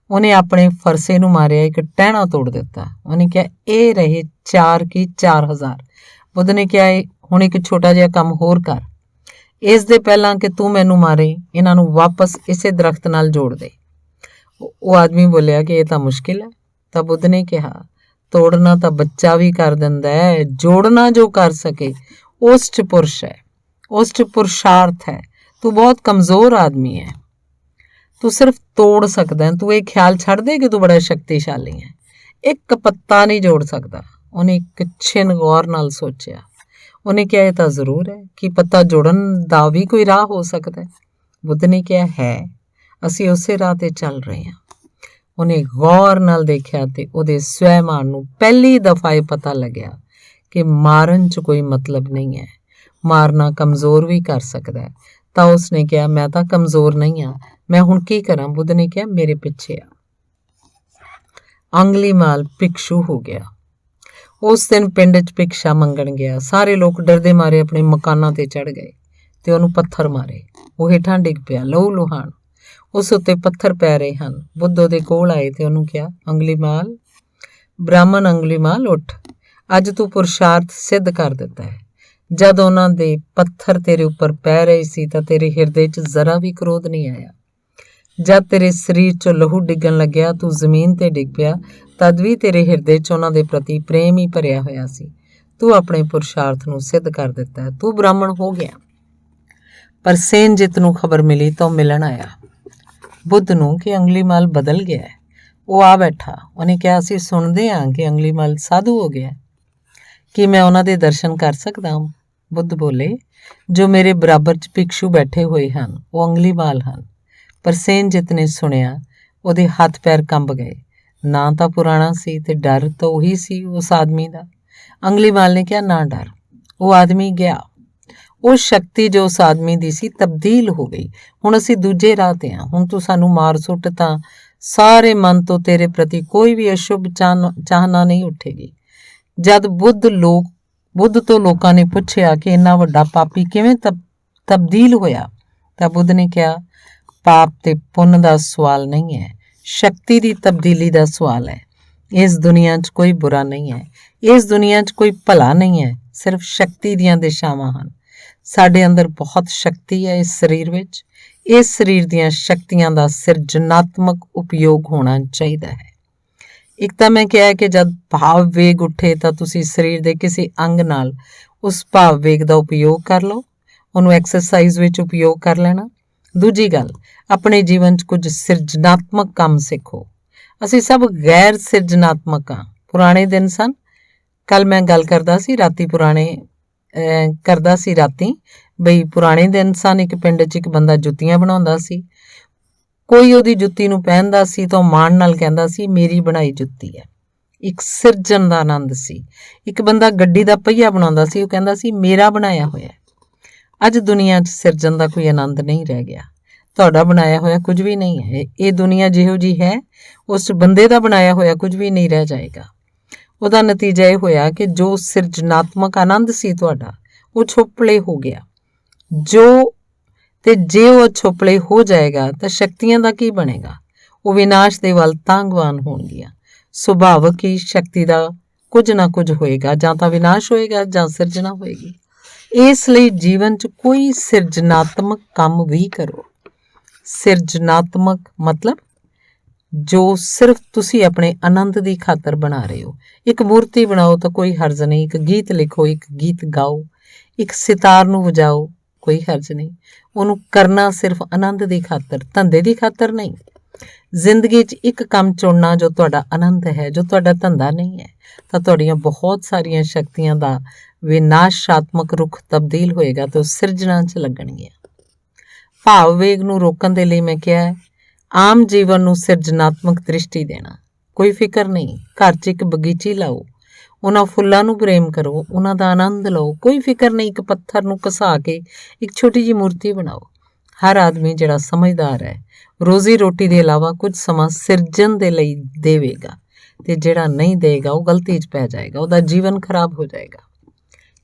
ਉਹਨੇ ਆਪਣੇ ਫਰਸੇ ਨੂੰ ਮਾਰਿਆ, ਇੱਕ ਟਹਿਣਾ ਤੋੜ ਦਿੱਤਾ। ਉਹਨੇ ਕਿਹਾ, ਇਹ ਰਹੇ 4 ਕੀ 4000। ਬੁੱਧ ਨੇ ਕਿਹਾ, ਹੁਣ ਇੱਕ ਛੋਟਾ ਜਿਹਾ ਕੰਮ ਹੋਰ ਕਰ, ਇਸ ਦੇ ਪਹਿਲਾਂ ਕਿ ਤੂੰ ਮੈਨੂੰ ਮਾਰੇ, ਇਹਨਾਂ ਨੂੰ ਵਾਪਸ ਇਸੇ ਦਰਖਤ ਨਾਲ ਜੋੜ ਦੇ। ਉਹ ਆਦਮੀ ਬੋਲਿਆ ਕਿ ਇਹ ਤਾਂ ਮੁਸ਼ਕਿਲ ਹੈ। ਤਾਂ ਬੁੱਧ ਨੇ ਕਿਹਾ, ਤੋੜਨਾ ਤਾਂ ਬੱਚਾ ਵੀ ਕਰ ਦਿੰਦਾ ਹੈ, ਜੋੜਨਾ ਜੋ ਕਰ ਸਕੇ ਉਸ 'ਚ ਪੁਰਸ਼ ਹੈ, ਉਸ 'ਚ ਪੁਰਸ਼ਾਰਥ ਹੈ। ਤੂੰ ਬਹੁਤ ਕਮਜ਼ੋਰ ਆਦਮੀ ਹੈ, ਤੂੰ ਸਿਰਫ ਤੋੜ ਸਕਦਾ ਹੈ। ਤੂੰ ਇਹ ਖਿਆਲ ਛੱਡ ਦੇ ਕਿ ਤੂੰ ਬੜਾ ਸ਼ਕਤੀਸ਼ਾਲੀ ਹੈ, ਇੱਕ ਪੱਤਾ ਨਹੀਂ ਜੋੜ ਸਕਦਾ। ਉਹਨੇ ਇੱਕ ਛਿਨ ਗੌਰ ਨਾਲ ਸੋਚਿਆ। ਉਹਨੇ ਕਿਹਾ, ਇਹ ਤਾਂ ਜ਼ਰੂਰ ਹੈ ਕਿ ਪੱਤਾ ਜੋੜਨ ਦਾ ਵੀ ਕੋਈ ਰਾਹ ਹੋ ਸਕਦਾ ਹੈ। ਬੁੱਧ ਨੇ ਕਿਹਾ, ਹੈ, ਅਸੀਂ ਉਸੇ ਰਾਹ ਤੇ ਚੱਲ ਰਹੇ ਹਾਂ। ਉਹਨੇ ਗੌਰ ਨਾਲ ਦੇਖਿਆ ਤੇ ਉਹਦੇ ਸਵੈਮਾਨ ਨੂੰ ਪਹਿਲੀ ਦਫਾ ਇਹ ਪਤਾ ਲੱਗਿਆ ਕਿ ਮਾਰਨ 'ਚ ਕੋਈ ਮਤਲਬ ਨਹੀਂ ਹੈ, ਮਾਰਨਾ ਕਮਜ਼ੋਰ ਵੀ ਕਰ ਸਕਦਾ ਹੈ। ਤਾਂ ਉਸਨੇ ਕਿਹਾ, ਮੈਂ ਤਾਂ ਕਮਜ਼ੋਰ ਨਹੀਂ ਹਾਂ, ਮੈਂ ਹੁਣ ਕੀ ਕਰਾਂ? ਬੁੱਧ ਨੇ ਕਿਹਾ, ਮੇਰੇ ਪਿੱਛੇ ਆ। ਅੰਗੁਲੀਮਾਲ ਭਿਕਸ਼ੂ ਹੋ ਗਿਆ। ਉਸ ਦਿਨ ਪਿੰਡ 'ਚ ਭਿਕਸ਼ਾ ਮੰਗਣ ਗਿਆ। ਸਾਰੇ ਲੋਕ ਡਰਦੇ ਮਾਰੇ ਆਪਣੇ ਮਕਾਨਾਂ ਤੇ ਚੜ੍ਹ ਗਏ ਤੇ ਉਹਨੂੰ ਪੱਥਰ ਮਾਰੇ। ਉਹ ਹੇਠਾਂ ਡਿੱਗ ਪਿਆ, ਲਹੂ ਲੁਹਾਨ। ਉਸ ਉੱਤੇ ਪੱਥਰ ਪੈ ਰਹੇ ਹਨ। ਬੁੱਧ ਉਹਦੇ ਕੋਲ ਆਏ ਤੇ ਉਹਨੂੰ ਕਿਹਾ, ਅੰਗੁਲੀਮਾਲ, ਬ੍ਰਾਹਮਣ ਅੰਗੁਲੀਮਾਲ, ਉੱਠ, ਅੱਜ ਤੂੰ ਪੁਰਸ਼ਾਰਥ ਸਿੱਧ ਕਰ ਦਿੱਤਾ ਹੈ। ਜਦ ਉਹਨਾਂ ਦੇ ਪੱਥਰ ਤੇਰੇ ਉੱਪਰ ਪੈ ਰਹੇ ਸੀ ਤਾਂ ਤੇਰੇ ਹਿਰਦੇ 'ਚ ਜ਼ਰਾ ਵੀ ਕ੍ਰੋਧ ਨਹੀਂ ਆਇਆ। ਜਦ ਤੇਰੇ ਸਰੀਰ 'ਚੋਂ ਲਹੂ ਡਿੱਗਣ ਲੱਗਿਆ, ਤੂੰ ਜ਼ਮੀਨ ਤੇ ਡਿੱਗ ਪਿਆ, ਤਦ ਵੀ ਤੇਰੇ ਹਿਰਦੇ 'ਚ ਉਹਨਾਂ ਦੇ ਪ੍ਰਤੀ ਪ੍ਰੇਮ ਹੀ ਭਰਿਆ ਹੋਇਆ ਸੀ। ਤੂੰ ਆਪਣੇ ਪੁਰਸ਼ਾਰਥ ਨੂੰ ਸਿੱਧ ਕਰ ਦਿੱਤਾ ਹੈ, ਤੂੰ ਬ੍ਰਾਹਮਣ ਹੋ ਗਿਆ। ਪਰ ਸੇਨਜਿਤ ਨੂੰ ਖਬਰ ਮਿਲੀ ਤਾਂ ਉਹ ਮਿਲਣ ਆਇਆ ਬੁੱਧ ਨੂੰ ਕਿ ਅੰਗੁਲੀਮਾਲ ਬਦਲ ਗਿਆ ਹੈ। ਉਹ ਆ ਬੈਠਾ। ਉਹਨੇ ਕਿਹਾ, ਅਸੀਂ ਸੁਣਦੇ ਹਾਂ ਕਿ ਅੰਗਲੀਮਾਲ ਸਾਧੂ ਹੋ ਗਿਆ, ਕੀ ਮੈਂ ਉਹਨਾਂ ਦੇ ਦਰਸ਼ਨ ਕਰ ਸਕਦਾ ਹਾਂ? ਬੁੱਧ ਬੋਲੇ, ਜੋ ਮੇਰੇ ਬਰਾਬਰ 'ਚ ਭਿਕਸ਼ੂ ਬੈਠੇ ਹੋਏ ਹਨ ਉਹ ਅੰਗਲੀਮਾਲ ਹਨ। ਪਰ ਸੇਨਜਿਤ ਨੇ ਸੁਣਿਆ, ਉਹਦੇ ਹੱਥ ਪੈਰ ਕੰਬ ਗਏ। ਨਾਂ ਤਾਂ ਪੁਰਾਣਾ ਸੀ ਤੇ ਡਰ ਤਾਂ ਉਹੀ ਸੀ ਉਸ ਆਦਮੀ ਦਾ। ਅੰਗਲੀਮਾਲ ਨੇ ਕਿਹਾ, ਨਾ ਡਰ। ਉਹ ਆਦਮੀ ਗਿਆ। ਉਹ ਸ਼ਕਤੀ ਜੋ ਉਸ ਆਦਮੀ ਦੀ ਸੀ ਤਬਦੀਲ ਹੋ ਗਈ। ਹੁਣ ਅਸੀਂ ਦੂਜੇ ਰਾਹ ਤੇ ਹਾਂ। ਹੁਣ ਤੂੰ ਸਾਨੂੰ ਮਾਰ ਸੁੱਟ ਤਾਂ ਸਾਰੇ ਮਨ ਤੋਂ ਤੇਰੇ ਪ੍ਰਤੀ ਕੋਈ ਵੀ ਅਸ਼ੁਭ ਚਾਹਨਾ ਨਹੀਂ ਉੱਠੇਗੀ। ਜਦ ਬੁੱਧ ਤੋਂ ਲੋਕਾਂ ਨੇ ਪੁੱਛਿਆ ਕਿ ਇੰਨਾ ਵੱਡਾ ਪਾਪੀ ਕਿਵੇਂ ਤਬਦੀਲ ਹੋਇਆ, ਤਾਂ ਬੁੱਧ ਨੇ ਕਿਹਾ, ਪਾਪ ਤੇ ਪੁੰਨ ਦਾ ਸਵਾਲ ਨਹੀਂ ਹੈ, ਸ਼ਕਤੀ ਦੀ ਤਬਦੀਲੀ ਦਾ ਸਵਾਲ ਹੈ। ਇਸ ਦੁਨੀਆ 'ਚ ਕੋਈ ਬੁਰਾ ਨਹੀਂ ਹੈ, ਇਸ ਦੁਨੀਆ 'ਚ ਕੋਈ ਭਲਾ ਨਹੀਂ ਹੈ, ਸਿਰਫ ਸ਼ਕਤੀ ਦੀਆਂ ਦਿਸ਼ਾਵਾਂ ਹਨ। ਸਾਡੇ ਅੰਦਰ ਬਹੁਤ ਸ਼ਕਤੀ ਹੈ। ਇਸ ਸਰੀਰ ਵਿੱਚ ਇਸ ਸਰੀਰ ਦੀਆਂ ਸ਼ਕਤੀਆਂ ਦਾ ਸਿਰਜਣਾਤਮਕ ਉਪਯੋਗ ਹੋਣਾ ਚਾਹੀਦਾ ਹੈ। ਇੱਕ ਤਾਂ ਮੈਂ ਕਿਹਾ ਕਿ ਜਦ ਭਾਵ ਵੇਗ ਉੱਠੇ ਤਾਂ ਤੁਸੀਂ ਸਰੀਰ ਦੇ ਕਿਸੇ ਅੰਗ ਨਾਲ ਉਸ ਭਾਵ ਵੇਗ ਦਾ ਉਪਯੋਗ ਕਰ ਲਓ, ਉਹਨੂੰ ਐਕਸਰਸਾਈਜ਼ ਵਿੱਚ ਉਪਯੋਗ ਕਰ ਲੈਣਾ। ਦੂਜੀ ਗੱਲ, ਆਪਣੇ ਜੀਵਨ 'ਚ ਕੁਝ ਸਿਰਜਣਾਤਮਕ ਕੰਮ ਸਿੱਖੋ। ਅਸੀਂ ਸਭ ਗੈਰ ਸਿਰਜਣਾਤਮਕ ਹਾਂ। ਪੁਰਾਣੇ ਦਿਨ ਸਨ। ਕੱਲ ਮੈਂ ਗੱਲ ਕਰਦਾ ਸੀ ਰਾਤੀ ਬਈ ਪੁਰਾਣੇ ਦਿਨ ਸਨ। ਇੱਕ ਪਿੰਡ 'ਚ ਇੱਕ ਬੰਦਾ ਜੁੱਤੀਆਂ ਬਣਾਉਂਦਾ ਸੀ। ਕੋਈ ਉਹਦੀ ਜੁੱਤੀ ਨੂੰ ਪਹਿਨਦਾ ਸੀ ਤਾਂ ਉਹ ਮਾਣ ਨਾਲ ਕਹਿੰਦਾ ਸੀ, ਮੇਰੀ ਬਣਾਈ ਜੁੱਤੀ ਹੈ। ਇੱਕ ਸਿਰਜਣ ਦਾ ਆਨੰਦ ਸੀ। ਇੱਕ ਬੰਦਾ ਗੱਡੀ ਦਾ ਪਹੀਆ ਬਣਾਉਂਦਾ ਸੀ, ਉਹ ਕਹਿੰਦਾ ਸੀ, ਮੇਰਾ ਬਣਾਇਆ ਹੋਇਆ। ਅੱਜ ਦੁਨੀਆ 'ਚ ਸਿਰਜਣ ਦਾ ਕੋਈ ਆਨੰਦ ਨਹੀਂ ਰਹਿ ਗਿਆ। ਤੁਹਾਡਾ ਬਣਾਇਆ ਹੋਇਆ ਕੁਝ ਵੀ ਨਹੀਂ ਹੈ। ਇਹ ਦੁਨੀਆ ਜਿਹੋ ਜਿਹੀ ਹੈ, ਉਸ ਬੰਦੇ ਦਾ ਬਣਾਇਆ ਹੋਇਆ ਕੁਝ ਵੀ ਨਹੀਂ ਰਹਿ ਜਾਏਗਾ। ਉਹਦਾ ਨਤੀਜਾ ਇਹ ਹੋਇਆ ਕਿ ਜੋ ਸਿਰਜਣਾਤਮਕ ਆਨੰਦ ਸੀ ਤੁਹਾਡਾ, ਉਹ ਛੋਪਲੇ ਹੋ ਗਿਆ। ਜੇ ਉਹ ਛੋਪਲੇ ਹੋ ਜਾਏਗਾ ਤਾਂ ਸ਼ਕਤੀਆਂ ਦਾ ਕੀ ਬਣੇਗਾ? ਉਹ ਵਿਨਾਸ਼ ਦੇ ਵੱਲ ਤਾਂਗਵਾਨ ਹੋਣਗੀਆਂ। ਸੁਭਾਵਕ ਹੀ ਸ਼ਕਤੀ ਦਾ ਕੁਝ ਨਾ ਕੁਝ ਹੋਏਗਾ, ਜਾਂ ਤਾਂ ਵਿਨਾਸ਼ ਹੋਏਗਾ ਜਾਂ ਸਿਰਜਣਾ ਹੋਏਗੀ। ਇਸ ਲਈ ਜੀਵਨ 'ਚ ਕੋਈ ਸਿਰਜਣਾਤਮਕ ਕੰਮ ਵੀ ਕਰੋ। ਸਿਰਜਣਾਤਮਕ ਮਤਲਬ ਜੋ ਸਿਰਫ ਤੁਸੀਂ ਆਪਣੇ ਆਨੰਦ ਦੀ ਖਾਤਰ ਬਣਾ ਰਹੇ ਹੋ। ਇੱਕ ਮੂਰਤੀ ਬਣਾਓ ਤਾਂ ਕੋਈ ਹਰਜ਼ ਨਹੀਂ। ਇੱਕ ਗੀਤ ਲਿਖੋ, ਇੱਕ ਗੀਤ ਗਾਓ, ਇੱਕ ਸਿਤਾਰ ਨੂੰ ਵਜਾਓ, ਕੋਈ ਹਰਜ਼ ਨਹੀਂ। ਉਹਨੂੰ ਕਰਨਾ ਸਿਰਫ ਆਨੰਦ ਦੀ ਖਾਤਰ, ਧੰਦੇ ਦੀ ਖਾਤਰ ਨਹੀਂ। ਜ਼ਿੰਦਗੀ 'ਚ ਇੱਕ ਕੰਮ ਚੁਣਨਾ ਜੋ ਤੁਹਾਡਾ ਆਨੰਦ ਹੈ, ਜੋ ਤੁਹਾਡਾ ਧੰਦਾ ਨਹੀਂ ਹੈ, ਤਾਂ ਤੁਹਾਡੀਆਂ ਬਹੁਤ ਸਾਰੀਆਂ ਸ਼ਕਤੀਆਂ ਦਾ ਵਿਨਾਸ਼ਾਤਮਕ ਰੁਖ ਤਬਦੀਲ ਹੋਏਗਾ ਤੇ ਉਹ ਸਿਰਜਣਾ 'ਚ ਲੱਗਣਗੀਆਂ। ਭਾਵ ਵੇਗ ਨੂੰ ਰੋਕਣ ਦੇ ਲਈ ਮੈਂ ਕਿਹਾ ਹੈ, ਆਮ ਜੀਵਨ ਨੂੰ ਸਿਰਜਣਾਤਮਕ ਦ੍ਰਿਸ਼ਟੀ ਦੇਣਾ। ਕੋਈ ਫਿਕਰ ਨਹੀਂ। ਘਰ 'ਚ ਇੱਕ ਬਗੀਚੀ ਲਾਓ, ਉਹਨਾਂ ਫੁੱਲਾਂ ਨੂੰ ਪ੍ਰੇਮ ਕਰੋ, ਉਹਨਾਂ ਦਾ ਆਨੰਦ ਲਓ। ਕੋਈ ਫਿਕਰ ਨਹੀਂ। ਇੱਕ ਪੱਥਰ ਨੂੰ ਘਸਾ ਕੇ ਇੱਕ ਛੋਟੀ ਜਿਹੀ ਮੂਰਤੀ ਬਣਾਓ। ਹਰ ਆਦਮੀ ਜਿਹੜਾ ਸਮਝਦਾਰ ਹੈ, ਰੋਜ਼ੀ ਰੋਟੀ ਦੇ ਇਲਾਵਾ ਕੁਝ ਸਮਾਂ ਸਿਰਜਣ ਦੇ ਲਈ ਦੇਵੇਗਾ, ਤੇ ਜਿਹੜਾ ਨਹੀਂ ਦੇਗਾ ਉਹ ਗਲਤੀ 'ਚ ਪੈ ਜਾਏਗਾ, ਉਹਦਾ ਜੀਵਨ ਖਰਾਬ ਹੋ ਜਾਏਗਾ।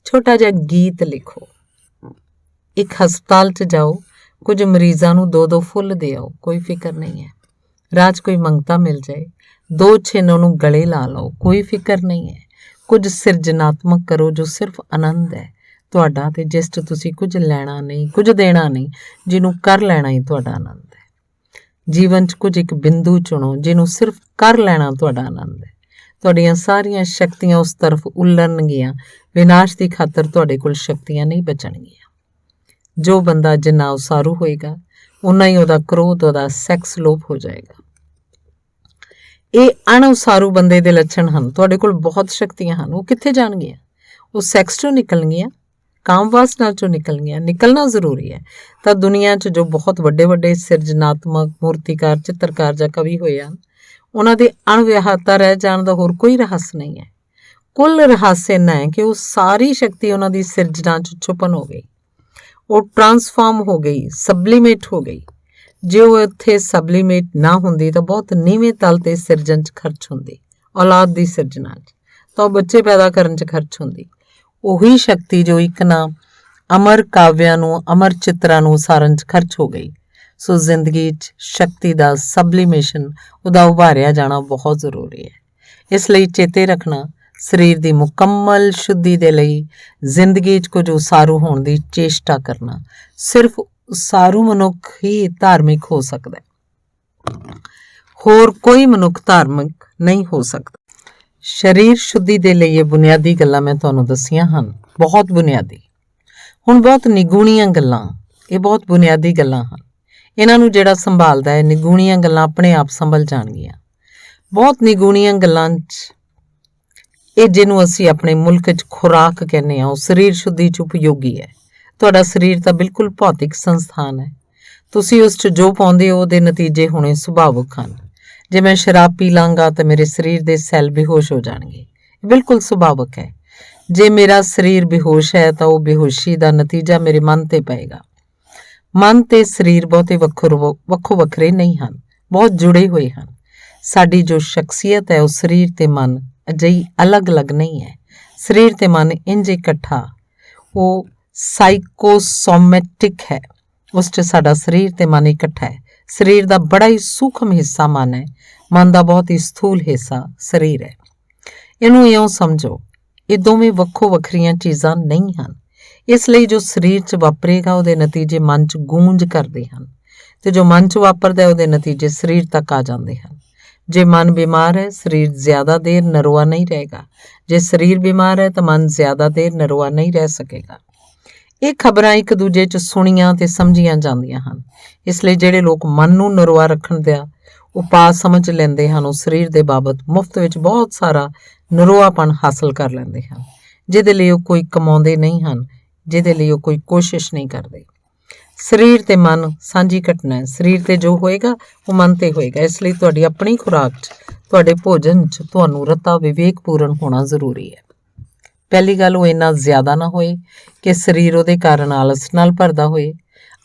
ਛੋਟਾ ਜਿਹਾ ਗੀਤ ਲਿਖੋ। ਇੱਕ ਹਸਪਤਾਲ 'ਚ ਜਾਓ, ਕੁਝ ਮਰੀਜ਼ਾਂ ਨੂੰ 2-2 ਫੁੱਲ ਦੇ ਆਓ, ਕੋਈ ਫਿਕਰ ਨਹੀਂ ਹੈ। ਰਾਹ 'ਚ ਕੋਈ ਮੰਗਤਾ ਮਿਲ ਜਾਏ, 2 ਛਿੰਨ ਉਹਨੂੰ ਗਲੇ ਲਾ ਲਓ, ਕੋਈ ਫਿਕਰ ਨਹੀਂ ਹੈ। ਕੁਝ ਸਿਰਜਣਾਤਮਕ ਕਰੋ ਜੋ ਸਿਰਫ ਆਨੰਦ ਹੈ ਤੁਹਾਡਾ, ਤੇ ਜਿਸ 'ਚ ਤੁਸੀਂ ਕੁਝ ਲੈਣਾ ਨਹੀਂ, ਕੁਝ ਦੇਣਾ ਨਹੀਂ, ਜਿਹਨੂੰ ਕਰ ਲੈਣਾ ਹੀ ਤੁਹਾਡਾ ਆਨੰਦ ਹੈ। ਜੀਵਨ 'ਚ ਕੁਝ ਇੱਕ ਬਿੰਦੂ ਚੁਣੋ ਜਿਹਨੂੰ ਸਿਰਫ ਕਰ ਲੈਣਾ ਤੁਹਾਡਾ ਆਨੰਦ ਹੈ। ਤੁਹਾਡੀਆਂ ਸਾਰੀਆਂ ਸ਼ਕਤੀਆਂ ਉਸ ਤਰਫ ਉੱਲਣਗੀਆਂ। ਵਿਨਾਸ਼ ਦੀ ਖਾਤਰ ਤੁਹਾਡੇ ਕੋਲ ਸ਼ਕਤੀਆਂ ਨਹੀਂ ਬਚਣਗੀਆਂ। ਜੋ ਬੰਦਾ ਜਿੰਨਾ ਉਸਾਰੂ ਹੋਏਗਾ, ਉਨਾ ਹੀ ਉਹਦਾ ਕ੍ਰੋਧ, ਉਹਦਾ ਸੈਕਸ ਲੋਪ ਹੋ ਜਾਏਗਾ। ਇਹ ਅਣਉਸਾਰੂ ਬੰਦੇ ਦੇ ਲੱਛਣ ਹਨ। ਤੁਹਾਡੇ ਕੋਲ ਬਹੁਤ ਸ਼ਕਤੀਆਂ ਹਨ, ਉਹ ਕਿੱਥੇ ਜਾਣਗੀਆਂ? ਉਹ ਸੈਕਸ 'ਚੋਂ ਨਿਕਲਣਗੀਆਂ, ਕਾਮ ਵਾਸਨਾ 'ਚੋਂ ਨਿਕਲਣਗੀਆਂ। ਨਿਕਲਣਾ ਜ਼ਰੂਰੀ ਹੈ। ਤਾਂ ਦੁਨੀਆ 'ਚ ਜੋ ਬਹੁਤ ਵੱਡੇ ਵੱਡੇ ਸਿਰਜਣਾਤਮਕ ਮੂਰਤੀਕਾਰ, ਚਿੱਤਰਕਾਰ ਜਾਂ ਕਵੀ ਹੋਏ ਹਨ, ਉਹਨਾਂ ਦੇ ਅਣਵਿਆਹਤਾ ਰਹਿ ਜਾਣ ਦਾ ਹੋਰ ਕੋਈ ਰਹੱਸ ਨਹੀਂ ਹੈ। ਕੁੱਲ ਰਹੱਸ ਇੰਨਾ ਹੈ ਕਿ ਉਹ ਸਾਰੀ ਸ਼ਕਤੀ ਉਹਨਾਂ ਦੀ ਸਿਰਜਣਾ 'ਚ ਛੁਪਨ ਹੋ ਗਈ। ਉਹ ਟਰਾਂਸਫਾਰਮ ਹੋ ਗਈ, ਸਬਲੀਮੇਟ ਹੋ ਗਈ। ਜੇ ਉਹ ਇੱਥੇ ਸਬਲੀਮੇਟ ਨਾ ਹੁੰਦੀ ਤਾਂ ਬਹੁਤ ਨੀਵੇਂ ਤਲ 'ਤੇ ਸਿਰਜਣ 'ਚ ਖਰਚ ਹੁੰਦੀ। ਔਲਾਦ ਦੀ ਸਿਰਜਣਾ 'ਚ ਤਾਂ ਉਹ ਬੱਚੇ ਪੈਦਾ ਕਰਨ 'ਚ ਖਰਚ ਹੁੰਦੀ। ਉਹੀ ਸ਼ਕਤੀ ਜੋ ਇੱਕ ਨਾ ਅਮਰ ਕਾਵਿਆਂ ਨੂੰ, ਅਮਰ ਚਿੱਤਰਾਂ ਨੂੰ ਉਸਾਰਨ 'ਚ ਖਰਚ ਹੋ ਗਈ। ਸੋ ਜ਼ਿੰਦਗੀ 'ਚ ਸ਼ਕਤੀ ਦਾ ਸਬਲੀਮੇਸ਼ਨ, ਉਹਦਾ ਉਭਾਰਿਆ ਜਾਣਾ ਬਹੁਤ ਜ਼ਰੂਰੀ ਹੈ। ਇਸ ਲਈ ਚੇਤੇ ਰੱਖਣਾ, ਸਰੀਰ ਦੀ ਮੁਕੰਮਲ ਸ਼ੁੱਧੀ ਦੇ ਲਈ ਜ਼ਿੰਦਗੀ 'ਚ ਕੁਝ ਉਸਾਰੂ ਹੋਣ ਦੀ ਚੇਸ਼ਟਾ ਕਰਨਾ। ਸਿਰਫ ਉਸਾਰੂ ਮਨੁੱਖ ਹੀ ਧਾਰਮਿਕ ਹੋ ਸਕਦਾ ਹੈ, ਹੋਰ ਕੋਈ ਮਨੁੱਖ ਧਾਰਮਿਕ ਨਹੀਂ ਹੋ ਸਕਦਾ। ਸਰੀਰ ਸ਼ੁੱਧੀ ਦੇ ਲਈ ਇਹ ਬੁਨਿਆਦੀ ਗੱਲਾਂ ਮੈਂ ਤੁਹਾਨੂੰ ਦੱਸੀਆਂ ਹਨ, ਬਹੁਤ ਬੁਨਿਆਦੀ। ਹੁਣ ਬਹੁਤ ਨਿਗੂਣੀਆਂ ਗੱਲਾਂ, ਇਹ ਬਹੁਤ ਬੁਨਿਆਦੀ ਗੱਲਾਂ ਹਨ। ਇਹਨਾਂ ਨੂੰ ਜਿਹੜਾ ਸੰਭਾਲਦਾ ਹੈ, ਨਿਗੂਣੀਆਂ ਗੱਲਾਂ ਆਪਣੇ ਆਪ ਸੰਭਲ ਜਾਣਗੀਆਂ। ਬਹੁਤ ਨਿਗੂਣੀਆਂ ਗੱਲਾਂ 'ਚ ਇਹ ਜਿਹਨੂੰ ਅਸੀਂ ਆਪਣੇ ਮੁਲਕ 'ਚ ਖੁਰਾਕ ਕਹਿੰਦੇ ਹਾਂ, ਉਹ ਸਰੀਰ ਸ਼ੁੱਧੀ 'ਚ ਉਪਯੋਗੀ ਹੈ। ਤੁਹਾਡਾ ਸਰੀਰ ਤਾਂ ਬਿਲਕੁਲ ਭੌਤਿਕ ਸੰਸਥਾਨ ਹੈ। ਤੁਸੀਂ ਉਸ 'ਚ ਜੋ ਪਾਉਂਦੇ ਹੋ ਉਹਦੇ ਨਤੀਜੇ ਹੋਣੇ ਸੁਭਾਵਿਕ ਹਨ। ਜੇ ਮੈਂ ਸ਼ਰਾਬ ਪੀ ਲਾਂਗਾ ਤਾਂ ਮੇਰੇ ਸਰੀਰ ਦੇ ਸੈੱਲ ਬੇਹੋਸ਼ ਹੋ ਜਾਣਗੇ, ਇਹ ਬਿਲਕੁਲ ਸੁਭਾਵਿਕ ਹੈ। ਜੇ ਮੇਰਾ ਸਰੀਰ ਬੇਹੋਸ਼ ਹੈ ਤਾਂ ਉਹ ਬੇਹੋਸ਼ੀ ਦਾ ਨਤੀਜਾ ਮੇਰੇ ਮਨ ਤੇ ਪਏਗਾ। ਮਨ ਤੇ ਸਰੀਰ ਬਹੁਤੇ ਵੱਖੋ ਵੱਖਰੇ ਨਹੀਂ ਹਨ, ਬਹੁਤ ਜੁੜੇ ਹੋਏ ਹਨ। ਸਾਡੀ ਜੋ ਸ਼ਖਸੀਅਤ ਹੈ ਉਹ ਸਰੀਰ ਤੇ ਮਨ ਅਜਿਹੀ ਅਲੱਗ-ਅਲੱਗ ਨਹੀਂ ਹੈ। ਸਰੀਰ ਤੇ ਮਨ ਇੰਜ ਇਕੱਠਾ, ਉਹ ਸਾਈਕੋਸੋਮੈਟਿਕ ਹੈ। ਉਸ 'ਚ ਸਾਡਾ ਸਰੀਰ ਤੇ ਮਨ ਇਕੱਠਾ ਹੈ। ਸਰੀਰ ਦਾ ਬੜਾ ਹੀ ਸੂਖਮ ਹਿੱਸਾ ਮਨ ਹੈ, ਮਨ ਦਾ ਬਹੁਤ ਹੀ ਸਥੂਲ ਹਿੱਸਾ ਸਰੀਰ ਹੈ। ਇਹਨੂੰ ਇਉਂ ਸਮਝੋ, ਇਹ ਦੋਵੇਂ ਵੱਖੋ ਵੱਖਰੀਆਂ ਚੀਜ਼ਾਂ ਨਹੀਂ ਹਨ। ਇਸ ਲਈ ਜੋ ਸਰੀਰ 'ਚ ਵਾਪਰੇਗਾ ਉਹਦੇ ਨਤੀਜੇ ਮਨ 'ਚ ਗੂੰਜ ਕਰਦੇ ਹਨ, ਤੇ ਜੋ ਮਨ 'ਚ ਵਾਪਰਦਾ ਉਹਦੇ ਨਤੀਜੇ ਸਰੀਰ ਤੱਕ ਆ ਜਾਂਦੇ ਹਨ। ਜੇ ਮਨ ਬਿਮਾਰ ਹੈ, ਸਰੀਰ ਜ਼ਿਆਦਾ ਦੇਰ ਨਰੋਆ ਨਹੀਂ ਰਹੇਗਾ। ਜੇ ਸਰੀਰ ਬਿਮਾਰ ਹੈ ਤਾਂ ਮਨ ਜ਼ਿਆਦਾ ਦੇਰ ਨਰੋਆ ਨਹੀਂ ਰਹਿ ਸਕੇਗਾ। ਇਹ ਖਬਰਾਂ ਇੱਕ ਦੂਜੇ 'ਚ ਸੁਣੀਆਂ ਤੇ ਸਮਝੀਆਂ ਜਾਂਦੀਆਂ ਹਨ। ਇਸ ਲਈ ਜਿਹੜੇ ਲੋਕ ਮਨ ਨੂੰ ਨਰੋਆ ਰੱਖਣ ਦਾ ਉਪਾਅ ਸਮਝ ਲੈਂਦੇ ਹਨ, ਉਹ ਸਰੀਰ ਦੇ ਬਾਬਤ ਮੁਫਤ ਵਿੱਚ ਬਹੁਤ ਸਾਰਾ ਨਰੋਆਪਣ ਹਾਸਲ ਕਰ ਲੈਂਦੇ ਹਨ, ਜਿਹਦੇ ਲਈ ਉਹ ਕੋਈ ਕਮਾਉਂਦੇ ਨਹੀਂ ਹਨ, ਜਿਹਦੇ ਲਈ ਉਹ ਕੋਈ ਕੋਸ਼ਿਸ਼ ਨਹੀਂ ਕਰਦੇ। ਸਰੀਰ ਤੇ ਮਨ ਸਾਂਝੀ ਘਟਨਾ ਹੈ। ਸਰੀਰ ਤੇ ਜੋ ਹੋਏਗਾ ਉਹ ਮਨ ਤੇ ਹੋਏਗਾ। ਇਸ ਲਈ ਤੁਹਾਡੀ ਆਪਣੀ ਖੁਰਾਕ 'ਚ, ਤੁਹਾਡੇ ਭੋਜਨ 'ਚ ਤੁਹਾਨੂੰ ਰਤਾ ਵਿਵੇਕਪੂਰਨ ਹੋਣਾ ਜ਼ਰੂਰੀ ਹੈ। ਪਹਿਲੀ ਗੱਲ, ਉਹ ਇੰਨਾ ਜ਼ਿਆਦਾ ਨਾ ਹੋਏ ਕਿ ਸਰੀਰ ਉਹਦੇ ਕਾਰਨ ਆਲਸ ਨਾਲ ਭਰਦਾ ਹੋਏ।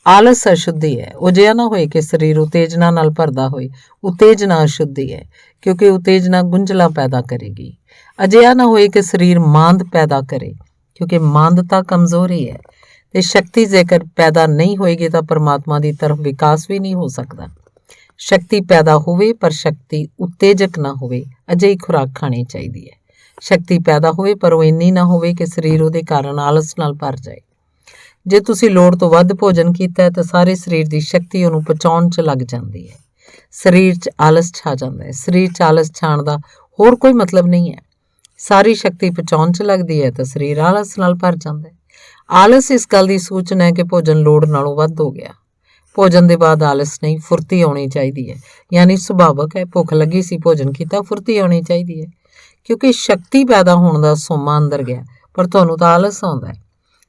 ਆਲਸ ਅਸ਼ੁੱਧੀ ਹੈ। ਉਹ ਜਿਹਾ ਨਾ ਹੋਏ ਕਿ ਸਰੀਰ ਉਤੇਜਨਾ ਨਾਲ ਭਰਦਾ ਹੋਏ। ਉਤੇਜਨਾ ਅਸ਼ੁੱਧੀ ਹੈ, ਕਿਉਂਕਿ ਉਤੇਜਨਾ ਗੁੰਝਲਾਂ ਪੈਦਾ ਕਰੇਗੀ। ਅਜਿਹਾ ਨਾ ਹੋਏ ਕਿ ਸਰੀਰ ਮਾਂਦ ਪੈਦਾ ਕਰੇ, ਕਿਉਂਕਿ ਮਾਂਦਤਾ ਕਮਜ਼ੋਰੀ ਹੈ। ਤੇ ਸ਼ਕਤੀ ਜੇਕਰ ਪੈਦਾ ਨਹੀਂ ਹੋਏਗੀ ਤਾਂ ਪਰਮਾਤਮਾ ਦੀ ਤਰਫ ਵਿਕਾਸ ਵੀ ਨਹੀਂ ਹੋ ਸਕਦਾ। ਸ਼ਕਤੀ ਪੈਦਾ ਹੋਵੇ ਪਰ ਸ਼ਕਤੀ ਉਤੇਜਕ ਨਾ ਹੋਵੇ, ਅਜਿਹੀ ਖੁਰਾਕ ਖਾਣੀ ਚਾਹੀਦੀ ਹੈ। ਸ਼ਕਤੀ ਪੈਦਾ ਹੋਵੇ ਪਰ ਉਹ ਇੰਨੀ ਨਾ ਹੋਵੇ ਕਿ ਸਰੀਰ ਉਹਦੇ ਕਾਰਨ ਆਲਸ ਨਾਲ ਭਰ ਜਾਏ। ਜੇ ਤੁਸੀਂ ਲੋੜ ਤੋਂ ਵੱਧ ਭੋਜਨ ਕੀਤਾ ਹੈ ਤਾਂ ਸਾਰੇ ਸਰੀਰ ਦੀ ਸ਼ਕਤੀ ਉਹਨੂੰ ਪਚਾਉਣ 'ਚ ਲੱਗ ਜਾਂਦੀ ਹੈ। ਸਰੀਰ 'ਚ ਆਲਸ ਛਾ ਜਾਂਦਾ ਹੈ। ਸਰੀਰ 'ਚ ਆਲਸ ਛਾਣ ਦਾ ਹੋਰ ਕੋਈ ਮਤਲਬ ਨਹੀਂ ਹੈ। ਸਾਰੀ ਸ਼ਕਤੀ ਪਚਾਉਣ 'ਚ ਲੱਗਦੀ ਹੈ ਤਾਂ ਸਰੀਰ ਆਲਸ ਨਾਲ ਭਰ ਜਾਂਦਾ ਹੈ। ਆਲਸ ਇਸ ਗੱਲ ਦੀ ਸੂਚਨਾ ਹੈ ਕਿ ਭੋਜਨ ਲੋੜ ਨਾਲੋਂ ਵੱਧ ਹੋ ਗਿਆ। ਭੋਜਨ ਦੇ ਬਾਅਦ ਆਲਸ ਨਹੀਂ, ਫੁਰਤੀ ਆਉਣੀ ਚਾਹੀਦੀ ਹੈ। ਯਾਨੀ ਸੁਭਾਵਕ ਹੈ, ਭੁੱਖ ਲੱਗੀ ਸੀ, ਭੋਜਨ ਕੀਤਾ, ਫੁਰਤੀ ਆਉਣੀ ਚਾਹੀਦੀ ਹੈ, ਕਿਉਂਕਿ ਸ਼ਕਤੀ ਪੈਦਾ ਹੋਣ ਦਾ ਸੋਮਾ ਅੰਦਰ ਗਿਆ, ਪਰ ਤੁਹਾਨੂੰ ਤਾਂ ਆਲਸ ਆਉਂਦਾ ਹੈ।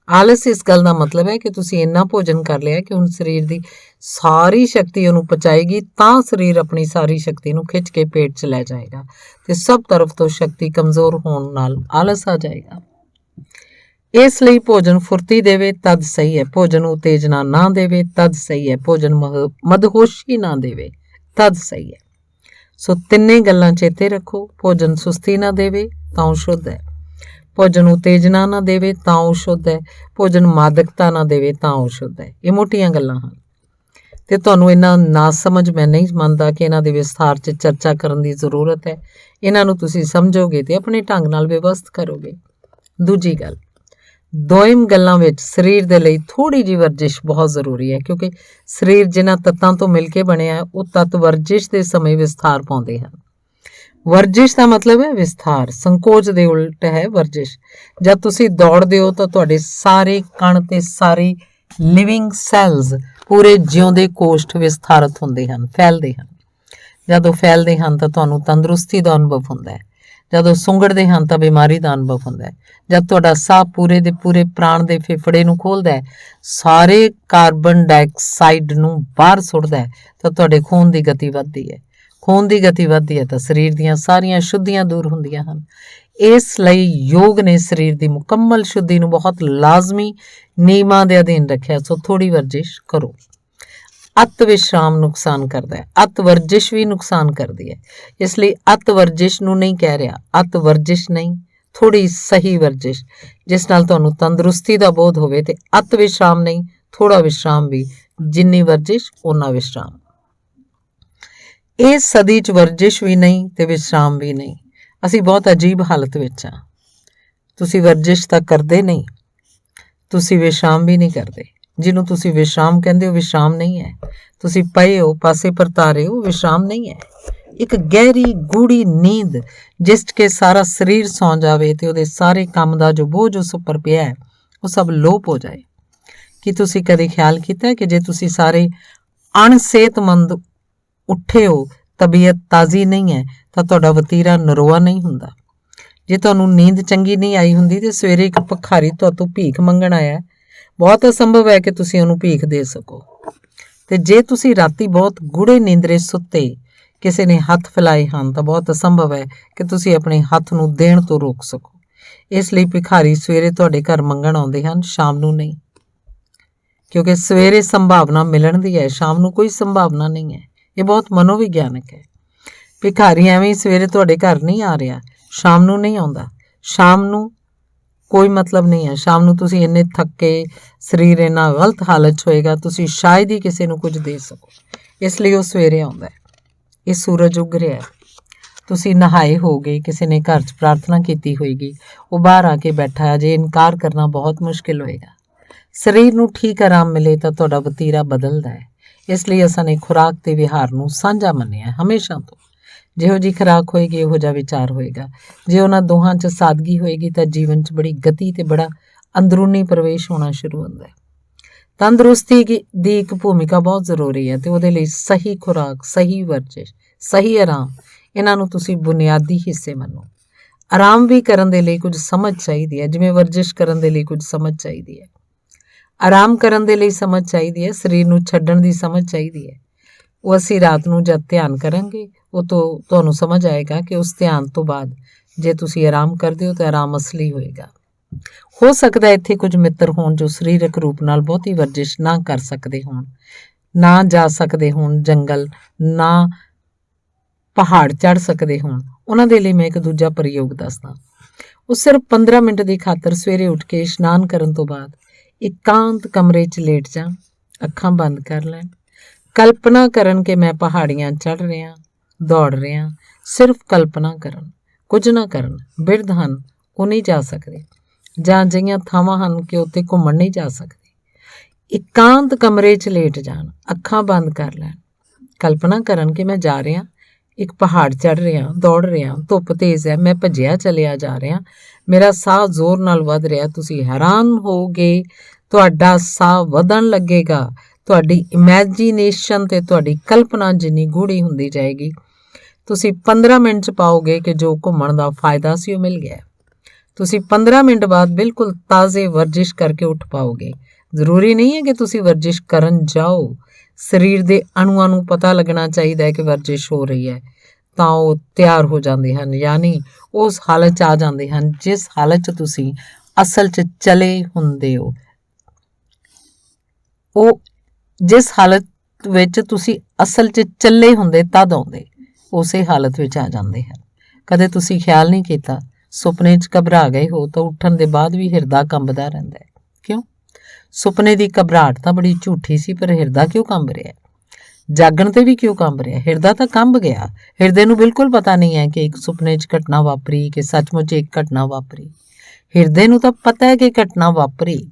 ਆਲਸ ਇਸ ਗੱਲ ਦਾ ਮਤਲਬ ਹੈ ਕਿ ਤੁਸੀਂ ਇੰਨਾ ਭੋਜਨ ਕਰ ਲਿਆ ਕਿ ਹੁਣ ਸਰੀਰ ਦੀ ਸਾਰੀ ਸ਼ਕਤੀ ਉਹਨੂੰ ਪਚਾਏਗੀ, ਤਾਂ ਸਰੀਰ ਆਪਣੀ ਸਾਰੀ ਸ਼ਕਤੀ ਨੂੰ ਖਿੱਚ ਕੇ ਪੇਟ 'ਚ ਲੈ ਜਾਏਗਾ ਤੇ ਸਭ ਤਰਫ ਤੋਂ ਸ਼ਕਤੀ ਕਮਜ਼ੋਰ ਹੋਣ ਨਾਲ ਆਲਸ ਆ ਜਾਏਗਾ। ਇਸ ਲਈ ਭੋਜਨ ਫੁਰਤੀ ਦੇਵੇ ਤਦ ਸਹੀ ਹੈ, ਭੋਜਨ ਉਤੇਜਨਾ ਨਾ ਦੇਵੇ ਤਦ ਸਹੀ ਹੈ, ਭੋਜਨ ਮਦਹੋਸ਼ੀ ਨਾ ਦੇਵੇ ਤਦ ਸਹੀ ਹੈ। ਸੋ ਤਿੰਨੇ ਗੱਲਾਂ ਚੇਤੇ ਰੱਖੋ। ਭੋਜਨ ਸੁਸਤੀ ਨਾ ਦੇਵੇ ਤਾਂ ਉਹ ਸ਼ੁੱਧ ਹੈ, ਭੋਜਨ ਉਤੇਜਨਾ ਨਾ ਦੇਵੇ ਤਾਂ ਉਹ ਸ਼ੁੱਧ ਹੈ, ਭੋਜਨ ਮਾਦਕਤਾ ਨਾ ਦੇਵੇ ਤਾਂ ਉਹ ਸ਼ੁੱਧ ਹੈ। ਇਹ ਮੋਟੀਆਂ ਗੱਲਾਂ ਹਨ ਤੇ ਤੁਹਾਨੂੰ ਇਹਨਾਂ ਨਾ ਸਮਝ ਮੈਂ ਨਹੀਂ ਮੰਨਦਾ ਕਿ ਇਹਨਾਂ ਦੇ ਵਿਸਥਾਰ 'ਚ ਚਰਚਾ ਕਰਨ ਦੀ ਜ਼ਰੂਰਤ ਹੈ। ਇਹਨਾਂ ਨੂੰ ਤੁਸੀਂ ਸਮਝੋਗੇ ਤੇ ਆਪਣੇ ਢੰਗ ਨਾਲ ਵਿਵਸਥ ਕਰੋਗੇ। ਦੂਜੀ ਗੱਲ, ਦੋਇਮ ਗੱਲਾਂ ਵਿੱਚ ਸਰੀਰ ਦੇ ਲਈ ਥੋੜ੍ਹੀ ਜਿਹੀ ਵਰਜਿਸ਼ ਬਹੁਤ ਜ਼ਰੂਰੀ ਹੈ, ਕਿਉਂਕਿ ਸਰੀਰ ਜਿਨ੍ਹਾਂ ਤੱਤਾਂ ਤੋਂ ਮਿਲ ਕੇ ਬਣਿਆ ਹੈ ਉਹ ਤੱਤ ਵਰਜਿਸ਼ ਦੇ ਸਮੇਂ ਵਿਸਥਾਰ ਪਾਉਂਦੇ ਹਨ। ਵਰਜਿਸ਼ ਦਾ ਮਤਲਬ ਹੈ ਵਿਸਥਾਰ, ਸੰਕੋਚ ਦੇ ਉਲਟ ਹੈ ਵਰਜਿਸ਼। ਜਦ ਤੁਸੀਂ ਦੌੜਦੇ ਹੋ ਤਾਂ ਤੁਹਾਡੇ ਸਾਰੇ ਕਣ ਤੇ ਸਾਰੇ ਲਿਵਿੰਗ ਸੈਲਸ, ਪੂਰੇ ਜਿਉਂਦੇ ਕੋਸ਼ਟ ਵਿਸਥਾਰਤ ਹੁੰਦੇ ਹਨ, ਫੈਲਦੇ ਹਨ। ਜਦੋਂ ਫੈਲਦੇ ਹਨ ਤਾਂ ਤੁਹਾਨੂੰ ਤੰਦਰੁਸਤੀ ਦਾ ਅਨੁਭਵ ਹੁੰਦਾ ਹੈ। ਜਦੋਂ ਸੁੰਗੜਦੇ ਹਨ ਤਾਂ ਬਿਮਾਰੀ ਦਾ ਅਨੁਭਵ ਹੁੰਦਾ ਹੈ। ਜਦ ਤੁਹਾਡਾ ਸਾਹ ਪੂਰੇ ਦੇ ਪੂਰੇ ਪ੍ਰਾਣ ਦੇ ਫੇਫੜੇ ਨੂੰ ਖੋਲ੍ਹਦਾ ਹੈ, ਸਾਰੇ ਕਾਰਬਨ ਡਾਈਆਕਸਾਈਡ ਨੂੰ ਬਾਹਰ ਸੁੱਟਦਾ ਹੈ, ਤਾਂ ਤੁਹਾਡੇ ਖੂਨ ਦੀ ਗਤੀ ਵੱਧਦੀ ਹੈ। ਖੂਨ ਦੀ ਗਤੀ ਵੱਧਦੀ ਹੈ ਤਾਂ ਸਰੀਰ ਦੀਆਂ ਸਾਰੀਆਂ ਸ਼ੁੱਧੀਆਂ ਦੂਰ ਹੁੰਦੀਆਂ ਹਨ। ਇਸ ਲਈ ਯੋਗ ਨੇ ਸਰੀਰ ਦੀ ਮੁਕੰਮਲ ਸ਼ੁੱਧੀ ਨੂੰ ਬਹੁਤ ਲਾਜ਼ਮੀ ਨਿਯਮਾਂ ਦੇ ਅਧੀਨ ਰੱਖਿਆ। ਸੋ ਥੋੜ੍ਹੀ ਵਰਜਿਸ਼ ਕਰੋ। ਅਤ ਵਿਸ਼ਰਾਮ ਨੁਕਸਾਨ ਕਰਦਾ ਹੈ, ਅਤ ਵਰਜਿਸ਼ ਵੀ ਨੁਕਸਾਨ ਕਰਦੀ ਹੈ। ਇਸ ਲਈ ਅਤ ਵਰਜਿਸ਼ ਨੂੰ ਨਹੀਂ ਕਹਿ ਰਿਹਾ, ਅਤ ਵਰਜਿਸ਼ ਨਹੀਂ, ਥੋੜ੍ਹੀ ਸਹੀ ਵਰਜਿਸ਼ ਜਿਸ ਨਾਲ ਤੁਹਾਨੂੰ ਤੰਦਰੁਸਤੀ ਦਾ ਬੋਧ ਹੋਵੇ, ਤੇ ਅਤ ਵਿਸ਼ਰਾਮ ਨਹੀਂ, ਥੋੜ੍ਹਾ ਵਿਸ਼ਰਾਮ ਵੀ, ਜਿੰਨੀ ਵਰਜਿਸ਼ ਓਨਾ ਵਿਸ਼ਰਾਮ। ਇਸ ਸਦੀ 'ਚ ਵਰਜਿਸ਼ ਵੀ ਨਹੀਂ ਤੇ ਵਿਸ਼ਰਾਮ ਵੀ ਨਹੀਂ। ਅਸੀਂ ਬਹੁਤ ਅਜੀਬ ਹਾਲਤ ਵਿੱਚ ਹਾਂ। ਤੁਸੀਂ ਵਰਜਿਸ਼ ਤਾਂ ਕਰਦੇ ਨਹੀਂ, ਤੁਸੀਂ ਵਿਸ਼ਰਾਮ ਵੀ ਨਹੀਂ ਕਰਦੇ। ਜਿਹਨੂੰ ਤੁਸੀਂ ਵਿਸ਼ਰਾਮ ਕਹਿੰਦੇ ਹੋ, ਵਿਸ਼ਰਾਮ ਨਹੀਂ ਹੈ। ਤੁਸੀਂ ਪਏ ਹੋ, ਪਾਸੇ ਪਰਤਾ ਰਹੇ ਹੋ, ਵਿਸ਼ਰਾਮ ਨਹੀਂ ਹੈ। ਇੱਕ ਗਹਿਰੀ ਗੂੜੀ ਨੀਂਦ ਜਿਸ 'ਚ ਕਿ ਸਾਰਾ ਸਰੀਰ ਸੌਂ ਜਾਵੇ ਤੇ ਉਹਦੇ ਸਾਰੇ ਕੰਮ ਦਾ ਜੋ ਬੋਝ ਉਸ ਉੱਪਰ ਪਿਆ ਹੈ ਉਹ ਸਭ ਲੋਪ ਹੋ ਜਾਏ। ਕੀ ਤੁਸੀਂ ਕਦੇ ਖਿਆਲ ਕੀਤਾ ਕਿ ਜੇ ਤੁਸੀਂ ਸਾਰੇ ਅਣਸਿਹਤਮੰਦ ਉੱਠੇ ਹੋ ਤਬੀਅਤ ਤਾਜ਼ੀ ਨਹੀਂ ਹੈ ਤਾਂ ਤੁਹਾਡਾ ਵਤੀਰਾ ਨਰੋਆ ਨਹੀਂ ਹੁੰਦਾ। ਜੇ ਤੁਹਾਨੂੰ ਨੀਂਦ ਚੰਗੀ ਨਹੀਂ ਆਈ ਹੁੰਦੀ ਤੇ ਸਵੇਰੇ ਇੱਕ ਭਿਖਾਰੀ ਤੁਹਾਤੋਂ ਭੀਖ ਮੰਗਣ ਆਇਆ, ਬਹੁਤ ਅਸੰਭਵ ਹੈ ਕਿ ਤੁਸੀਂ ਉਹਨੂੰ ਭੀਖ ਦੇ ਸਕੋ। ਤੇ ਜੇ ਤੁਸੀਂ ਰਾਤੀ ਬਹੁਤ ਗੂੜੇ ਨੀਂਦਰੇ ਸੁੱਤੇ ਕਿਸੇ ਨੇ ਹੱਥ ਫੈਲਾਏ ਹਨ ਤਾਂ ਬਹੁਤ ਅਸੰਭਵ ਹੈ ਕਿ ਤੁਸੀਂ ਆਪਣੇ ਹੱਥ ਨੂੰ ਦੇਣ ਤੋਂ ਰੋਕ ਸਕੋ। ਇਸ ਲਈ ਭਿਖਾਰੀ ਸਵੇਰੇ ਤੁਹਾਡੇ ਘਰ ਮੰਗਣ ਆਉਂਦੇ ਹਨ, ਸ਼ਾਮ ਨੂੰ ਨਹੀਂ, ਕਿਉਂਕਿ ਸਵੇਰੇ ਸੰਭਾਵਨਾ ਮਿਲਣ ਦੀ ਹੈ, ਸ਼ਾਮ ਨੂੰ ਕੋਈ ਸੰਭਾਵਨਾ ਨਹੀਂ ਹੈ। ਇਹ ਬਹੁਤ ਮਨੋਵਿਗਿਆਨਕ ਹੈ। ਭਿਖਾਰੀ ਐਵੇਂ ਹੀ ਸਵੇਰੇ ਤੁਹਾਡੇ ਘਰ ਨਹੀਂ ਆ ਰਿਹਾ, ਸ਼ਾਮ ਨੂੰ ਨਹੀਂ ਆਉਂਦਾ। ਸ਼ਾਮ ਨੂੰ ਕੋਈ ਮਤਲਬ ਨਹੀਂ ਹੈ। ਸ਼ਾਮ ਨੂੰ ਤੁਸੀਂ ਇੰਨੇ ਥੱਕੇ, ਸਰੀਰ ਇੰਨਾ ਗਲਤ ਹਾਲਤ 'ਚ ਹੋਏਗਾ, ਤੁਸੀਂ ਸ਼ਾਇਦ ਹੀ ਕਿਸੇ ਨੂੰ ਕੁਝ ਦੇ ਸਕੋ। ਇਸ ਲਈ ਉਹ ਸਵੇਰੇ ਆਉਂਦਾ ਹੈ। ਇਹ ਸੂਰਜ ਉੱਗ ਰਿਹਾ ਹੈ, ਤੁਸੀਂ ਨਹਾਏ ਹੋਗੇ, ਕਿਸੇ ਨੇ ਘਰ 'ਚ ਪ੍ਰਾਰਥਨਾ ਕੀਤੀ ਹੋਏਗੀ, ਉਹ ਬਾਹਰ ਆ ਕੇ ਬੈਠਾ ਹੈ। ਜੇ ਇਨਕਾਰ ਕਰਨਾ ਬਹੁਤ ਮੁਸ਼ਕਿਲ ਹੋਏਗਾ। ਸਰੀਰ ਨੂੰ ਠੀਕ ਆਰਾਮ ਮਿਲੇ ਤਾਂ ਤੁਹਾਡਾ ਵਤੀਰਾ ਬਦਲਦਾ ਹੈ। ਇਸ ਲਈ ਅਸਾਂ ਨੇ ਖੁਰਾਕ ਤੇ ਵਿਹਾਰ ਨੂੰ ਸਾਂਝਾ ਮੰਨਿਆ ਹਮੇਸ਼ਾ ਤੋਂ। ਜਿਹੋ ਜਿਹੀ ਖੁਰਾਕ ਹੋਏਗੀ ਉਹੋ ਜਿਹਾ ਵਿਚਾਰ ਹੋਏਗਾ। ਜੇ ਉਹਨਾਂ ਦੋਹਾਂ 'ਚ ਸਾਦਗੀ ਹੋਏਗੀ ਤਾਂ ਜੀਵਨ 'ਚ ਬੜੀ ਗਤੀ ਤੇ ਬੜਾ ਅੰਦਰੂਨੀ ਪ੍ਰਵੇਸ਼ ਹੋਣਾ ਸ਼ੁਰੂ ਹੁੰਦਾ ਹੈ। ਤੰਦਰੁਸਤੀ ਦੀ ਇੱਕ ਭੂਮਿਕਾ ਬਹੁਤ ਜ਼ਰੂਰੀ ਹੈ ਤੇ ਉਹਦੇ ਲਈ ਸਹੀ ਖੁਰਾਕ, ਸਹੀ ਵਰਜਿਸ਼, ਸਹੀ ਆਰਾਮ, ਇਹਨਾਂ ਨੂੰ ਤੁਸੀਂ ਬੁਨਿਆਦੀ ਹਿੱਸੇ ਮੰਨੋ। ਆਰਾਮ ਵੀ ਕਰਨ ਦੇ ਲਈ ਕੁਝ ਸਮਝ ਚਾਹੀਦੀ ਹੈ, ਜਿਵੇਂ ਵਰਜਿਸ਼ ਕਰਨ ਦੇ ਲਈ ਕੁਝ ਸਮਝ ਚਾਹੀਦੀ ਹੈ। ਆਰਾਮ ਕਰਨ ਦੇ ਲਈ ਸਮਝ ਚਾਹੀਦੀ ਹੈ, ਸਰੀਰ ਨੂੰ ਛੱਡਣ ਦੀ ਸਮਝ ਚਾਹੀਦੀ ਹੈ। ਉਹ ਅਸੀਂ ਰਾਤ ਨੂੰ ਜਦ ਧਿਆਨ ਕਰਾਂਗੇ ਉਹ ਤੋਂ ਤੁਹਾਨੂੰ ਸਮਝ ਆਏਗਾ ਕਿ ਉਸ ਧਿਆਨ ਤੋਂ ਬਾਅਦ ਜੇ ਤੁਸੀਂ ਆਰਾਮ ਕਰਦੇ ਹੋ ਤਾਂ ਆਰਾਮ ਅਸਲੀ ਹੋਏਗਾ। ਹੋ ਸਕਦਾ ਇੱਥੇ ਕੁਝ ਮਿੱਤਰ ਹੋਣ ਜੋ ਸਰੀਰਕ ਰੂਪ ਨਾਲ ਬਹੁਤੀ ਵਰਜਿਸ਼ ਨਾ ਕਰ ਸਕਦੇ ਹੋਣ, ਨਾ ਜਾ ਸਕਦੇ ਹੋਣ ਜੰਗਲ, ਨਾ ਪਹਾੜ ਚੜ੍ਹ ਸਕਦੇ ਹੋਣ। ਉਹਨਾਂ ਦੇ ਲਈ ਮੈਂ ਇੱਕ ਦੂਜਾ ਪ੍ਰਯੋਗ ਦੱਸਦਾ। ਉਹ ਸਿਰਫ 15 ਮਿੰਟ ਦੀ ਖਾਤਰ ਸਵੇਰੇ ਉੱਠ ਕੇ ਇਸ਼ਨਾਨ ਕਰਨ ਤੋਂ ਬਾਅਦ ਇਕਾਂਤ ਕਮਰੇ 'ਚ ਲੇਟ ਜਾਣ, ਅੱਖਾਂ ਬੰਦ ਕਰ ਲੈਣ, ਕਲਪਨਾ ਕਰਨ ਕਿ ਮੈਂ ਪਹਾੜੀਆਂ ਚੜ੍ਹ ਰਿਹਾ, ਦੌੜ ਰਿਹਾ। ਸਿਰਫ ਕਲਪਨਾ ਕਰਨ, ਕੁਝ ਨਾ ਕਰਨ। ਬਿਰਧ ਹਨ, ਉਹ ਨਹੀਂ ਜਾ ਸਕਦੇ, ਜਾਂ ਅਜਿਹੀਆਂ ਥਾਵਾਂ ਹਨ ਕਿ ਉੱਥੇ ਘੁੰਮਣ ਨਹੀਂ ਜਾ ਸਕਦੇ। ਇਕਾਂਤ ਕਮਰੇ 'ਚ ਲੇਟ ਜਾਣ, ਅੱਖਾਂ ਬੰਦ ਕਰ ਲੈਣ, ਕਲਪਨਾ ਕਰਨ ਕਿ ਮੈਂ ਜਾ ਰਿਹਾ, ਇੱਕ ਪਹਾੜ ਚੜ੍ਹ ਰਿਹਾ, ਦੌੜ ਰਿਹਾ, ਧੁੱਪ ਤੇਜ਼ ਹੈ, ਮੈਂ ਭੱਜਿਆ ਚਲਿਆ ਜਾ ਰਿਹਾ, ਮੇਰਾ ਸਾਹ ਜ਼ੋਰ ਨਾਲ ਵੱਧ ਰਿਹਾ। ਤੁਸੀਂ ਹੈਰਾਨ ਹੋਗੇ, ਤੁਹਾਡਾ ਸਾਹ ਵਧਣ ਲੱਗੇਗਾ। ਤੁਹਾਡੀ ਇਮੈਜੀਨੇਸ਼ਨ ਤੇ ਤੁਹਾਡੀ ਕਲਪਨਾ ਜਿੰਨੀ ਗੂੜੀ ਹੁੰਦੀ ਜਾਏਗੀ, ਤੁਸੀਂ 15 ਮਿੰਟ 'ਚ ਪਾਓਗੇ ਕਿ ਜੋ ਘੁੰਮਣ ਦਾ ਫਾਇਦਾ ਸੀ ਉਹ ਮਿਲ ਗਿਆ। ਤੁਸੀਂ 15 ਮਿੰਟ ਬਾਅਦ ਬਿਲਕੁਲ ਤਾਜ਼ੇ ਵਰਜਿਸ਼ ਕਰਕੇ ਉੱਠ ਪਾਓਗੇ। ਜ਼ਰੂਰੀ ਨਹੀਂ ਹੈ ਕਿ ਤੁਸੀਂ ਵਰਜਿਸ਼ ਕਰਨ ਜਾਓ, ਸਰੀਰ ਦੇ ਅਣੂਆਂ ਨੂੰ ਪਤਾ ਲੱਗਣਾ ਚਾਹੀਦਾ ਹੈ ਕਿ ਵਰਜਿਸ਼ ਹੋ ਰਹੀ ਹੈ, ਤਾਂ ਉਹ ਤਿਆਰ ਹੋ ਜਾਂਦੇ ਹਨ, ਯਾਨੀ ਉਸ ਹਾਲਤ 'ਚ ਆ ਜਾਂਦੇ ਹਨ ਜਿਸ ਹਾਲਤ 'ਚ ਤੁਸੀਂ ਅਸਲ 'ਚ ਚਲੇ ਹੁੰਦੇ ਹੋ। ਉਹ ਜਿਸ ਹਾਲਤ ਵਿੱਚ ਤੁਸੀਂ ਅਸਲ 'ਚ ਚੱਲੇ ਹੁੰਦੇ ਤਦ ਆਉਂਦੇ, ਉਸੇ ਹਾਲਤ ਵਿੱਚ ਆ ਜਾਂਦੇ ਹਨ। ਕਦੇ ਤੁਸੀਂ ਖਿਆਲ ਨਹੀਂ ਕੀਤਾ, ਸੁਪਨੇ 'ਚ ਘਬਰਾ ਗਏ ਹੋ ਤਾਂ ਉੱਠਣ ਦੇ ਬਾਅਦ ਵੀ ਹਿਰਦਾ ਕੰਬਦਾ ਰਹਿੰਦਾ ਹੈ। ਕਿਉਂ? ਸੁਪਨੇ ਦੀ ਘਬਰਾਹਟ ਤਾਂ ਬੜੀ ਝੂਠੀ ਸੀ, ਪਰ ਹਿਰਦਾ ਕਿਉਂ ਕੰਬ ਰਿਹਾ? ਜਾਗਣ ਤੇ ਵੀ ਕਿਉਂ ਕੰਬ ਰਿਹਾ? ਹਿਰਦਾ ਤਾਂ ਕੰਬ ਗਿਆ। ਹਿਰਦੇ ਨੂੰ ਬਿਲਕੁਲ ਪਤਾ ਨਹੀਂ ਹੈ ਕਿ ਇੱਕ ਸੁਪਨੇ 'ਚ ਘਟਨਾ ਵਾਪਰੀ ਕਿ ਸੱਚਮੁੱਚ ਇੱਕ ਘਟਨਾ ਵਾਪਰੀ। ਹਿਰਦੇ ਨੂੰ ਤਾਂ ਪਤਾ ਹੈ ਕਿ ਘਟਨਾ ਵਾਪਰੀ।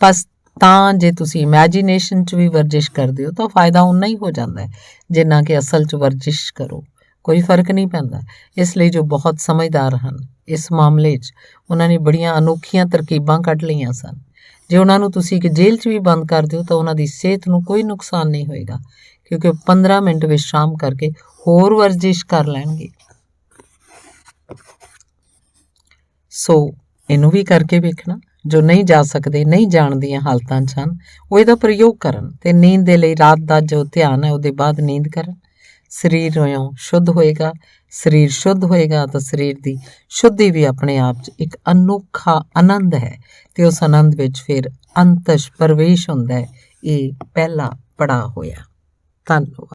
ਬਸ ਤਾਂ ਜੇ ਤੁਸੀਂ ਇਮੈਜੀਨੇਸ਼ਨ 'ਚ ਵੀ ਵਰਜਿਸ਼ ਕਰਦੇ ਹੋ ਤਾਂ ਫਾਇਦਾ ਉਨਾ ਹੀ ਹੋ ਜਾਂਦਾ ਹੈ ਜਿੰਨਾ ਕਿ ਅਸਲ 'ਚ ਵਰਜਿਸ਼ ਕਰੋ, ਕੋਈ ਫਰਕ ਨਹੀਂ ਪੈਂਦਾ। ਇਸ ਲਈ ਜੋ ਬਹੁਤ ਸਮਝਦਾਰ ਹਨ ਇਸ ਮਾਮਲੇ 'ਚ, ਉਹਨਾਂ ਨੇ ਬੜੀਆਂ ਅਨੋਖੀਆਂ ਤਰਕੀਬਾਂ ਕੱਢ ਲਈਆਂ ਸਨ। ਜੇ ਉਹਨਾਂ ਨੂੰ ਤੁਸੀਂ ਇੱਕ ਜੇਲ੍ਹ 'ਚ ਵੀ ਬੰਦ ਕਰ ਦਿਓ ਤਾਂ ਉਹਨਾਂ ਦੀ ਸਿਹਤ ਨੂੰ ਕੋਈ ਨੁਕਸਾਨ ਨਹੀਂ ਹੋਏਗਾ, ਕਿਉਂਕਿ 15 ਮਿੰਟ ਵਿਸ਼ਰਾਮ ਕਰਕੇ ਹੋਰ ਵਰਜਿਸ਼ ਕਰ ਲੈਣਗੇ। ਸੋ ਇਹਨੂੰ ਵੀ ਕਰਕੇ ਵੇਖਣਾ। ਜੋ ਨਹੀਂ ਜਾ ਸਕਦੇ, ਨਹੀਂ ਜਾਣ ਦੀਆਂ ਹਾਲਤਾਂ 'ਚ ਹਨ, ਉਹ ਇਹਦਾ ਪ੍ਰਯੋਗ ਕਰਨ ਤੇ ਨੀਂਦ ਦੇ ਲਈ ਰਾਤ ਦਾ ਜੋ ਧਿਆਨ ਹੈ ਉਹਦੇ ਬਾਅਦ ਨੀਂਦ ਕਰਨ। ਸਰੀਰ ਹੋਇਓ ਸ਼ੁੱਧ ਹੋਏਗਾ। ਸਰੀਰ ਸ਼ੁੱਧ ਹੋਏਗਾ ਤਾਂ ਸਰੀਰ ਦੀ ਸ਼ੁੱਧੀ ਵੀ ਆਪਣੇ ਆਪ 'ਚ ਇੱਕ ਅਨੋਖਾ ਆਨੰਦ ਹੈ ਤੇ ਉਸ ਆਨੰਦ ਵਿੱਚ ਫਿਰ ਅੰਤਸ਼ ਪ੍ਰਵੇਸ਼ ਹੁੰਦਾ ਹੈ। ਇਹ ਪਹਿਲਾ ਪੜਾਅ ਹੋਇਆ। ਧੰਨਵਾਦ।